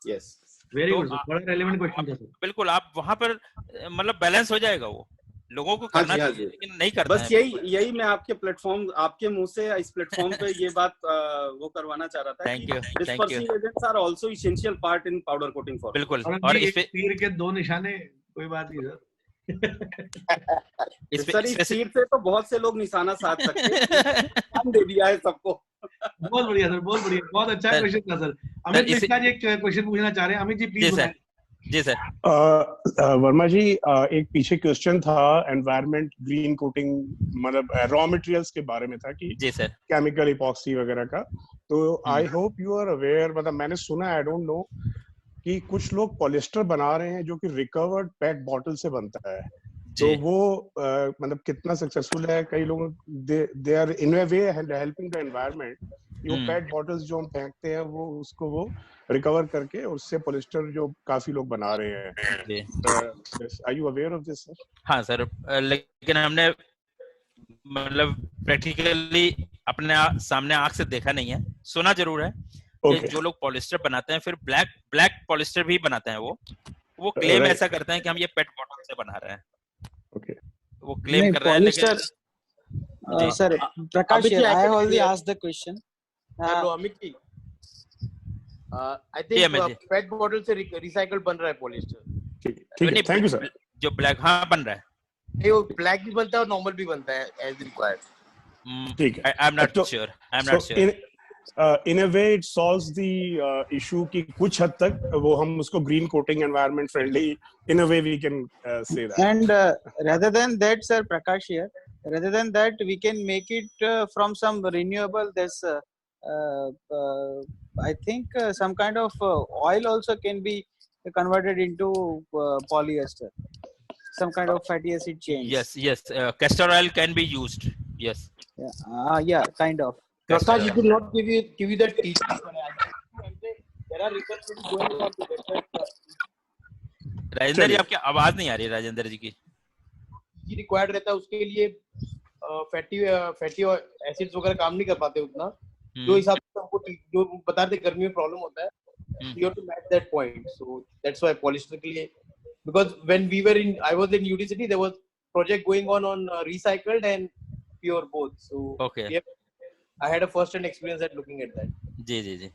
यस, वेरी गुड, बड़ा रेलेवेंट क्वेश्चन था सर। बिल्कुल, आप वहां पर मतलब बैलेंस हो जाएगा, वो लोगों को करना चाहिए लेकिन नहीं करते बस यही मैं आपके प्लेटफॉर्म, आपके मुंह से इस प्लेटफॉर्म पे ये बात वो करवाना चाह रहा था। Thank you. Dispersing agents are also essential part in powder coating for. बिल्कुल, और इस पे तीर के दो निशाने, कोई बात नहीं सर। इस तीर से तो बहुत से लोग निशाना साध सकते हैं, हम दे दिया है सबको। बहुत बढ़िया सर, बहुत बढ़िया, बहुत अच्छा क्वेश्चन था सर। अमित मिश्रा जी एक क्वेश्चन पूछना चाह रहे हैं। अमित जी प्लीज बताएं। जी सर। वर्मा जी, एक पीछे क्वेश्चन था एनवायरनमेंट ग्रीन कोटिंग, मतलब रॉ मटेरियल्स के बारे में था कि जी सर, केमिकल इपॉक्सी वगैरह का। तो I hope you are aware, मतलब मैंने सुना, आई डोंट नो, कि कुछ लोग पॉलिएस्टर बना रहे हैं जो कि रिकवर्ड पेट बॉटल से बनता है। तो वो मतलब कितना सक्सेसफुल है? कई लोग they are in a way helping the environment. वो पेट बॉटल्स जो हम फेंकते हैं वो उसको वो रिकवर करके उससे पॉलिएस्टर जो काफी लोग बना रहे हैं। Are you aware of this sir? हाँ सर, लेकिन हमने मतलब प्रैक्टिकली अपने सामने आंख से देखा नहीं है, सुना जरूर है कि जो लोग पॉलिएस्टर बनाते हैं फिर ब्लैक पॉलिएस्टर भी बनाते हैं, वो क्लेम ऐसा करते हैं कि हम ये पेट बॉटल से बना रहे हैं। वो क्लेम कर रहे हैं लेकिन sir Prakash, I have already asked the question. Hello Amit ji, I think PET bottle से रिसाइकल्ड बन रहा है पॉलिएस्टर। ठीक है, थैंक यू सर। जो ब्लैक बन रहा है, नहीं वो ब्लैक भी बनता है और नॉर्मल भी बनता है एज रिक्वायर्ड। ठीक है, I am not sure. In a way it solves the issue कि कुछ हद तक वो हम उसको green coating environment friendly, in a way we can say that. And rather than that, sir, Prakash here, rather than that we can make it from some renewable, there's I think some kind of oil also can be converted into polyester, some kind of fatty acid change. Yes, castor oil can be used. Yes. Yeah, kind of. Prakash, it will not give you that teaching. There are research going on to that. Rajendra जी, आपकी आवाज नहीं आ रही है राजेंद्र जी की। जी रिक्वायर्ड रहता है उसके लिए, फैटी एसिड्स वगैरह काम नहीं कर पाते उतना, जो हिसाब से हमको जो बता रहे थे गर्मी में प्रॉब्लम होता है, you have to match that point. So that's why polyester के लिए, because when I was in UD there was project going on recycled and pure both. So okay. I had a first-hand experience at looking at that. जी.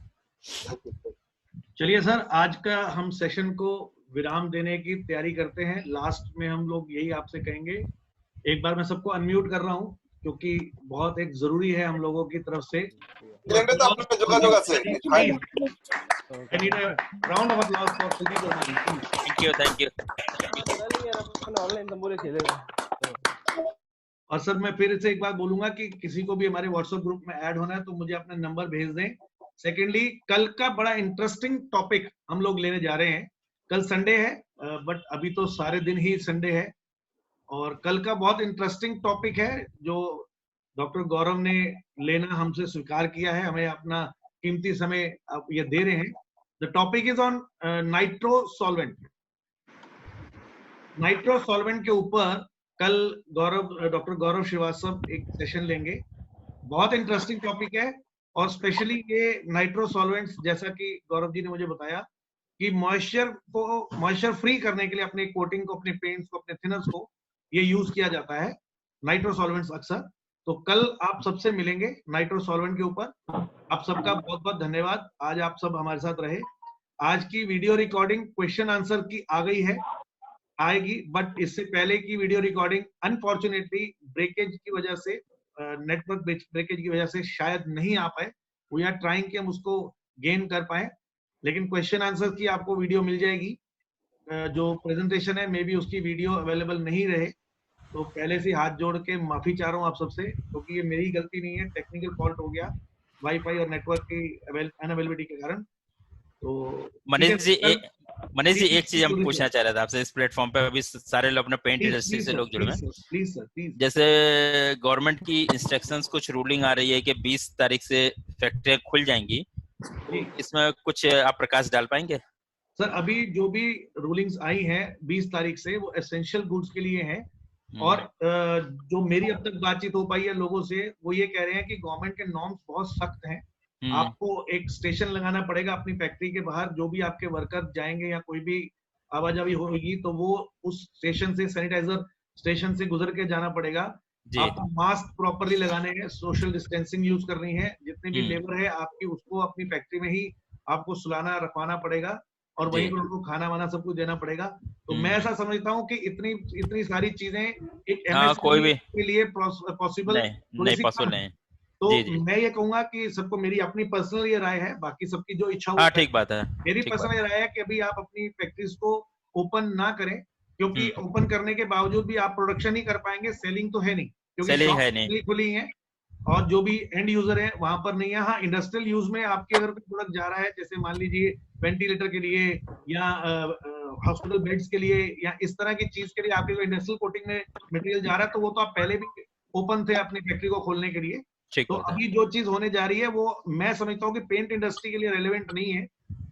चलिए सर, आज का हम सेशन को विराम देने की तैयारी करते हैं। लास्ट में हम लोग यही आपसे कहेंगे, एक बार मैं सबको अनम्यूट कर रहा हूँ क्योंकि बहुत एक जरूरी है हम लोगों की तरफ से। Round of applause for Sudeep Verma. Thank you. और सर मैं फिर से एक बात बोलूंगा कि किसी को भी हमारे व्हाट्सएप ग्रुप में ऐड होना है तो मुझे अपना नंबर भेज दें। सेकेंडली, कल का बड़ा इंटरेस्टिंग टॉपिक हम लोग लेने जा रहे हैं। कल संडे है, बट अभी तो सारे दिन ही संडे है, और कल का बहुत इंटरेस्टिंग टॉपिक है जो डॉक्टर गौरव ने लेना हमसे स्वीकार किया है, हमें अपना कीमती समय ये दे रहे हैं। The topic is on nitro solvent. Nitro solvent के ऊपर कल डॉक्टर गौरव श्रीवास्तव एक सेशन लेंगे। बहुत इंटरेस्टिंग टॉपिक है, और स्पेशली ये नाइट्रो सॉल्वेंट्स, जैसा कि गौरव जी ने मुझे बताया कि मॉइस्चर फ्री करने के लिए अपने कोटिंग को, अपने पेंट्स को, अपने थिनर्स को ये यूज किया जाता है नाइट्रो सॉल्वेंट्स अक्सर। तो कल आप सबसे मिलेंगे नाइट्रो सॉल्वेंट के ऊपर। आप सबका बहुत बहुत धन्यवाद, आज आप सब हमारे साथ रहे। आज की वीडियो रिकॉर्डिंग क्वेश्चन आंसर की आ गई है, आएगी, बट इससे पहले की वीडियो रिकॉर्डिंग अनफॉर्चुनेटली ब्रेकेज की वजह से, नेटवर्क ब्रेकेज की वजह से शायद नहीं आ पाए। वी आर ट्राइंग कि हम उसको गेन कर पाए, लेकिन क्वेश्चन आंसर की आपको वीडियो मिल जाएगी। जो प्रेजेंटेशन है मे बी उसकी वीडियो अवेलेबल नहीं रहे, तो पहले से हाथ जोड़ के माफी चाह रहा हूँ आप सबसे, क्योंकि ये मेरी गलती नहीं है, टेक्निकल फॉल्ट हो गया वाईफाई और नेटवर्क की अनअवेलेबिलिटी के कारण। तो मनीष जी एक चीज हम पूछना चाह रहे थे आपसे, इस प्लेटफॉर्म पे अभी सारे लोग अपने पेंट इंडस्ट्री से लोग जुड़े हैं। Please sir, please. जैसे गवर्नमेंट की इंस्ट्रक्शंस, कुछ रूलिंग आ रही है कि 20 तारीख से फैक्ट्रियां खुल जाएंगी, इसमें कुछ आप प्रकाश डाल पाएंगे? सर अभी जो भी रूलिंग्स आई हैं 20 तारीख से, वो एसेंशियल गुड्स के लिए हैं, और जो मेरी अब तक बातचीत हो पाई है लोगों से, वो ये कह रहे हैं कि गवर्नमेंट के नॉर्म्स बहुत सख्त हैं। आपको एक स्टेशन लगाना पड़ेगा अपनी फैक्ट्री के बाहर, जो भी आपके वर्कर जाएंगे या कोई भी आवाजाही होगी तो वो उस स्टेशन से, सैनिटाइजर स्टेशन से गुजर के जाना पड़ेगा। आपको मास्क प्रॉपरली लगाने हैं, सोशल डिस्टेंसिंग यूज करनी है, जितने भी लेबर है आपकी उसको अपनी फैक्ट्री में ही आपको सुलाना रखवाना पड़ेगा, और वहीं पर उनको खाना वाना सब कुछ देना पड़ेगा। तो मैं ऐसा समझता हूँ कि इतनी सारी चीजें एक एमएसएमई के लिए पॉसिबल नहीं। तो मैं ये कहूंगा कि सबको, मेरी अपनी पर्सनल ये राय है, बाकी सबकी जो इच्छा हो, ठीक बात है, मेरी पर्सनल राय है कि अभी आप अपनी फैक्ट्रीज को ओपन ना करें, क्योंकि ओपन करने के बावजूद भी आप प्रोडक्शन ही कर पाएंगे, सेलिंग तो है नहीं, क्योंकि खुली है, और जो भी एंड यूजर है वहां पर नहीं है। हाँ, इंडस्ट्रियल यूज में आपके अगर कोई प्रोडक्ट जा रहा है, जैसे मान लीजिए वेंटिलेटर के लिए या हॉस्पिटल बेड्स के लिए या इस तरह की चीज के लिए आपके इंडस्ट्रियल कोटिंग में मटेरियल जा रहा है, तो वो तो आप पहले भी ओपन थे अपनी फैक्ट्री को खोलने के लिए। तो अभी जो चीज होने जा रही है वो मैं समझता हूँ कि पेंट इंडस्ट्री के लिए रेलेवेंट नहीं है।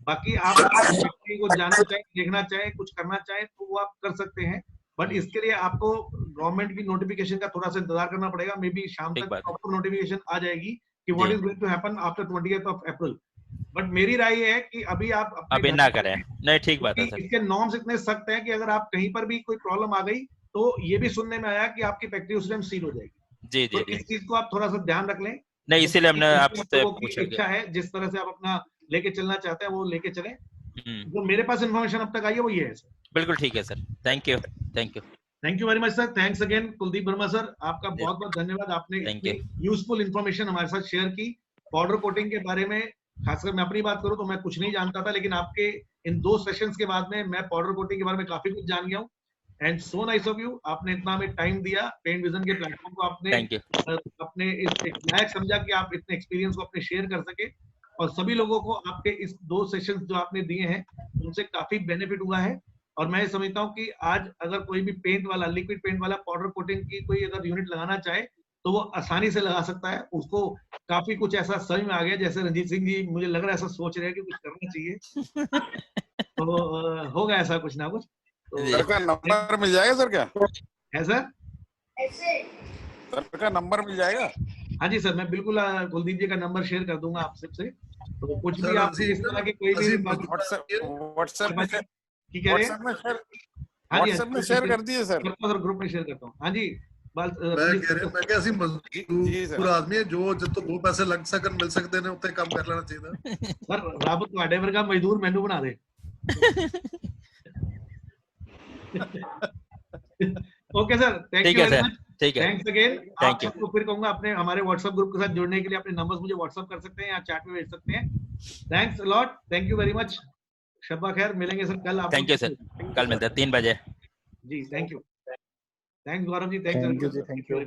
बाकी आप फैक्ट्री को जाना चाहे, देखना चाहे, कुछ करना चाहे तो वो आप कर सकते हैं, बट इसके लिए आपको गवर्नमेंट की नोटिफिकेशन का थोड़ा सा इंतजार करना पड़ेगा। मे बी शाम तक प्रॉपर नोटिफिकेशन आ जाएगी कि what is going to happen after 20th of April। But मेरी राय है कि अभी आप अभी ना करें। नहीं, ठीक बात है सर। इसके नॉर्म्स इतने सख्त हैं कि अगर आप कहीं पर भी कोई प्रॉब्लम आ गई तो ये भी सुनने में आया कि आपकी फैक्ट्री उस टाइम सील हो जाएगी। जी जी, तो इस चीज को आप थोड़ा सा ध्यान रख लें। नहीं, इसीलिए हमने आपसे पूछा। इच्छा है जिस तरह से आप अपना लेके चलना चाहते हैं वो लेके चलें। जो मेरे पास इन्फॉर्मेशन अब तक आई है वो ये है सर। बिल्कुल ठीक है sir, thank you very much sir. Thanks again Kuldeep Verma sir, आपका बहुत बहुत धन्यवाद। आपने यूजफुल इन्फॉर्मेशन हमारे साथ शेयर की। पाउडर कोटिंग के बारे में खासकर मैं अपनी बात करूं तो मैं कुछ नहीं जानता था, लेकिन आपके इन 2 सेशंस के बाद में मैं पाउडर कोटिंग के बारे में काफी कुछ जान गया हूं। And so nice of you, आपने इतना हमें टाइम दिया। पेंट विजन के प्लेटफॉर्म को आपने अपने इस एक लायक समझा कि आप इतने एक्सपीरियंस को अपने शेयर कर सके, और सभी लोगों को आपके इस 2 सेशंस जो आपने दिए हैं उनसे काफी बेनिफिट हुआ है। और मैं समझता हूँ कि आज अगर कोई भी पेंट वाला, लिक्विड पेंट वाला पाउडर कोटिंग की कोई अगर यूनिट लगाना चाहे तो वो आसानी से लगा सकता है। उसको काफी कुछ ऐसा समझ में आ गया, जैसे रंजीत सिंह जी मुझे लग रहा है ऐसा सोच रहे हैं कि कुछ करना चाहिए। तो होगा ऐसा कुछ ना कुछ। तो सर का नंबर मिल जाएगा सर? क्या है सर? सर का नंबर मिल जाएगा? हाँ जी सर, मैं बिल्कुल कुलदीप जी का नंबर शेयर कर दूंगा आप सबसे। तो कुछ भी आप इस तरह की कोई भी व्हाट्सएप में शेयर कर दीजिए सर। ग्रुप में शेयर करता हूँ। हाँ जी, मैं कह रहा मैं कैसी मजदूर आदमी है जो जितो 2 पैसे लग सकन मिल सकते हैं उतने काम कर लेना चाहिए सर। रब ਤੁਹਾਡੇ ਵਰਗਾ मजदूर मैनू बना दे। Okay sir, thank you very much. Thanks again. Thank you. फिर कहूंगा अपने हमारे व्हाट्सएप ग्रुप के साथ जुड़ने के लिए अपने नंबर्स मुझे व्हाट्सएप कर सकते हैं या चैट में भेज सकते हैं। Thanks a lot, thank you very much. शब्बा खैर, मिलेंगे सर कल। थैंक यू सर, कल मिलते हैं 3 बजे। जी, thank you. Thanks Gaurav ji, thank you.